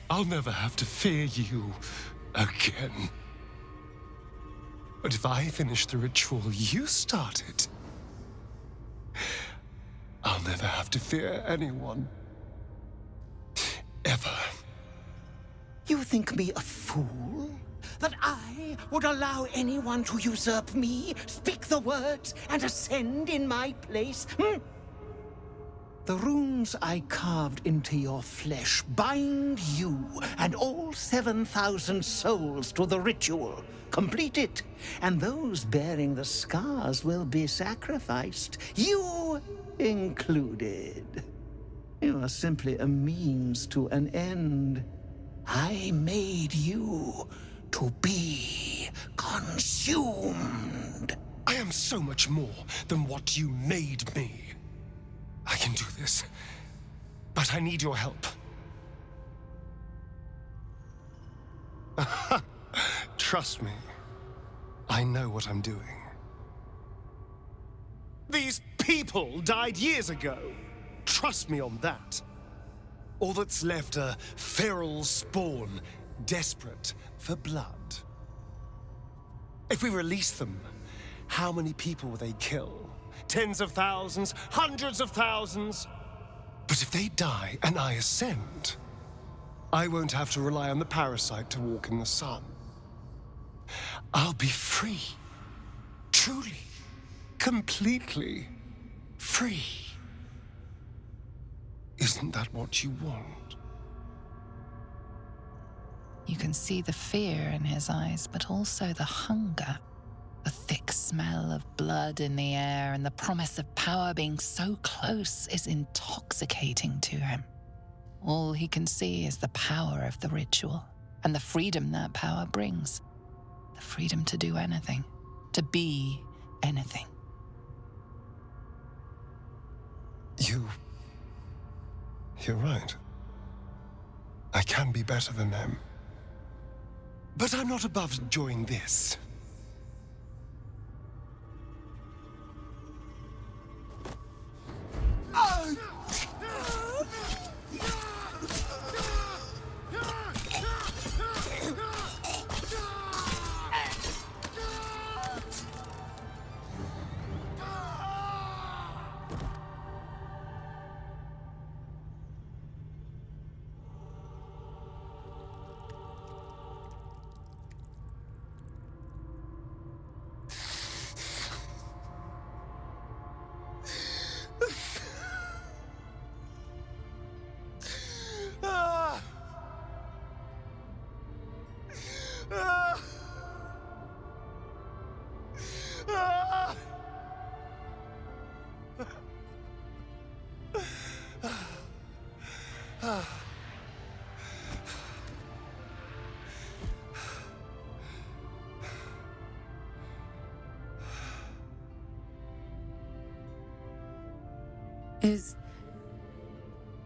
I'll never have to fear you again. But if I finish the ritual you started, I'll never have to fear anyone. Ever. You think me a fool? That I would allow anyone to usurp me, speak the words, and ascend in my place? The runes I carved into your flesh bind you and all 7,000 souls to the ritual. Complete it, and those bearing the scars will be sacrificed, you included. You are simply a means to an end. I made you to be consumed. I am so much more than what you made me. I can do this, but I need your help. Trust me, I know what I'm doing. These people died years ago. Trust me on that. All that's left are feral spawn, desperate for blood. If we release them, how many people will they kill? Tens of thousands, hundreds of thousands. But if they die and I ascend, I won't have to rely on the parasite to walk in the sun. I'll be free. Truly, completely free. Isn't that what you want? You can see the fear in his eyes, but also the hunger. The thick smell of blood in the air and the promise of power being so close is intoxicating to him. All he can see is the power of the ritual and the freedom that power brings. The freedom to do anything, to be anything. You're right. I can be better than them. But I'm not above enjoying this.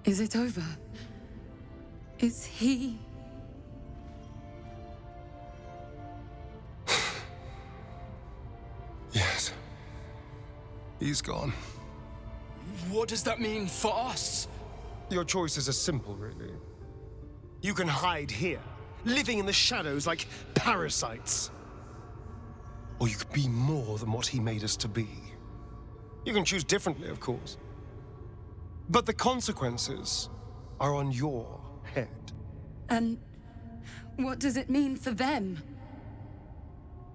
Is it over? Is he... Yes. He's gone. What does that mean for us? Your choices are simple, really. You can hide here, living in the shadows like parasites. Or you could be more than what he made us to be. You can choose differently, of course. But the consequences are on your head. And what does it mean for them?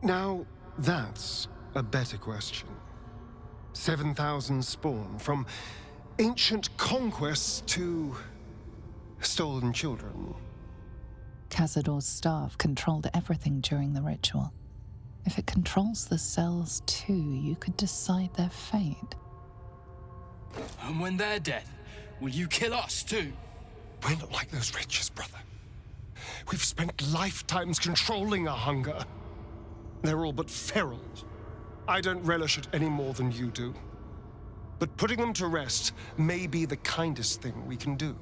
Now, that's a better question. 7,000 spawn, from ancient conquests to stolen children. Cazador's staff controlled everything during the ritual. If it controls the cells too, you could decide their fate. And when they're dead, will you kill us too? We're not like those wretches, brother. We've spent lifetimes controlling our hunger. They're all but feral. I don't relish it any more than you do. But putting them to rest may be the kindest thing we can do.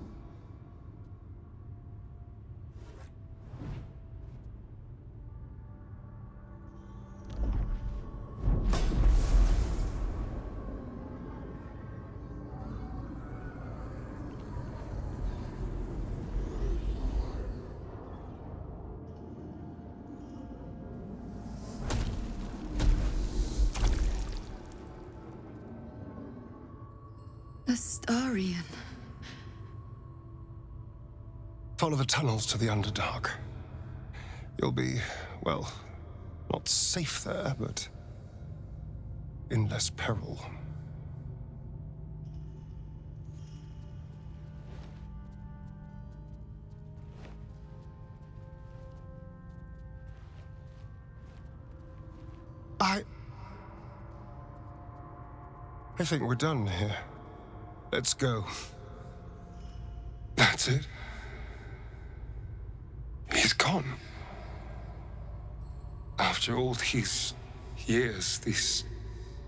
Astarion. Follow the tunnels to the Underdark. You'll be, well, not safe there, but in less peril. I think we're done here. Let's go. That's it. He's gone. After all these years, these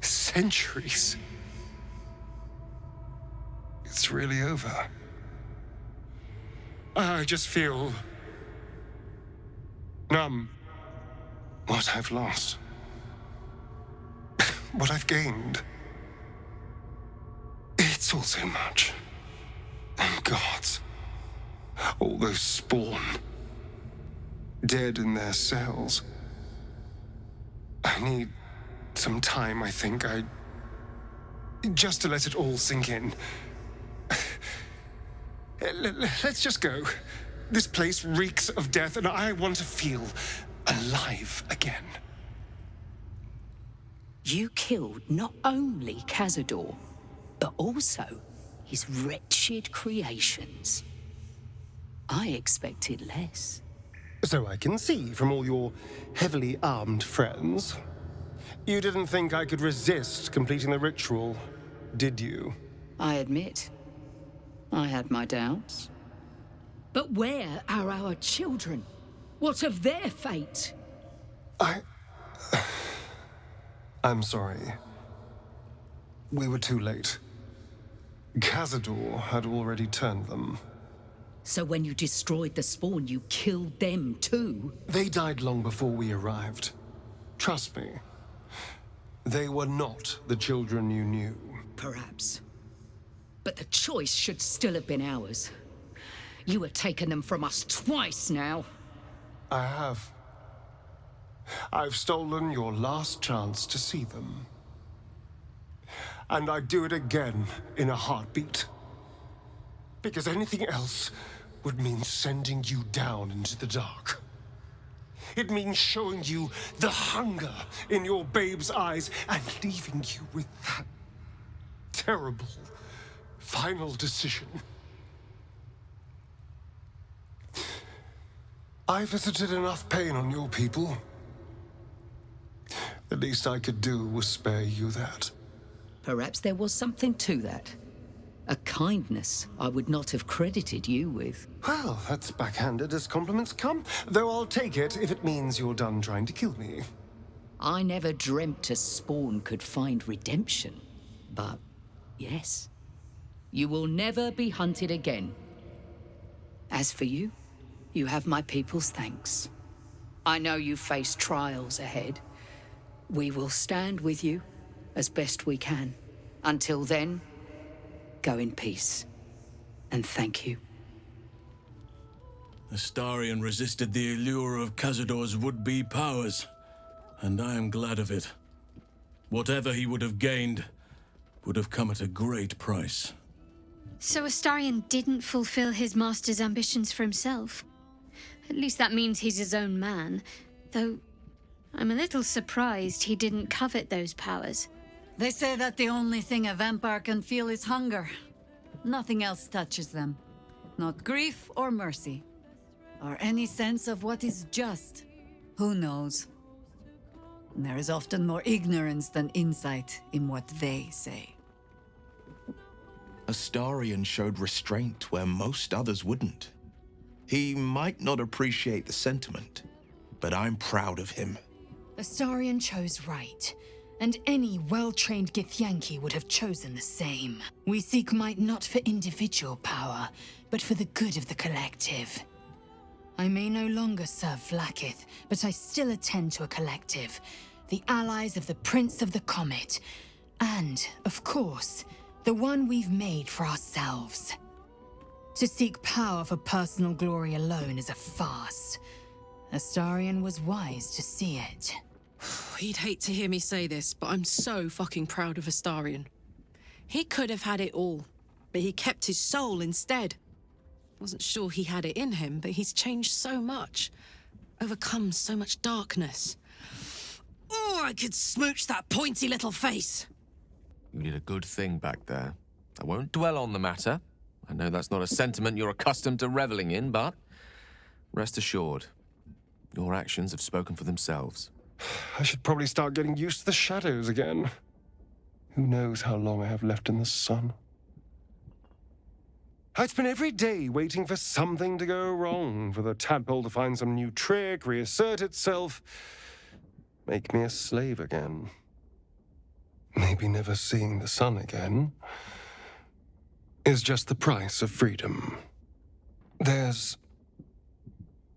centuries, it's really over. I just feel numb. What I've lost, what I've gained. It's all so much. And gods, all those spawn, dead in their cells. I need some time, I think. Just to let it all sink in. Let's just go. This place reeks of death, and I want to feel alive again. You killed not only Cazador, but also his wretched creations. I expected less. So I can see from all your heavily armed friends. You didn't think I could resist completing the ritual, did you? I admit, I had my doubts. But where are our children? What of their fate? I'm sorry. We were too late. Cazador had already turned them. So when you destroyed the spawn, you killed them too? They died long before we arrived. Trust me. They were not the children you knew. Perhaps. But the choice should still have been ours. You have taken them from us twice now. I have. I've stolen your last chance to see them. And I'd do it again in a heartbeat. Because anything else would mean sending you down into the dark. It means showing you the hunger in your babe's eyes and leaving you with that terrible final decision. I visited enough pain on your people. The least I could do was spare you that. Perhaps there was something to that. A kindness I would not have credited you with. Well, that's backhanded as compliments come, though I'll take it if it means you're done trying to kill me. I never dreamt a spawn could find redemption. But, yes, you will never be hunted again. As for you, you have my people's thanks. I know you face trials ahead. We will stand with you as best we can. Until then, go in peace. And thank you. Astarion resisted the allure of Cazador's would-be powers, and I am glad of it. Whatever he would have gained would have come at a great price. So Astarion didn't fulfill his master's ambitions for himself. At least that means he's his own man, though I'm a little surprised he didn't covet those powers. They say that the only thing a vampire can feel is hunger. Nothing else touches them. Not grief or mercy. Or any sense of what is just. Who knows? There is often more ignorance than insight in what they say. Astarion showed restraint where most others wouldn't. He might not appreciate the sentiment, but I'm proud of him. Astarion chose right, and any well-trained Githyanki would have chosen the same. We seek might not for individual power, but for the good of the collective. I may no longer serve Vlaakith, but I still attend to a collective, the allies of the Prince of the Comet, and, of course, the one we've made for ourselves. To seek power for personal glory alone is a farce. Astarion was wise to see it. He'd hate to hear me say this, but I'm so fucking proud of Astarion. He could have had it all, but he kept his soul instead. Wasn't sure he had it in him, but he's changed so much. Overcome so much darkness. Oh, I could smooch that pointy little face. You did a good thing back there. I won't dwell on the matter. I know that's not a sentiment you're accustomed to reveling in, but rest assured, your actions have spoken for themselves. I should probably start getting used to the shadows again. Who knows how long I have left in the sun? I'd spend every day waiting for something to go wrong, for the tadpole to find some new trick, reassert itself, make me a slave again. Maybe never seeing the sun again is just the price of freedom. There's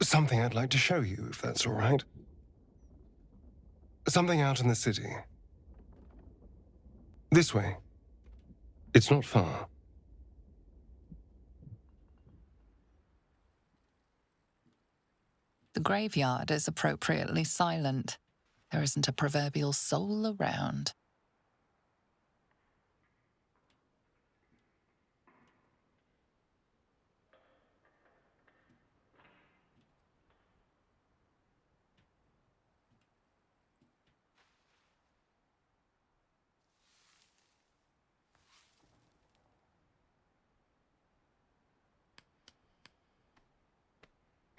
something I'd like to show you, if that's all right. Something out in the city. This way. It's not far. The graveyard is appropriately silent. There isn't a proverbial soul around.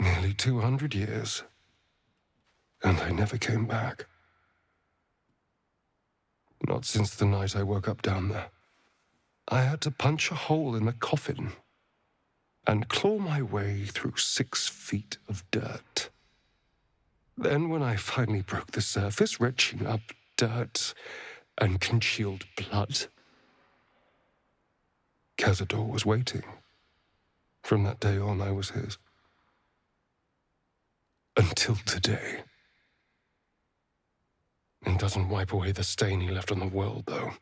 Nearly 200 years. And I never came back. Not since the night I woke up down there. I had to punch a hole in the coffin and claw my way through 6 feet of dirt. Then when I finally broke the surface, retching up dirt and congealed blood, Cazador was waiting. From that day on, I was his. Until today. It doesn't wipe away the stain he left on the world, though.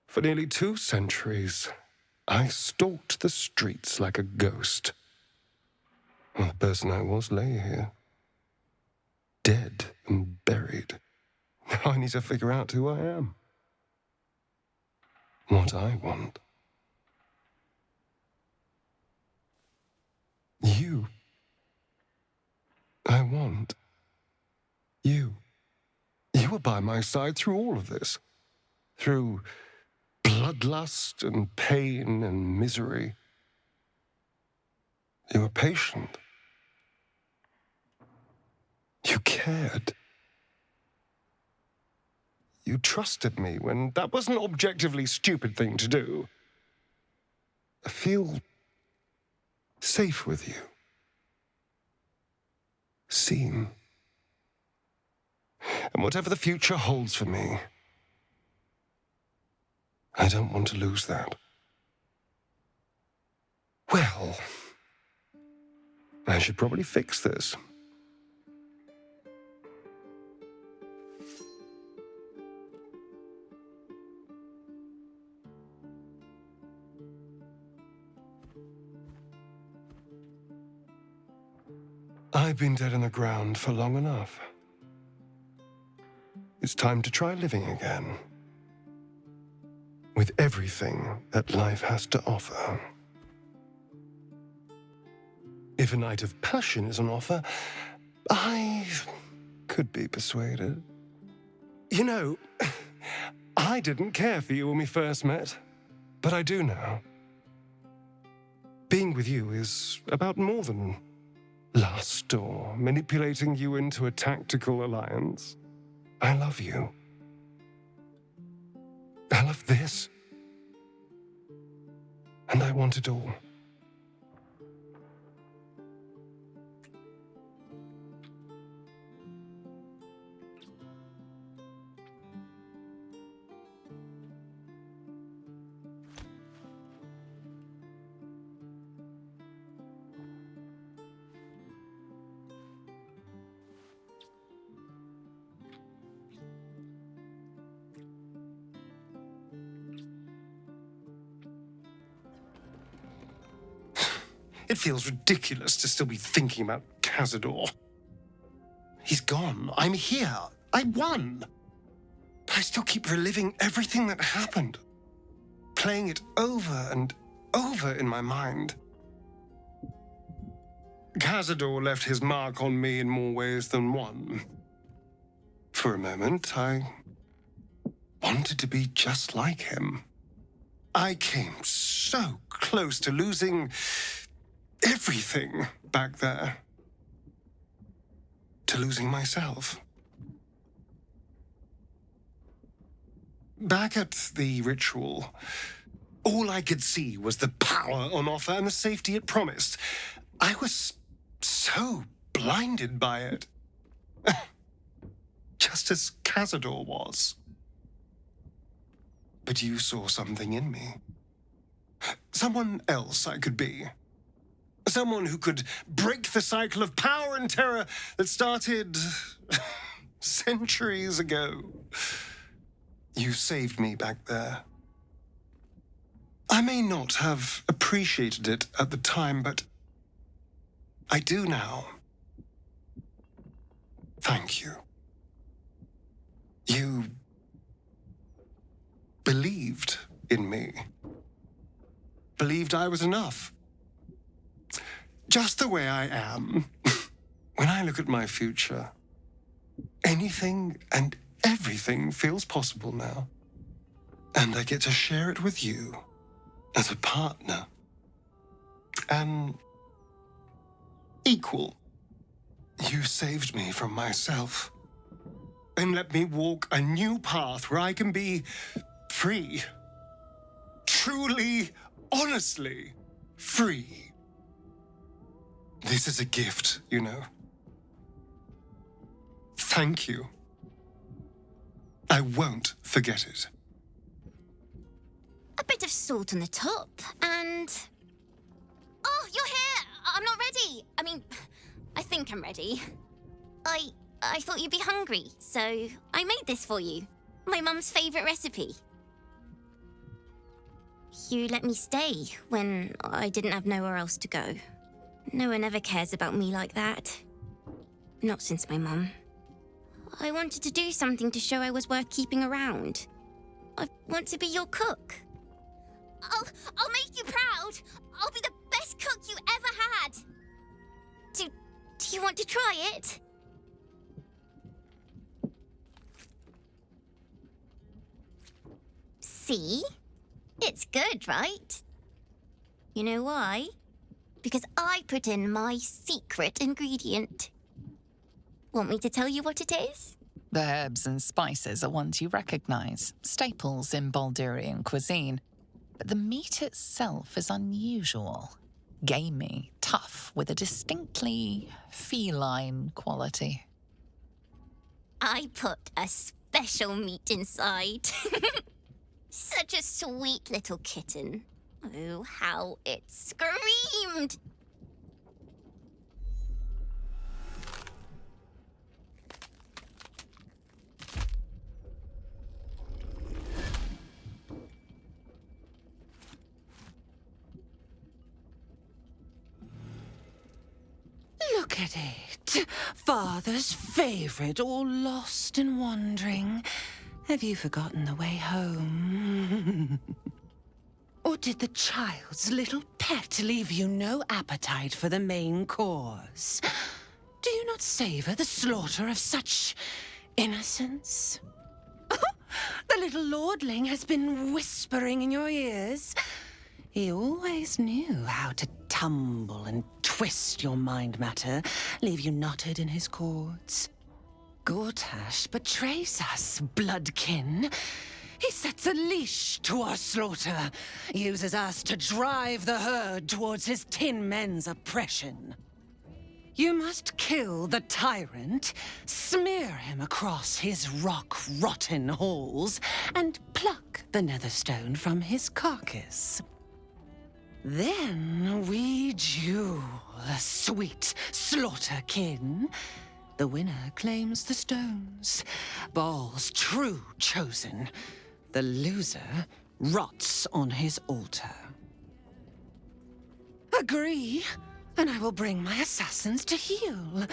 For nearly 2 centuries, I stalked the streets like a ghost. And the person I was lay here. Dead and buried. Now I need to figure out who I am. What I want. You. I want you. You were by my side through all of this. Through bloodlust and pain and misery. You were patient. You cared. You trusted me when that was an objectively stupid thing to do. I feel safe with you. Seen. And whatever the future holds for me, I don't want to lose that. Well, I should probably fix this. I've been dead in the ground for long enough. It's time to try living again. With everything that life has to offer. If a night of passion is on offer, I could be persuaded. You know, I didn't care for you when we first met, but I do now. Being with you is about more than lust or manipulating you into a tactical alliance. I love you. I love this. And I want it all. It feels ridiculous to still be thinking about Cazador. He's gone. I'm here. I won. But I still keep reliving everything that happened. Playing it over and over in my mind. Cazador left his mark on me in more ways than one. For a moment, I wanted to be just like him. I came so close to losing everything back there. To losing myself. Back at the ritual, all I could see was the power on offer and the safety it promised. I was so blinded by it. Just as Cazador was. But you saw something in me. Someone else I could be. Someone who could break the cycle of power and terror that started centuries ago. You saved me back there. I may not have appreciated it at the time, but I do now. Thank you. You believed in me. Believed I was enough. Just the way I am. When I look at my future, anything and everything feels possible now. And I get to share it with you as a partner. An equal. You saved me from myself. And let me walk a new path where I can be free. Truly, honestly free. This is a gift, you know. Thank you. I won't forget it. A bit of salt on the top, and... Oh, you're here! I'm not ready! I mean, I think I'm ready. I thought you'd be hungry, so I made this for you. My mum's favourite recipe. You let me stay when I didn't have nowhere else to go. No one ever cares about me like that. Not since my mum. I wanted to do something to show I was worth keeping around. I want to be your cook. I'll make you proud. I'll be the best cook you ever had. Do you want to try it? See? It's good, right? You know why? Because I put in my secret ingredient. Want me to tell you what it is? The herbs and spices are ones you recognize, staples in Baldurian cuisine. But the meat itself is unusual. Gamey, tough, with a distinctly feline quality. I put a special meat inside. Such a sweet little kitten. Oh, how it screamed! Look at it. Father's favorite, all lost and wandering. Have you forgotten the way home? Or did the child's little pet leave you no appetite for the main course? Do you not savor the slaughter of such innocence? The little lordling has been whispering in your ears. He always knew how to tumble and twist your mind matter, leave you knotted in his cords. Gortash betrays us, bloodkin. He sets a leash to our slaughter, uses us to drive the herd towards his tin men's oppression. You must kill the tyrant, smear him across his rock-rotten halls, and pluck the netherstone from his carcass. Then we duel, sweet slaughterkin. The winner claims the stones, Bhaal's true chosen. The loser rots on his altar. Agree, and I will bring my assassins to heal.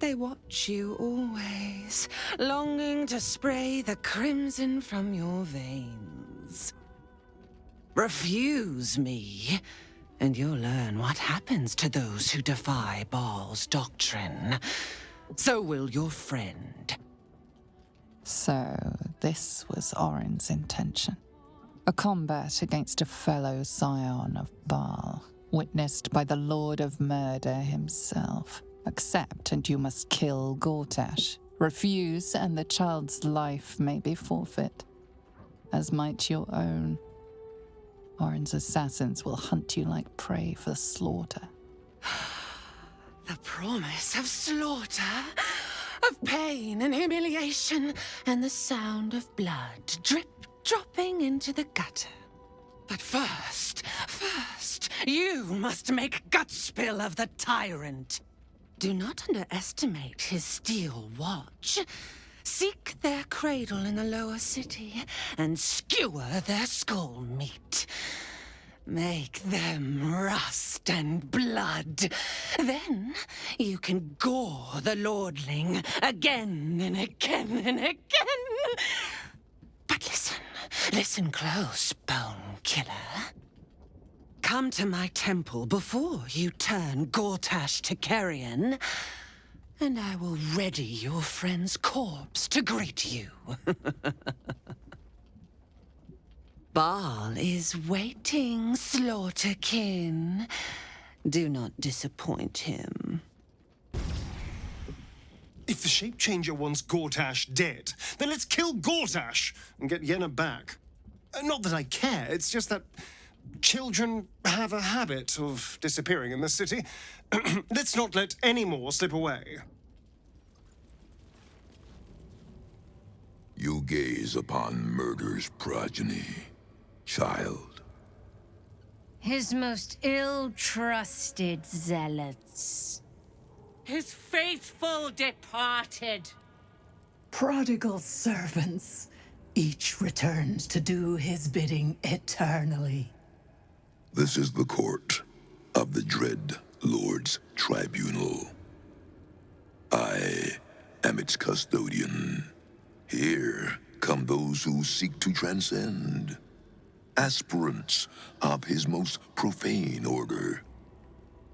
They watch you always, longing to spray the crimson from your veins. Refuse me, and you'll learn what happens to those who defy Bhaal's doctrine. So will your friend. So, this was Orin's intention. A combat against a fellow scion of Bhaal, witnessed by the Lord of Murder himself. Accept and you must kill Gortash. Refuse and the child's life may be forfeit, as might your own. Orin's assassins will hunt you like prey for slaughter. The promise of slaughter, of pain and humiliation, and the sound of blood dropping into the gutter. But first, you must make gutspill of the tyrant. Do not underestimate his steel watch. Seek their cradle in the lower city and skewer their skull meat. Make them rust and blood. Then you can gore the lordling again and again and again. But listen close, Bone Killer. Come to my temple before you turn Gortash to carrion, and I will ready your friend's corpse to greet you. Bhaal is waiting, slaughterkin. Do not disappoint him. If the shape changer wants Gortash dead, then let's kill Gortash and get Yenna back. Not that I care, it's just that children have a habit of disappearing in this city. Let's not let any more slip away. You gaze upon murder's progeny, child. His most ill-trusted zealots. His faithful departed. Prodigal servants, each returns to do his bidding eternally. This is the court of the Dread Lord's Tribunal. I am its custodian. Here come those who seek to transcend, aspirants of his most profane order,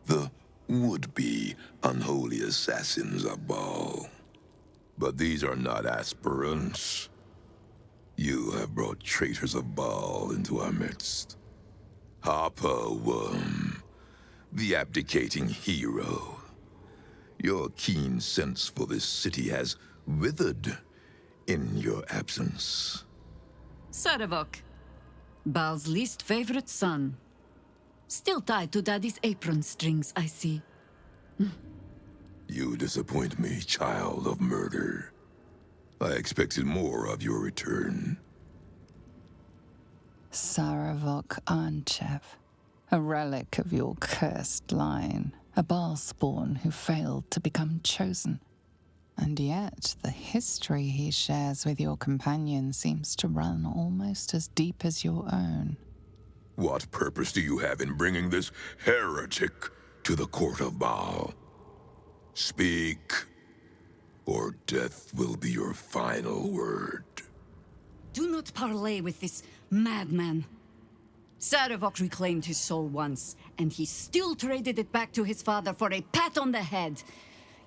the would-be unholy assassins of Bhaal. But these are not aspirants. You have brought traitors of Bhaal into our midst. Harper Wyrm, the abdicating hero. Your keen sense for this city has withered in your absence. Sarevok, Baal's least favorite son. Still tied to Daddy's apron strings, I see. You disappoint me, child of murder. I expected more of your return. Sarevok Anchev, a relic of your cursed line, a Bhaal spawn who failed to become chosen. And yet, the history he shares with your companion seems to run almost as deep as your own. What purpose do you have in bringing this heretic to the court of Bhaal? Speak, or death will be your final word. Do not parley with this madman. Sarevok reclaimed his soul once, and he still traded it back to his father for a pat on the head.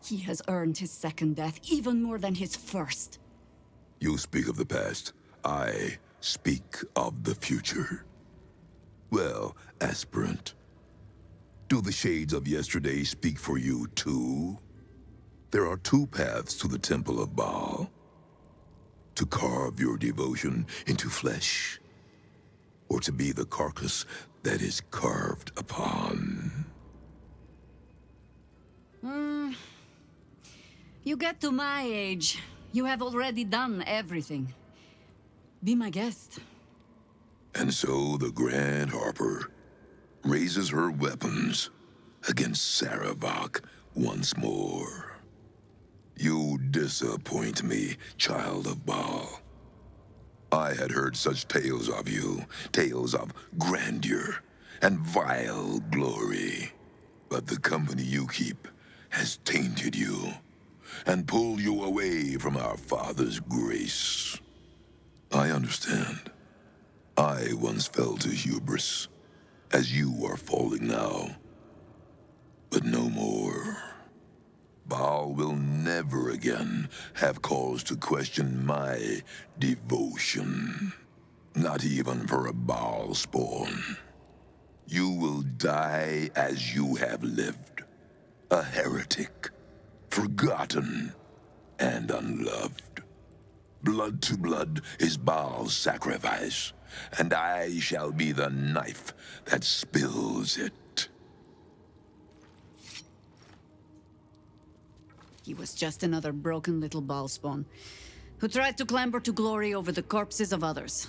He has earned his second death even more than his first. You speak of the past. I speak of the future. Well, aspirant, do the shades of yesterday speak for you too? There are two paths to the Temple of Bhaal. To carve your devotion into flesh, or to be the carcass that is carved upon. You get to my age, you have already done everything. Be my guest. And so the Grand Harper raises her weapons against Saravak once more. You disappoint me, child of Bhaal. I had heard such tales of you, tales of grandeur and vile glory. But the company you keep has tainted you and pulled you away from our father's grace. I understand. I once fell to hubris, as you are falling now. But no more. Bhaal will never again have cause to question my devotion. Not even for a Bhaal spawn. You will die as you have lived. A heretic, forgotten, and unloved. Blood to blood is Bhaal's sacrifice, and I shall be the knife that spills it. He was just another broken little Bhaal spawn, who tried to clamber to glory over the corpses of others.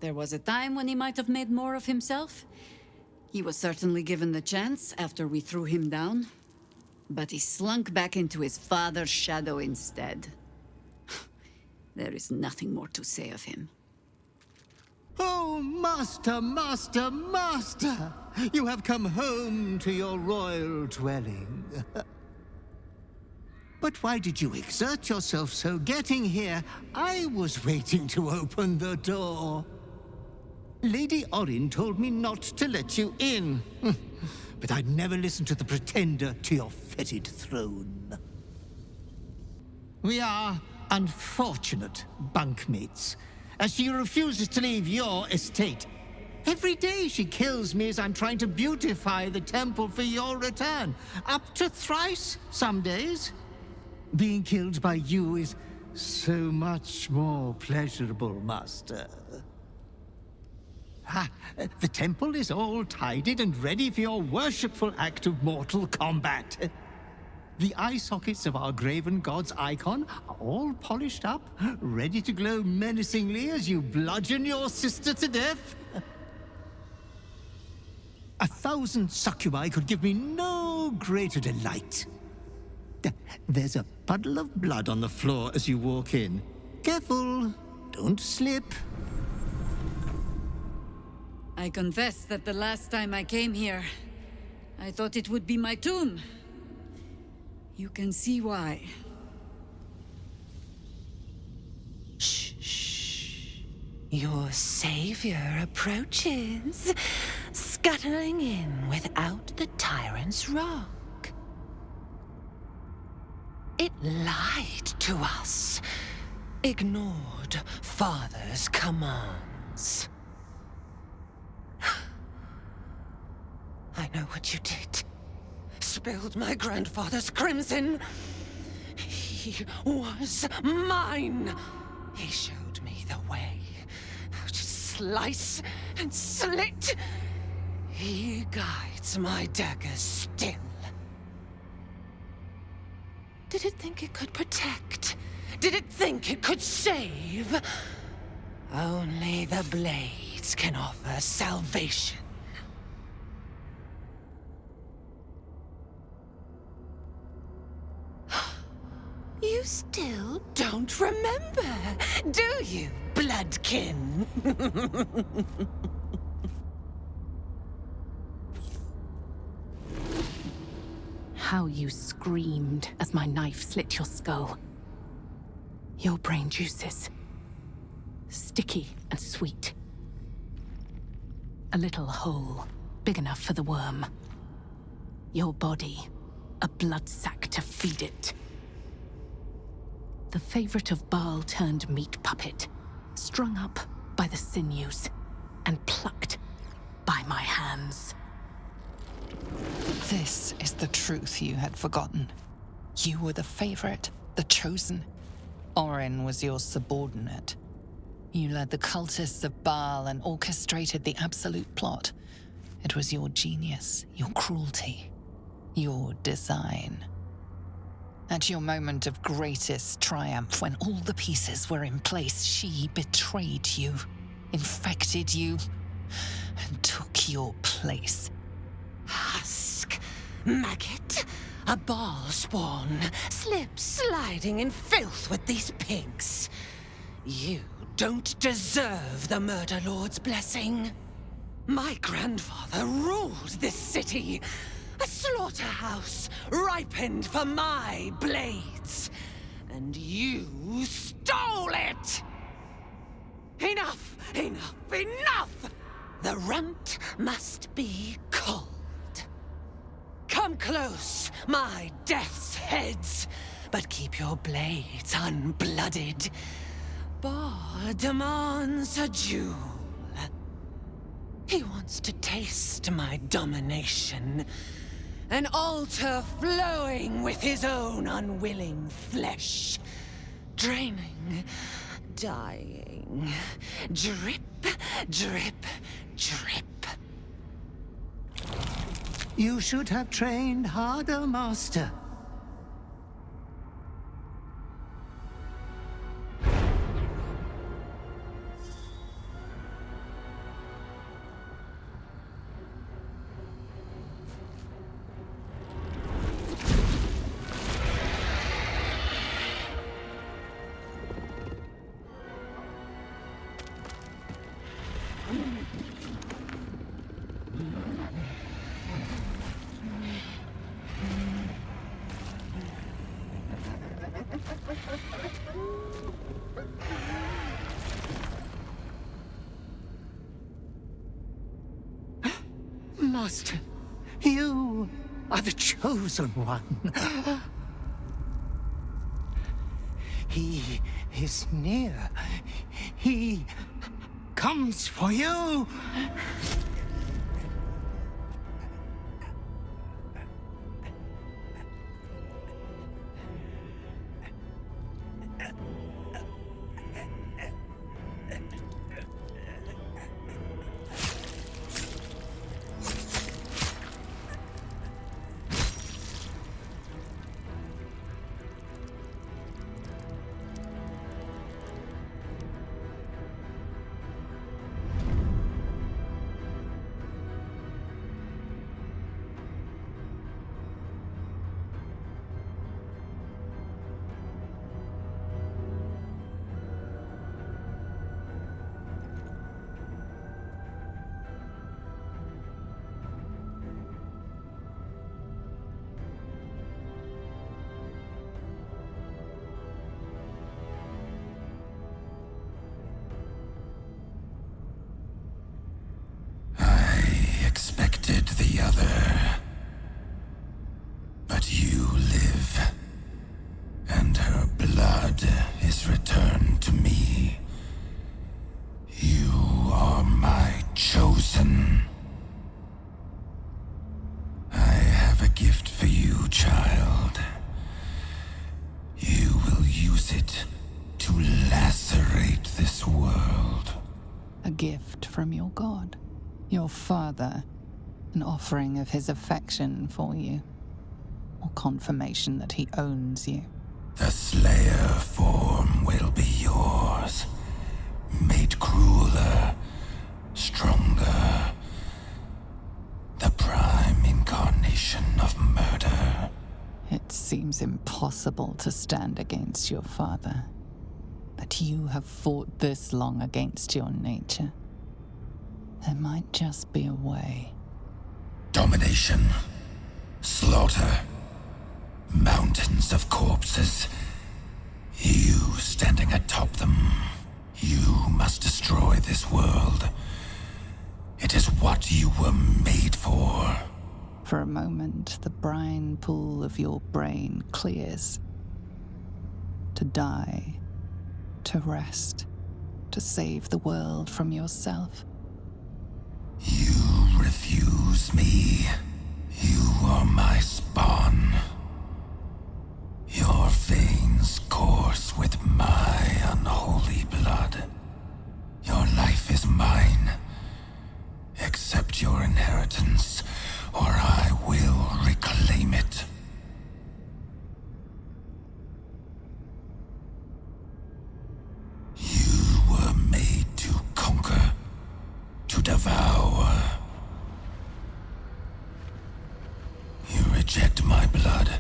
There was a time when he might have made more of himself. He was certainly given the chance after we threw him down, but he slunk back into his father's shadow instead. There is nothing more to say of him. Oh, master, master, master! You have come home to your royal dwelling. But why did you exert yourself so getting here? I was waiting to open the door. Lady Orin told me not to let you in. But I'd never listen to the pretender to your fetid throne. We are unfortunate bunkmates, as she refuses to leave your estate. Every day she kills me as I'm trying to beautify the temple for your return. Up to thrice some days. Being killed by you is so much more pleasurable, master. The temple is all tidied and ready for your worshipful act of mortal combat. The eye sockets of our graven god's icon are all polished up, ready to glow menacingly as you bludgeon your sister to death. 1,000 succubi could give me no greater delight. There's a puddle of blood on the floor as you walk in. Careful, don't slip. I confess that the last time I came here, I thought it would be my tomb. You can see why. Shh, shh. Your savior approaches, scuttling in without the tyrant's wrath. It lied to us, ignored Father's commands. I know what you did. Spilled my grandfather's crimson. He was mine. He showed me the way. To slice and slit. He guides my daggers still. Did it think it could protect? Did it think it could save? Only the blades can offer salvation. You still don't remember, do you, bloodkin? How you screamed as my knife slit your skull. Your brain juices. Sticky and sweet. A little hole, big enough for the worm. Your body, a blood sack to feed it. The favorite of Bhaal turned meat puppet, strung up by the sinews and plucked by my hands. This is the truth you had forgotten. You were the favorite, the chosen. Orin was your subordinate. You led the cultists of Bhaal and orchestrated the absolute plot. It was your genius, your cruelty, your design. At your moment of greatest triumph, when all the pieces were in place, she betrayed you, infected you, and took your place. Husk, maggot, a Bhaal spawn, sliding in filth with these pigs. You don't deserve the Murder Lord's blessing. My grandfather ruled this city, a slaughterhouse ripened for my blades, and you stole it! Enough, enough, enough! The runt must be culled. Come close, my death's heads, but keep your blades unblooded. Bhaal demands a jewel. He wants to taste my domination, an altar flowing with his own unwilling flesh, draining, dying, drip, drip, drip. You should have trained harder, Master. Master, you are the chosen one. He is near. He comes for you. Expected the other, but you live, and her blood is returned to me. You are my chosen. I have a gift for you, child. You will use it to lacerate this world. A gift from your god, your father, an offering of his affection for you, or confirmation that he owns you. The Slayer form will be yours, made crueler, stronger. The prime incarnation of murder. It seems impossible to stand against your father, but you have fought this long against your nature. There might just be a way. Domination, slaughter, mountains of corpses. You standing atop them. You must destroy this world. It is what you were made for. For a moment, the brine pool of your brain clears. To die, to rest, to save the world from yourself. You refuse me. You are my spawn. Your veins course with my unholy blood. Your life is mine. Accept your inheritance, or I will reclaim it. You were made to conquer, to devour. You reject my blood,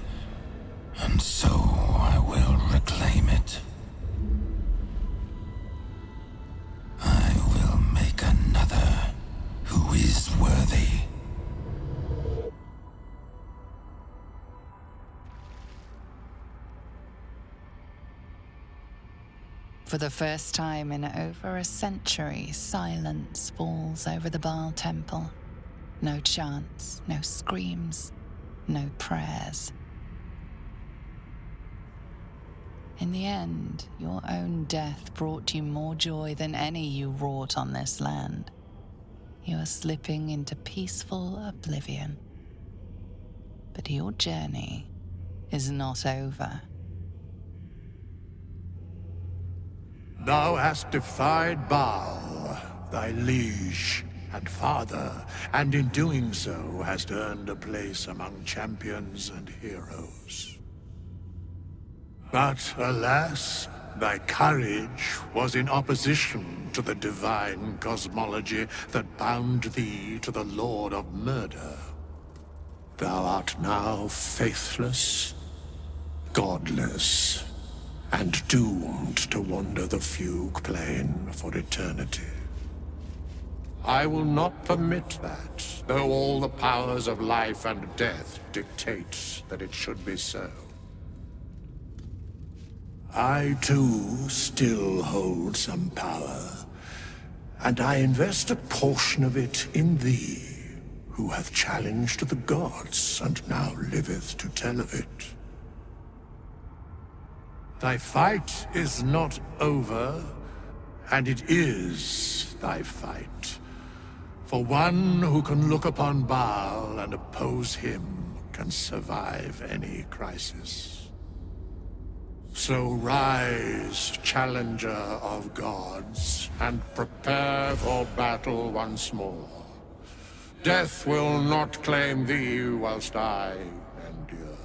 and so I will reclaim it. I will make another who is worthy. For the first time in over a century, silence falls over the Bhaal temple. No chants, no screams, no prayers. In the end, your own death brought you more joy than any you wrought on this land. You are slipping into peaceful oblivion. But your journey is not over. Thou hast defied Bhaal, thy liege and father, and in doing so hast earned a place among champions and heroes. But alas, thy courage was in opposition to the divine cosmology that bound thee to the Lord of Murder. Thou art now faithless, godless, and doomed to wander the fugue plane for eternity. I will not permit that, though all the powers of life and death dictate that it should be so. I, too, still hold some power, and I invest a portion of it in thee, who hath challenged the gods and now liveth to tell of it. Thy fight is not over, and it is thy fight. For one who can look upon Bhaal and oppose him can survive any crisis. So rise, challenger of gods, and prepare for battle once more. Death will not claim thee whilst I endure.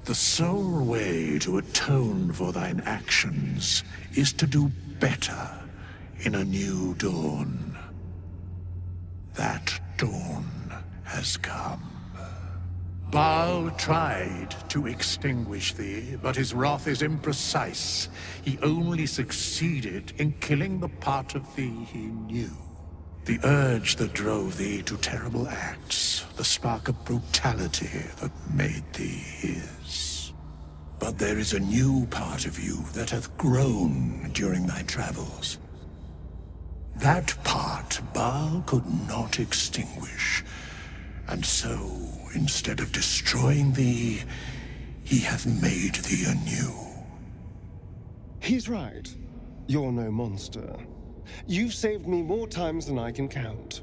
The sole way to atone for thine actions is to do better in a new dawn. That dawn has come. Bhaal tried to extinguish thee, but his wrath is imprecise. He only succeeded in killing the part of thee he knew. The urge that drove thee to terrible acts, the spark of brutality that made thee his. But there is a new part of you that hath grown during thy travels. That part Bhaal could not extinguish, and so, instead of destroying thee, he hath made thee anew. He's right. You're no monster. You've saved me more times than I can count.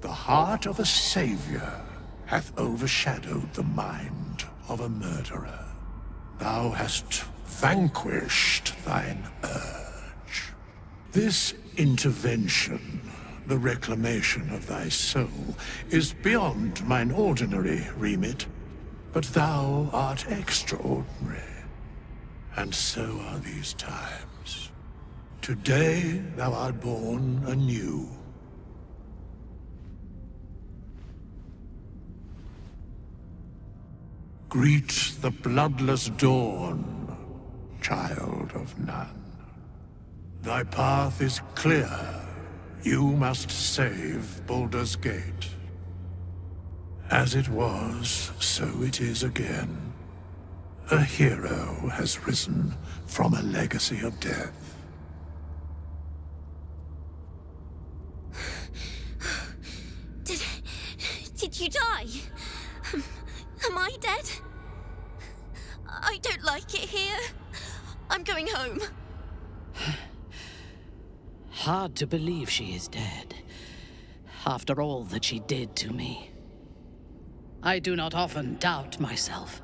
The heart of a savior hath overshadowed the mind of a murderer. Thou hast vanquished thine urge. This intervention, the reclamation of thy soul, is beyond mine ordinary remit, but thou art extraordinary, and so are these times. Today thou art born anew. Greet the bloodless dawn, child of none. Thy path is clear. You must save Baldur's Gate. As it was, so it is again. A hero has risen from a legacy of death. Did you die? Am I dead? going home. Hard to believe she is dead, after all that she did to me. I do not often doubt myself.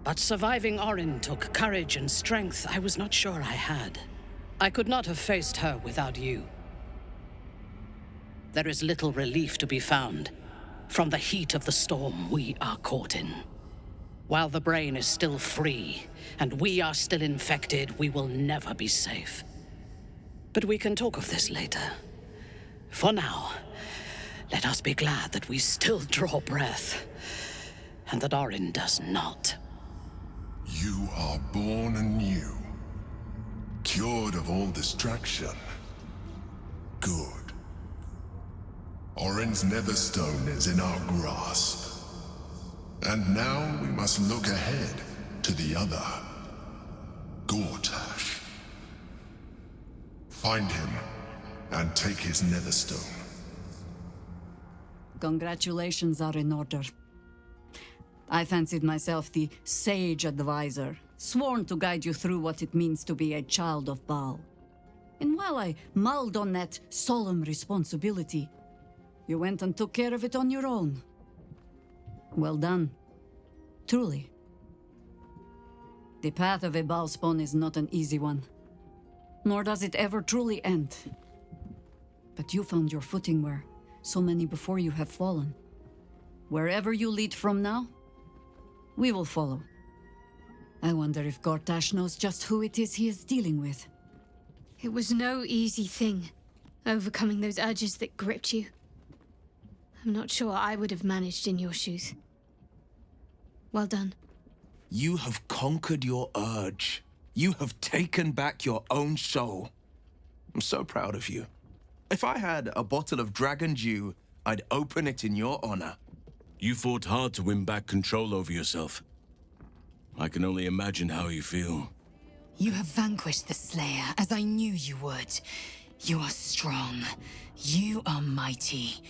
But surviving Orin took courage and strength I was not sure I had. I could not have faced her without you. There is little relief to be found from the heat of the storm we are caught in. While the brain is still free, and we are still infected, we will never be safe. But we can talk of this later. For now, let us be glad that we still draw breath, and that Orin does not. You are born anew, cured of all distraction. Good. Orin's netherstone is in our grasp. And now we must look ahead to the other, Gortash. Find him and take his netherstone. Congratulations are in order. I fancied myself the sage advisor, sworn to guide you through what it means to be a child of Bhaal. And while I mulled on that solemn responsibility, you went and took care of it on your own. Well done. Truly. The path of a Bhaal spawn is not an easy one, nor does it ever truly end. But you found your footing where so many before you have fallen. Wherever you lead from now, we will follow. I wonder if Gortash knows just who it is he is dealing with. It was no easy thing, overcoming those urges that gripped you. I'm not sure I would have managed in your shoes. Well done. You have conquered your urge. You have taken back your own soul. I'm so proud of you. If I had a bottle of dragon dew, I'd open it in your honor. You fought hard to win back control over yourself. I can only imagine how you feel. You have vanquished the Slayer, as I knew you would. You are strong. You are mighty.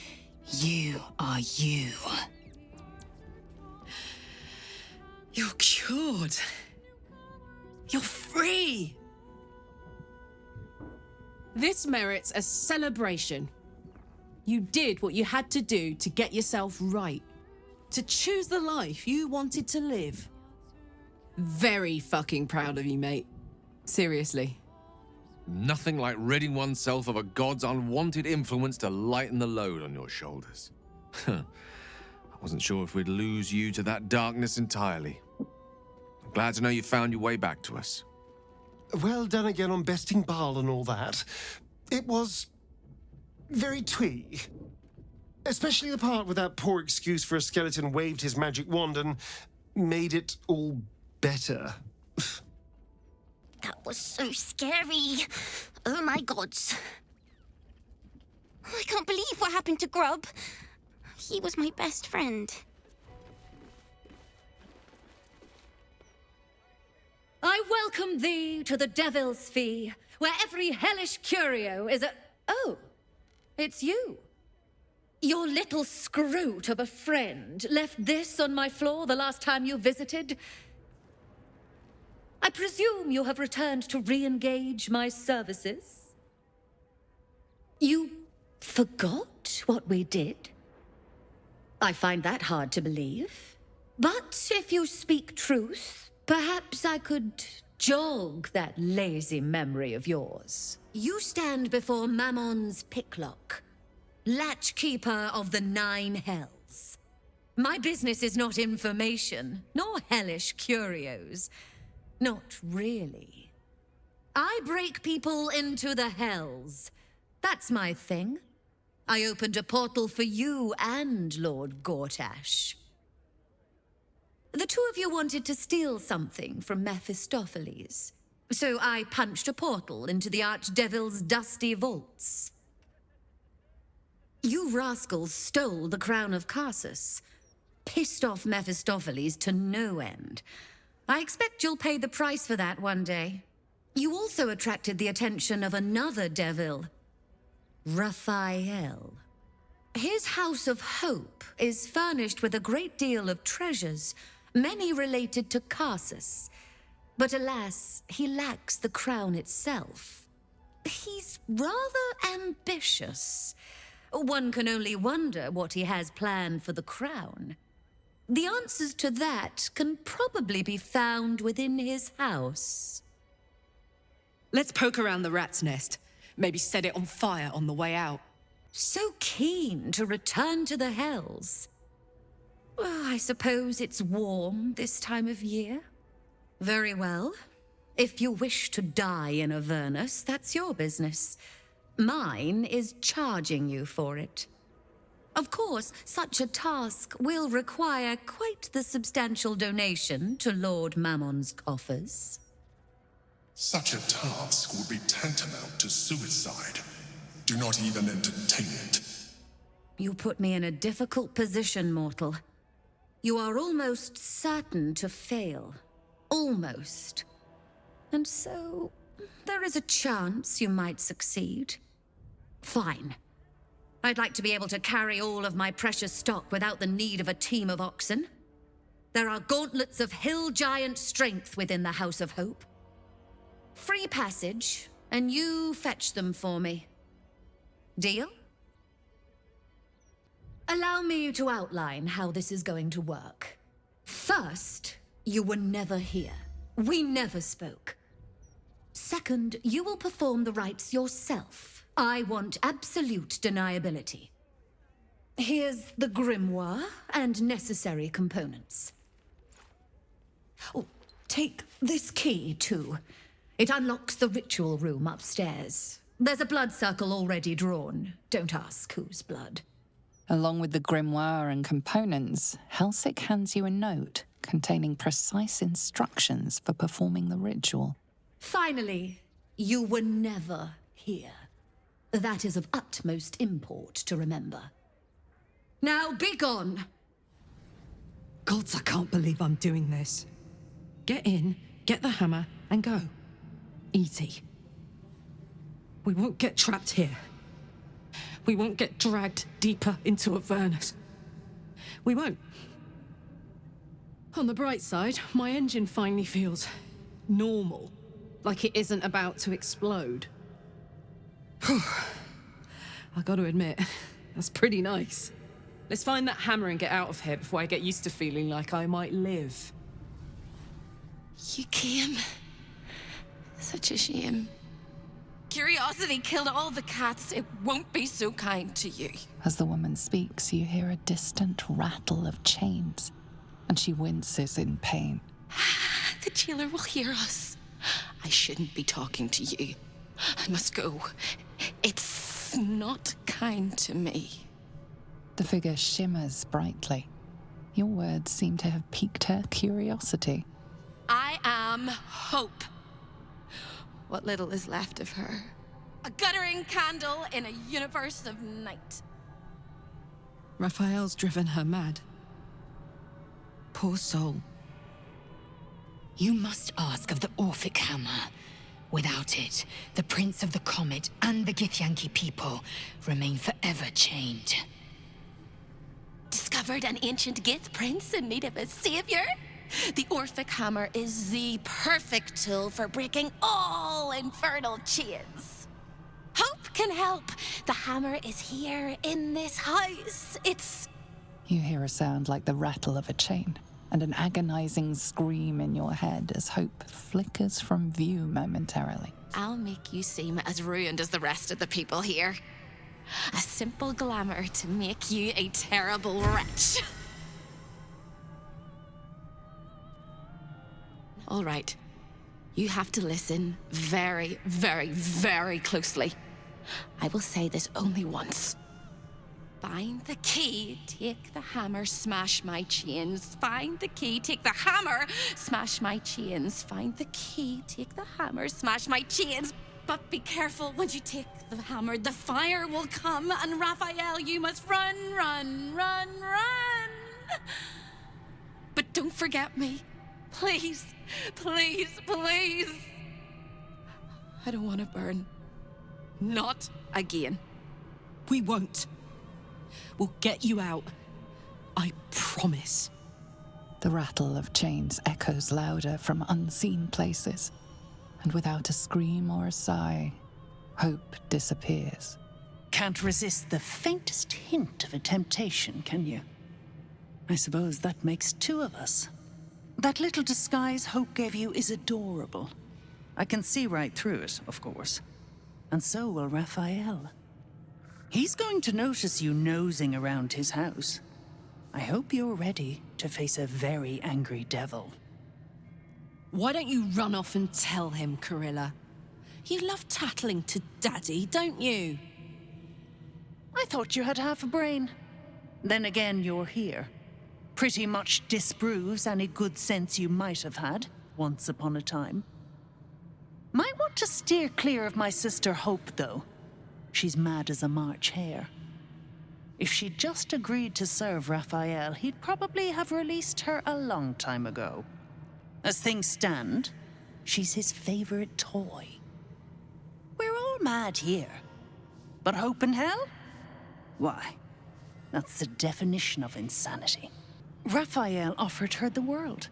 You are you. You're cured. You're free. This merits a celebration. You did what you had to do to get yourself right. To choose the life you wanted to live. Very fucking proud of you, mate. Seriously. Nothing like ridding oneself of a god's unwanted influence to lighten the load on your shoulders. I wasn't sure if we'd lose you to that darkness entirely. I'm glad to know you found your way back to us. Well done again on besting Bhaal and all that. It was very twee. Especially the part where that poor excuse for a skeleton waved his magic wand and made it all better. That was so scary. Oh my gods. I can't believe what happened to Grub. He was my best friend. I welcome thee to the Devil's Fee, where every hellish curio is a... Oh, it's you. Your little scroot of a friend left this on my floor the last time you visited. I presume you have returned to re-engage my services? You forgot what we did? I find that hard to believe. But if you speak truth, perhaps I could jog that lazy memory of yours. You stand before Mammon's picklock, latchkeeper of the 9 hells. My business is not information, nor hellish curios. Not really. I break people into the hells. That's my thing. I opened a portal for you and Lord Gortash. The two of you wanted to steal something from Mephistopheles, so I punched a portal into the Archdevil's dusty vaults. You rascals stole the crown of Casus, pissed off Mephistopheles to no end. I expect you'll pay the price for that one day. You also attracted the attention of another devil, Raphael. His House of Hope is furnished with a great deal of treasures, many related to Casus. But alas, he lacks the crown itself. He's rather ambitious. One can only wonder what he has planned for the crown. The answers to that can probably be found within his house. Let's poke around the rat's nest. Maybe set it on fire on the way out. So keen to return to the Hells. Well, I suppose it's warm this time of year. Very well. If you wish to die in Avernus, that's your business. Mine is charging you for it. Of course, such a task will require quite the substantial donation to Lord Mammon's coffers. Such a task would be tantamount to suicide. Do not even entertain it. You put me in a difficult position, mortal. You are almost certain to fail. Almost. And so, there is a chance you might succeed. Fine. I'd like to be able to carry all of my precious stock without the need of a team of oxen. There are gauntlets of hill giant strength within the House of Hope. Free passage, and you fetch them for me. Deal? Allow me to outline how this is going to work. First, you were never here. We never spoke. Second, you will perform the rites yourself. I want absolute deniability. Here's the grimoire and necessary components. Oh, take this key, too. It unlocks the ritual room upstairs. There's a blood circle already drawn. Don't ask whose blood. Along with the grimoire and components, Helsik hands you a note containing precise instructions for performing the ritual. Finally, you were never here. That is of utmost import to remember. Now be gone! Gods, I can't believe I'm doing this. Get in, get the hammer, and go. Easy. We won't get trapped here. We won't get dragged deeper into Avernus. We won't. On the bright side, my engine finally feels normal. Like it isn't about to explode. I gotta admit, that's pretty nice. Let's find that hammer and get out of here before I get used to feeling like I might live. You came. Such a shame. Curiosity killed all the cats. It won't be so kind to you. As the woman speaks, you hear a distant rattle of chains, and she winces in pain. The jailer will hear us. I shouldn't be talking to you. I must go. It's not kind to me. The figure shimmers brightly. Your words seem to have piqued her curiosity. I am Hope. What little is left of her. A guttering candle in a universe of night. Raphael's driven her mad. Poor soul. You must ask of the Orphic hammer. Without it, the Prince of the Comet and the Githyanki people remain forever chained. Discovered an ancient Gith prince in need of a savior? The Orphic hammer is the perfect tool for breaking all infernal chains. Hope can help. The hammer is here in this house. It's... You hear a sound like the rattle of a chain, and an agonizing scream in your head as Hope flickers from view momentarily. I'll make you seem as ruined as the rest of the people here. A simple glamour to make you a terrible wretch. All right. You have to listen very, very, very closely. I will say this only once. Find the key, take the hammer, smash my chains. Find the key, take the hammer, smash my chains. Find the key, take the hammer, smash my chains. But be careful when you take the hammer. The fire will come, and Raphael, you must run, run, run, run. But don't forget me. Please, please, please. I don't want to burn. Not again. We won't. We'll get you out. I promise. The rattle of chains echoes louder from unseen places, and without a scream or a sigh, hope disappears. Can't resist the faintest hint of a temptation, can you? I suppose that makes two of us. That little disguise Hope gave you is adorable. I can see right through it, of course. And so will Raphael. He's going to notice you nosing around his house. I hope you're ready to face a very angry devil. Why don't you run off and tell him, Corilla? You love tattling to Daddy, don't you? I thought you had half a brain. Then again, you're here. Pretty much disproves any good sense you might have had once upon a time. Might want to steer clear of my sister Hope, though. She's mad as a March hare. If she'd just agreed to serve Raphael, he'd probably have released her a long time ago. As things stand, she's his favorite toy. We're all mad here. But Hope in hell? Why, that's the definition of insanity. Raphael offered her the world.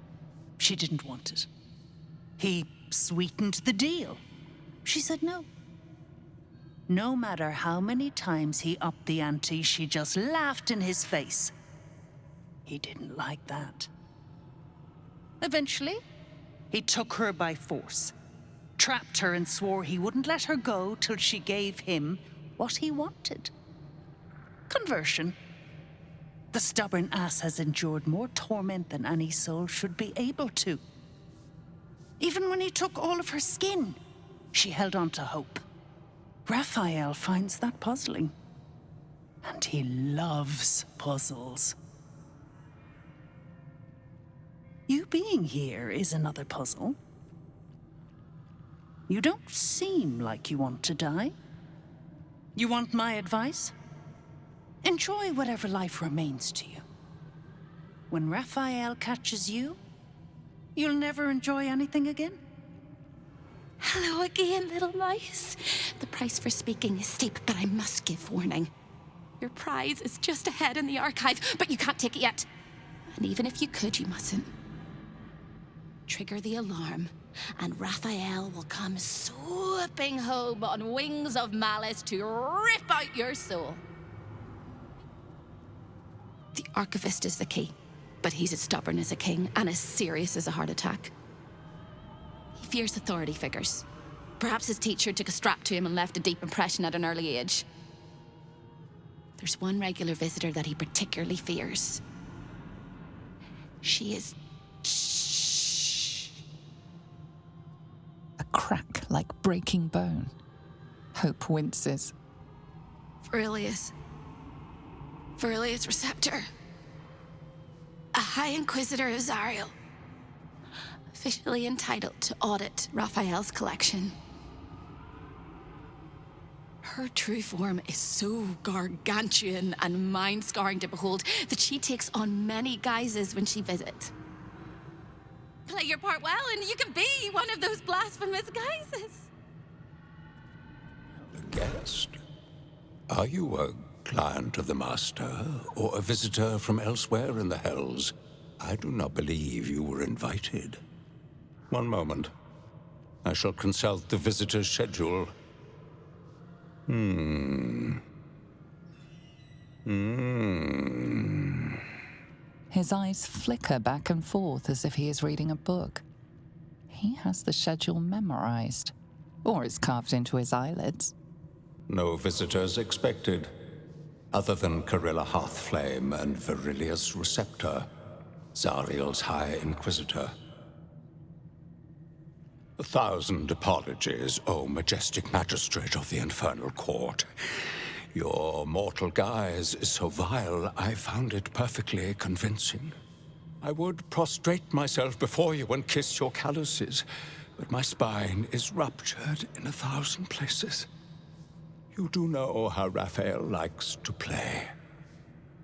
She didn't want it. He sweetened the deal. She said no. No matter how many times he upped the ante, she just laughed in his face. He didn't like that. Eventually, he took her by force, trapped her and swore he wouldn't let her go till she gave him what he wanted. Conversion. The stubborn ass has endured more torment than any soul should be able to. Even when he took all of her skin, she held on to hope. Raphael finds that puzzling. And he loves puzzles. You being here is another puzzle. You don't seem like you want to die. You want my advice? Enjoy whatever life remains to you. When Raphael catches you, you'll never enjoy anything again. Hello again, little mice. The price for speaking is steep, but I must give warning. Your prize is just ahead in the archive, but you can't take it yet. And even if you could, you mustn't. Trigger the alarm, and Raphael will come swooping home on wings of malice to rip out your soul. The archivist is the key, but he's as stubborn as a king and as serious as a heart attack. He fears authority figures. Perhaps his teacher took a strap to him and left a deep impression at an early age. There's one regular visitor that he particularly fears. She is... A crack like breaking bone. Hope winces. Verilius Receptor. A High Inquisitor of Zariel. Officially entitled to audit Raphael's collection. Her true form is so gargantuan and mind-scarring to behold that she takes on many guises when she visits. Play your part well and you can be one of those blasphemous guises. Guest? Are you a client of the Master, or a visitor from elsewhere in the Hells? I do not believe you were invited. One moment. I shall consult the visitor's schedule. His eyes flicker back and forth as if he is reading a book. He has the schedule memorized, or it's carved into his eyelids. No visitors expected, other than Corilla Hearthflame and Verilius Receptor, Zariel's High Inquisitor. 1,000 apologies, O majestic magistrate of the Infernal Court. Your mortal guise is so vile, I found it perfectly convincing. I would prostrate myself before you and kiss your calluses, but my spine is ruptured in 1,000 places. You do know how Raphael likes to play.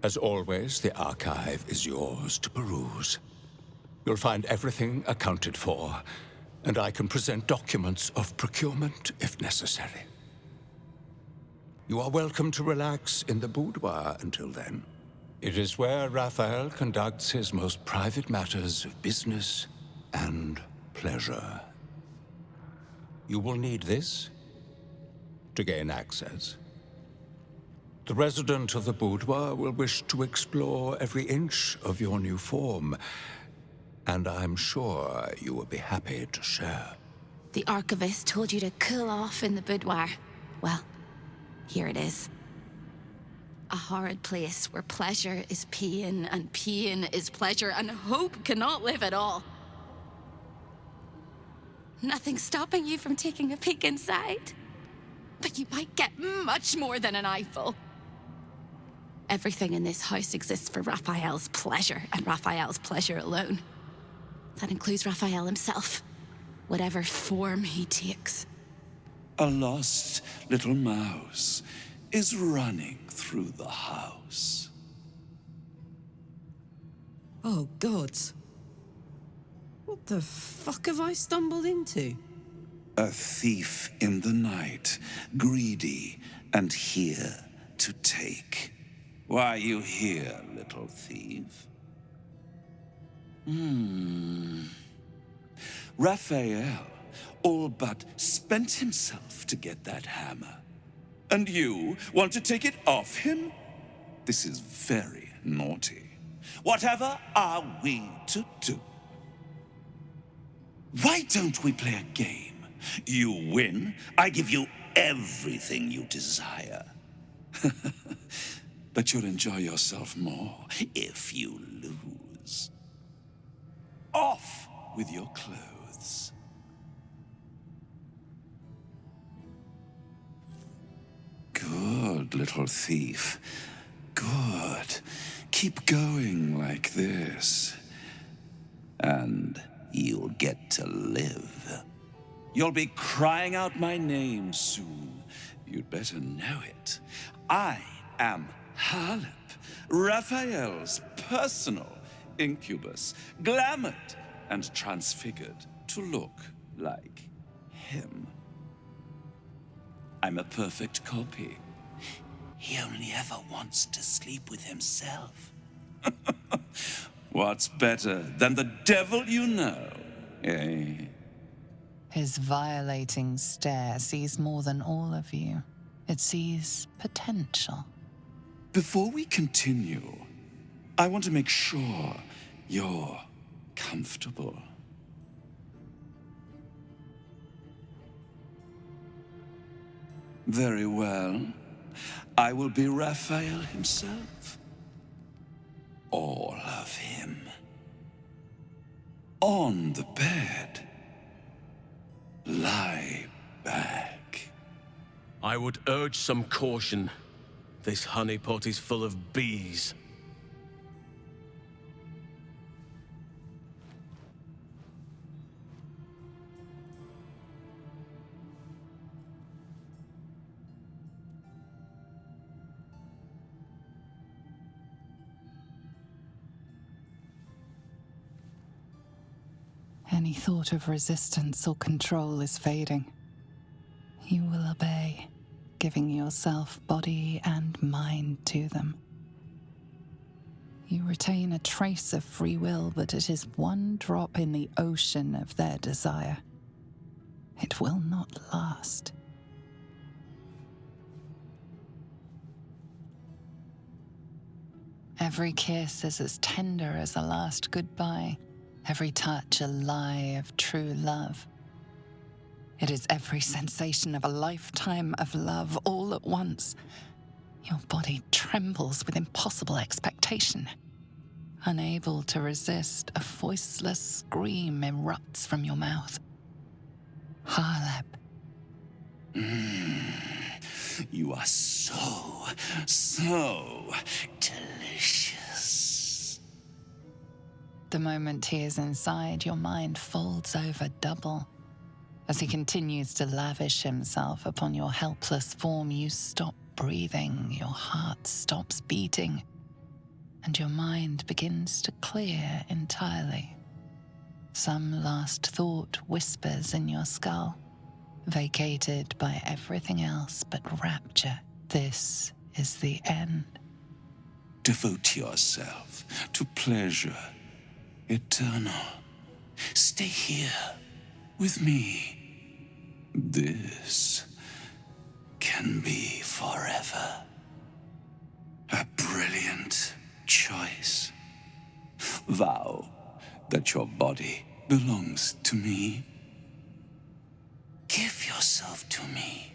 As always, the archive is yours to peruse. You'll find everything accounted for, and I can present documents of procurement if necessary. You are welcome to relax in the boudoir until then. It is where Raphael conducts his most private matters of business and pleasure. You will need this to gain access. The resident of the boudoir will wish to explore every inch of your new form, and I'm sure you will be happy to share. The archivist told you to cool off in the boudoir. Well, here it is. A horrid place where pleasure is pain, and pain is pleasure, and hope cannot live at all. Nothing stopping you from taking a peek inside. But you might get much more than an eyeful. Everything in this house exists for Raphael's pleasure, and Raphael's pleasure alone. That includes Raphael himself, whatever form he takes. A lost little mouse is running through the house. Oh, gods. What the fuck have I stumbled into? A thief in the night, greedy and here to take. Why are you here, little thief? Raphael all but spent himself to get that hammer. And you want to take it off him? This is very naughty. Whatever are we to do? Why don't we play a game? You win, I give you everything you desire. But you'll enjoy yourself more if you lose. Off with your clothes. Good, little thief. Good. Keep going like this. And you'll get to live. You'll be crying out my name soon. You'd better know it. I am Halep, Raphael's personal incubus, glamoured and transfigured to look like him. I'm a perfect copy. He only ever wants to sleep with himself. What's better than the devil you know, eh? His violating stare sees more than all of you. It sees potential. Before we continue, I want to make sure you're comfortable. Very well. I will be Raphael himself. All of him. On the bed. Lie back. I would urge some caution. This honeypot is full of bees. Any thought of resistance or control is fading. You will obey, giving yourself body and mind to them. You retain a trace of free will, but it is one drop in the ocean of their desire. It will not last. Every kiss is as tender as a last goodbye. Every touch a lie of true love. It is every sensation of a lifetime of love all at once. Your body trembles with impossible expectation. Unable to resist, a voiceless scream erupts from your mouth. Halep. You are so delicious. The moment he is inside, your mind folds over double. As he continues to lavish himself upon your helpless form, you stop breathing, your heart stops beating, and your mind begins to clear entirely. Some last thought whispers in your skull, vacated by everything else but rapture. This is the end. Devote yourself to pleasure eternal. Stay here with me. This can be forever. A brilliant choice. Vow that your body belongs to me. Give yourself to me,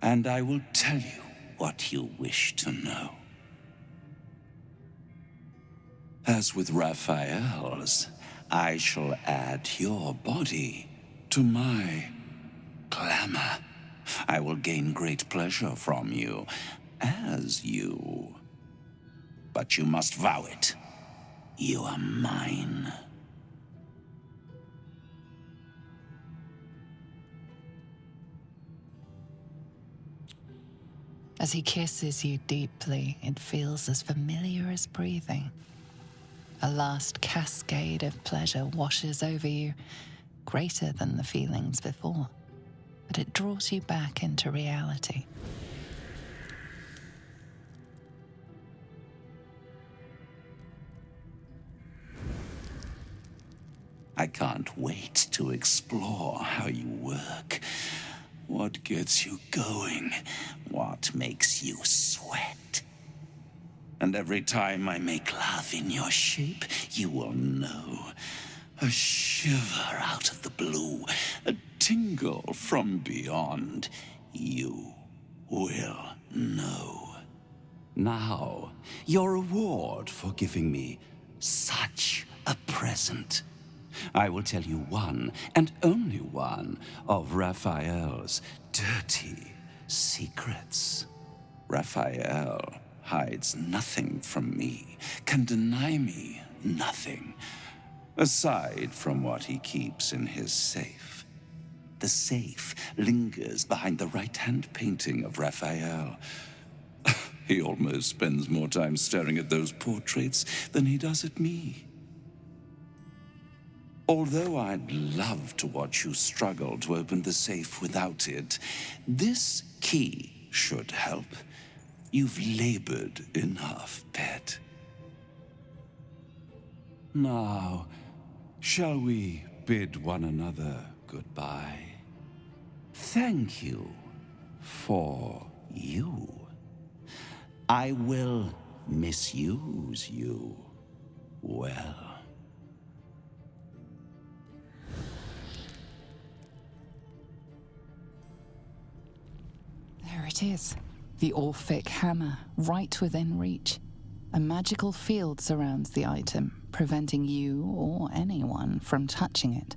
and I will tell you what you wish to know. As with Raphael's, I shall add your body to my glamour. I will gain great pleasure from you, as you. But you must vow it. You are mine. As he kisses you deeply, it feels as familiar as breathing. A last cascade of pleasure washes over you, greater than the feelings before, but it draws you back into reality. I can't wait to explore how you work. What gets you going? What makes you sweat? And every time I make love in your shape, you will know. A shiver out of the blue, a tingle from beyond. You will know. Now, your reward for giving me such a present. I will tell you one, and only one, of Raphael's dirty secrets. Raphael hides nothing from me, can deny me nothing, aside from what he keeps in his safe. The safe lingers behind the right-hand painting of Raphael. He almost spends more time staring at those portraits than he does at me. Although I'd love to watch you struggle to open the safe without it, this key should help. You've labored enough, pet. Now, shall we bid one another goodbye? Thank you for you. I will misuse you well. There it is, the Orphic hammer, right within reach. A magical field surrounds the item, preventing you or anyone from touching it.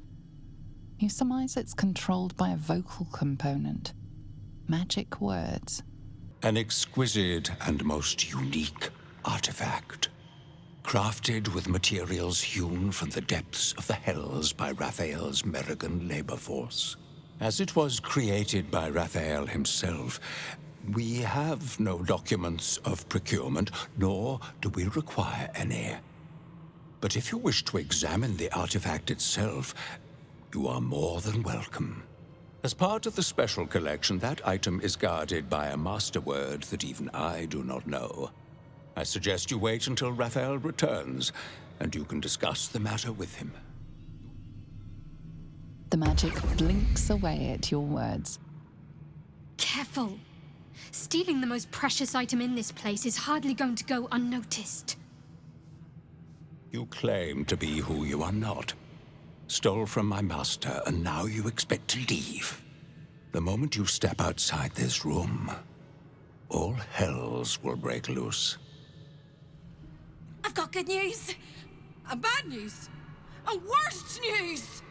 You surmise it's controlled by a vocal component. Magic words. An exquisite and most unique artifact, crafted with materials hewn from the depths of the hells by Raphael's Merrigan labor force. As it was created by Raphael himself, we have no documents of procurement, nor do we require any. But if you wish to examine the artifact itself, you are more than welcome. As part of the special collection, that item is guarded by a master word that even I do not know. I suggest you wait until Raphael returns, and you can discuss the matter with him. The magic blinks away at your words. Careful. Stealing the most precious item in this place is hardly going to go unnoticed. You claim to be who you are not. Stole from my master, and now you expect to leave. The moment you step outside this room, all hells will break loose. I've got good news. And bad news. And worst news.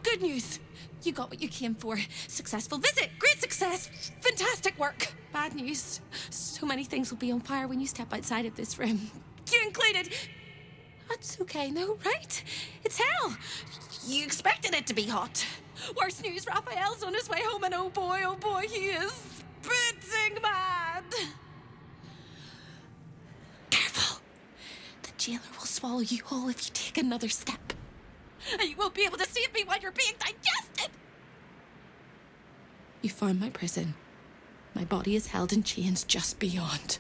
Good news. You got what you came for. Successful visit. Great success. Fantastic work. Bad news. So many things will be on fire when you step outside of this room. You included. That's okay, no, right? It's hell. You expected it to be hot. Worst news, Raphael's on his way home, and oh boy, he is spitting mad. Careful. The jailer will swallow you whole if you take another step. And you won't be able to save me while you're being digested. You found my prison. My body is held in chains just beyond.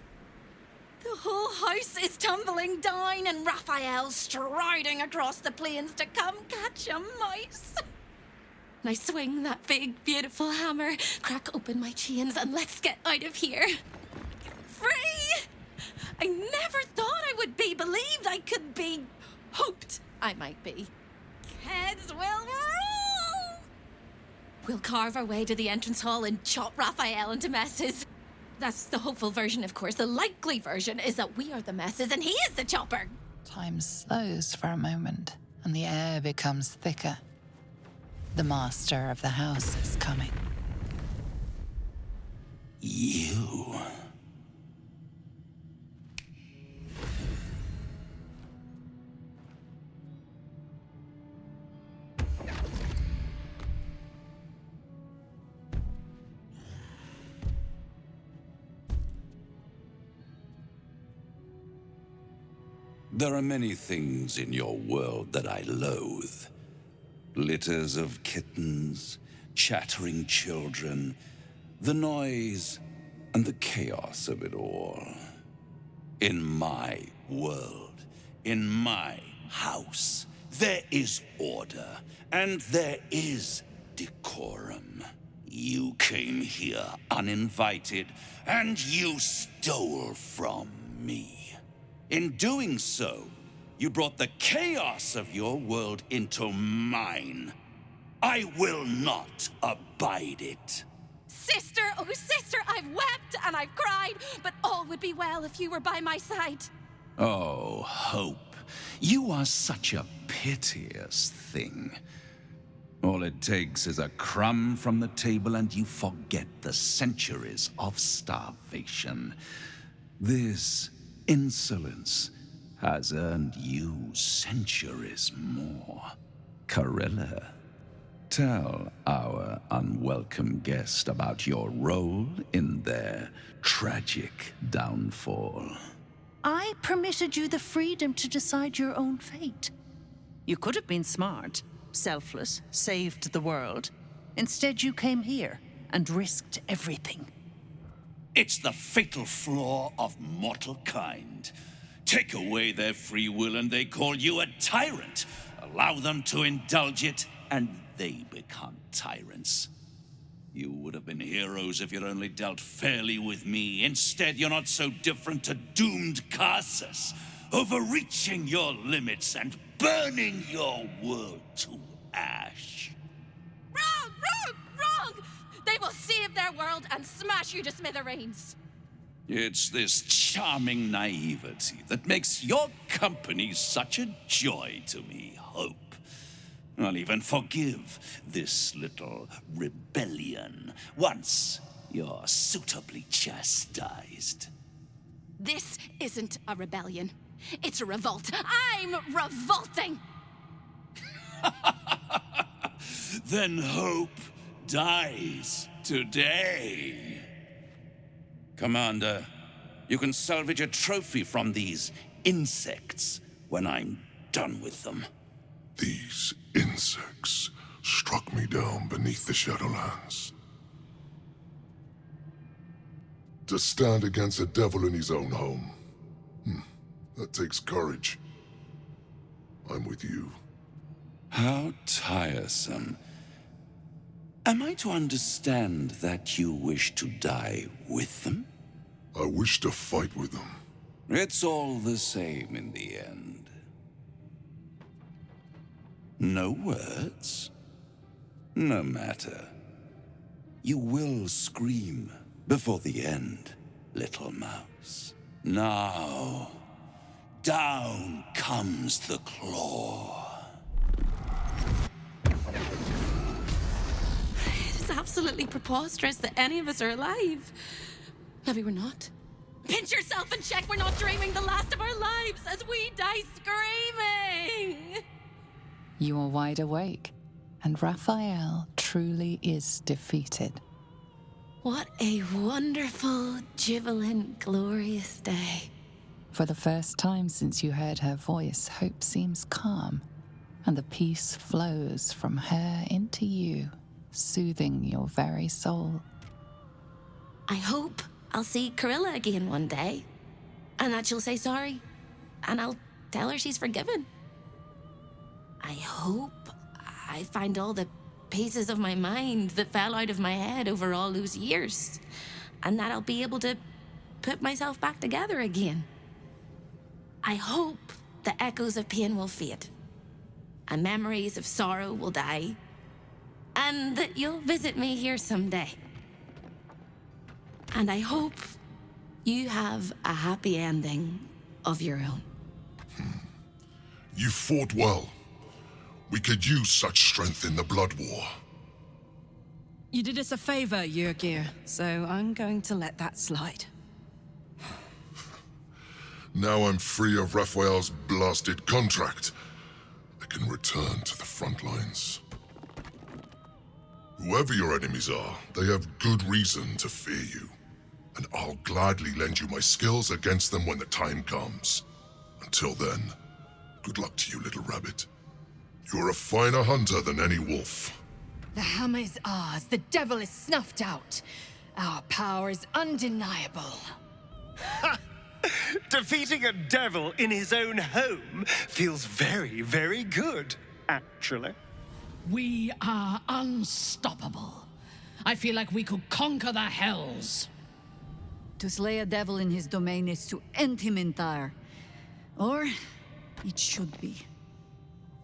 The whole house is tumbling down and Raphael striding across the plains to come catch a mouse. Now swing that big, beautiful hammer, crack open my chains, and let's get out of here. Free! I never thought I would be believed I could be. Hoped I might be. Heads will roll! We'll carve our way to the entrance hall and chop Raphael into messes. That's the hopeful version, of course. The likely version is that we are the messes and he is the chopper. Time slows for a moment, and the air becomes thicker. The master of the house is coming. You. There are many things in your world that I loathe. Litters of kittens, chattering children, the noise and the chaos of it all. In my world, in my house, there is order and there is decorum. You came here uninvited and you stole from me. In doing so, you brought the chaos of your world into mine. I will not abide it. Sister, oh sister, I've wept and I've cried, but all would be well if you were by my side. Oh, Hope, you are such a piteous thing. All it takes is a crumb from the table and you forget the centuries of starvation. This insolence has earned you centuries more. Carilla, tell our unwelcome guest about your role in their tragic downfall. I permitted you the freedom to decide your own fate. You could have been smart, selfless, saved the world. Instead, you came here and risked everything. It's the fatal flaw of mortal kind. Take away their free will and they call you a tyrant. Allow them to indulge it and they become tyrants. You would have been heroes if you'd only dealt fairly with me. Instead, you're not so different to doomed Carsus, overreaching your limits and burning your world to ash. Wrong, wrong, wrong! They will save their world and smash you to smithereens. It's this charming naivety that makes your company such a joy to me, Hope. I'll even forgive this little rebellion once you're suitably chastised. This isn't a rebellion. It's a revolt. I'm revolting! Then Hope dies today. Commander, you can salvage a trophy from these insects when I'm done with them. These insects struck me down beneath the Shadowlands. To stand against a devil in his own home. That takes courage. I'm with you. How tiresome. Am I to understand that you wish to die with them? I wish to fight with them. It's all the same in the end. No words? No matter. You will scream before the end, little mouse. Now, down comes the claw. It is absolutely preposterous that any of us are alive. Maybe we're not. Pinch yourself and check we're not dreaming the last of our lives as we die screaming! You are wide awake, and Raphael truly is defeated. What a wonderful, jubilant, glorious day. For the first time since you heard her voice, Hope seems calm, and the peace flows from her into you, soothing your very soul. I hope I'll see Carilla again one day. and that she'll say sorry, and I'll tell her she's forgiven. I hope I find all the pieces of my mind that fell out of my head over all those years, and that I'll be able to put myself back together again. I hope the echoes of pain will fade, and memories of sorrow will die, and that you'll visit me here someday. And I hope you have a happy ending of your own. You fought well. We could use such strength in the Blood War. You did us a favor, Yrgir, so I'm going to let that slide. Now I'm free of Raphael's blasted contract. I can return to the front lines. Whoever your enemies are, they have good reason to fear you. And I'll gladly lend you my skills against them when the time comes. Until then, good luck to you, little rabbit. You're a finer hunter than any wolf. The hammer is ours. The devil is snuffed out. Our power is undeniable. Defeating a devil in his own home feels very, very good, actually. We are unstoppable. I feel like we could conquer the hells. To slay a devil in his domain is to end him entire. Or it should be.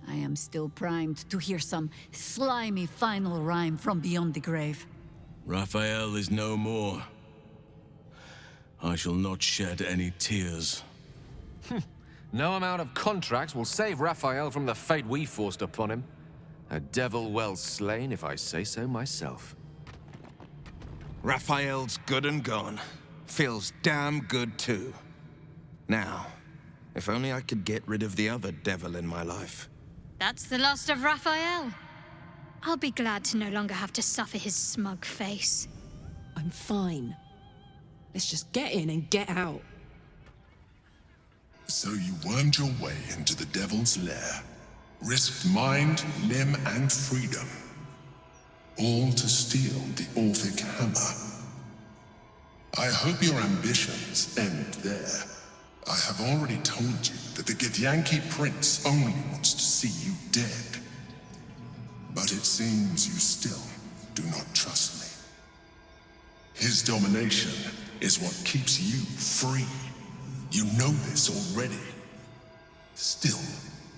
I am still primed to hear some slimy final rhyme from beyond the grave. Raphael is no more. I shall not shed any tears. No amount of contracts will save Raphael from the fate we forced upon him. A devil well slain, if I say so myself. Raphael's good and gone. Feels damn good too. Now, if only I could get rid of the other devil in my life. That's the last of Raphael. I'll be glad to no longer have to suffer his smug face. I'm fine. Let's just get in and get out. So you wormed your way into the Devil's Lair, risked mind, limb, and freedom, all to steal the Orphic Hammer. I hope your ambitions end there. I have already told you that the Githyanki Prince only wants to see you dead. But it seems you still do not trust me. His domination is what keeps you free. You know this already. Still,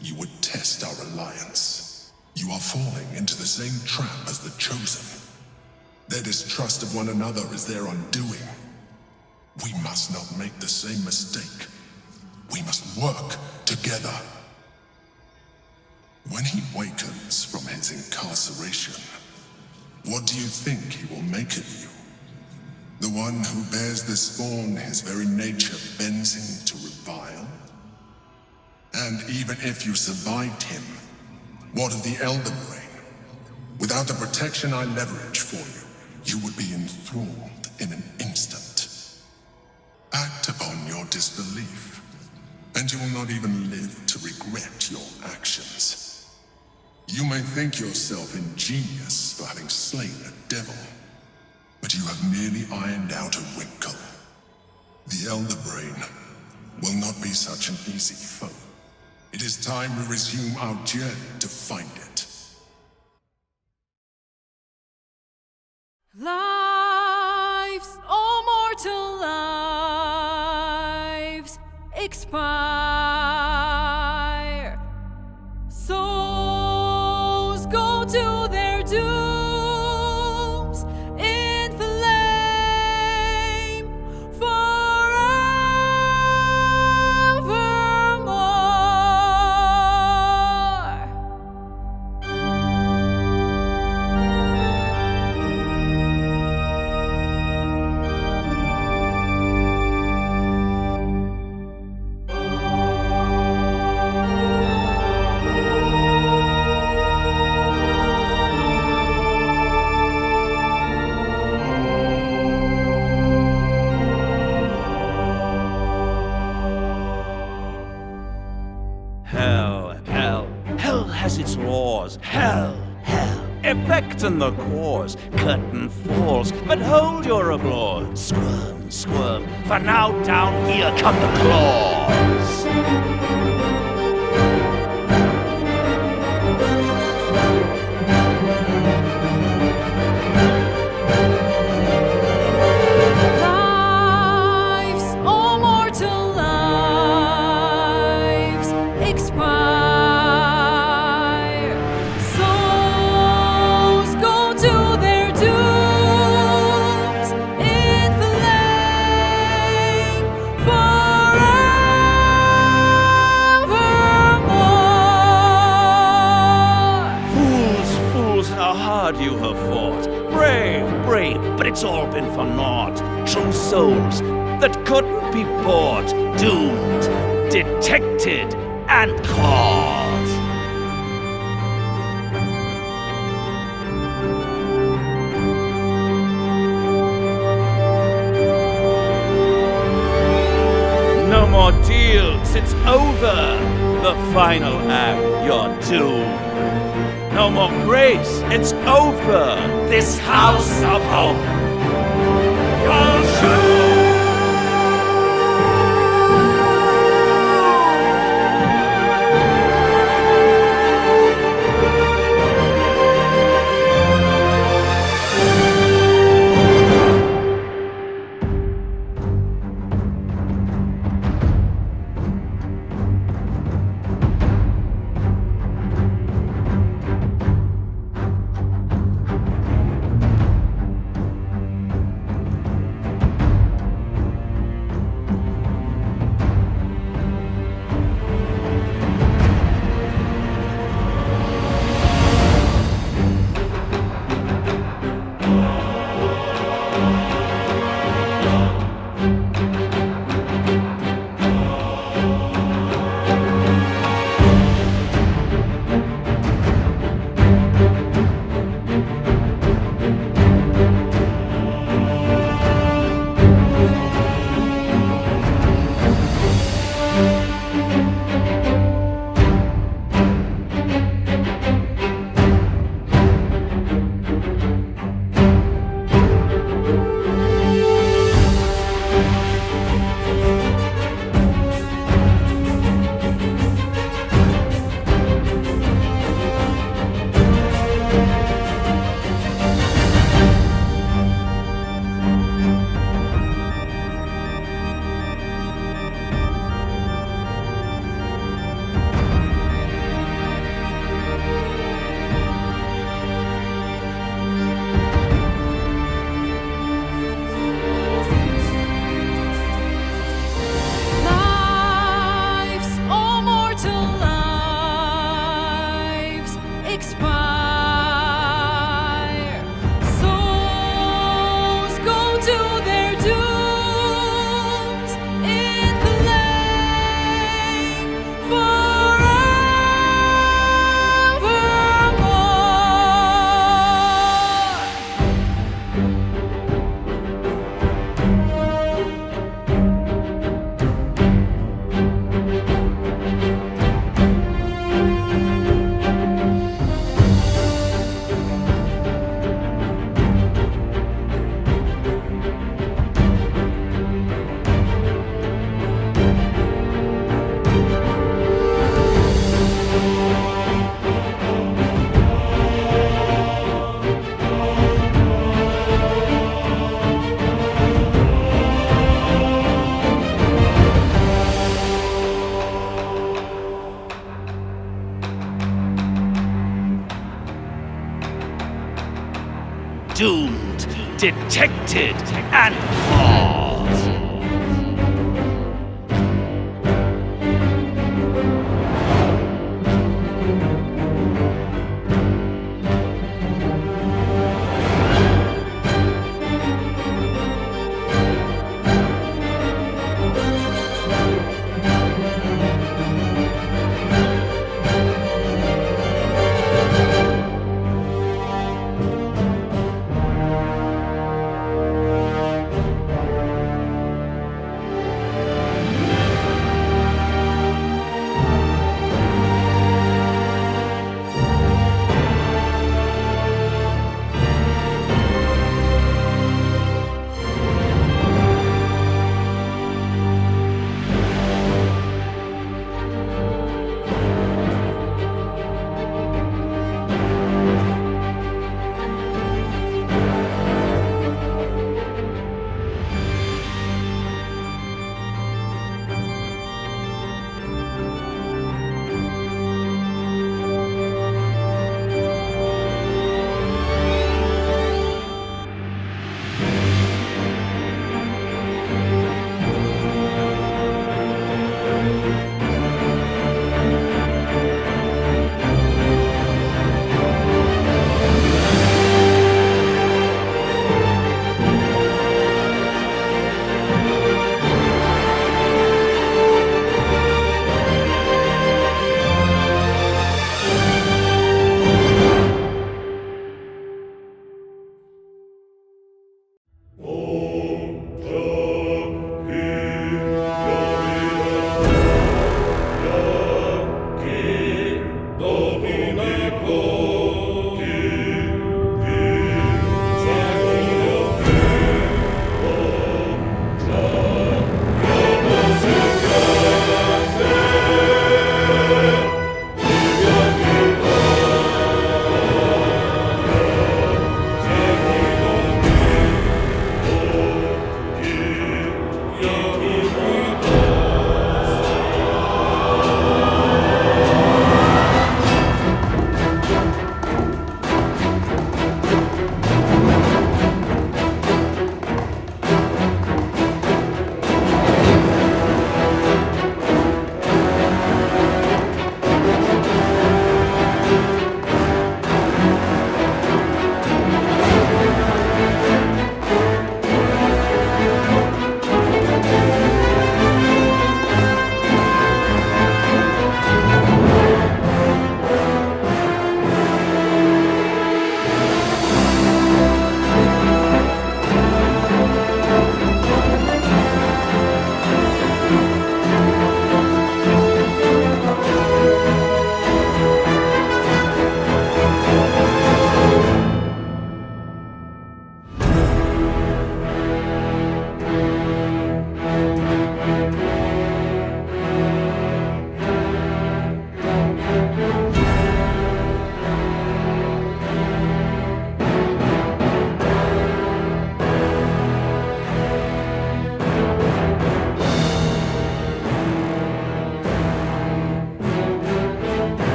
you would test our alliance. You are falling into the same trap as the Chosen. Their distrust of one another is their undoing. We must not make the same mistake. We must work together. When he wakens from his incarceration, what do you think he will make of you? The one who bears the spawn his very nature bends him to revile? And even if you survived him, what of the Elder Brain? Without the protection I leverage for you, you would be enthralled in an instant. Act upon your disbelief, and you will not even live to regret your actions. You may think yourself ingenious for having slain a devil, but you have merely ironed out a wrinkle. The Elder Brain will not be such an easy foe. It is time we resume our journey to find it. Lives, all mortal lives, expire. Souls go to their dooms in flame forevermore. threaten the cause. Curtain falls, but hold your applause. Squirm, squirm, for now down here come the claws. You have fought. Brave, brave, but it's all been for naught. True souls that couldn't be bought. Doomed, detected, and caught. No more deals, it's over. The final act, you're doomed. No more grace, it's over. This house of hope, you're doomed. Doomed, detected, and caught.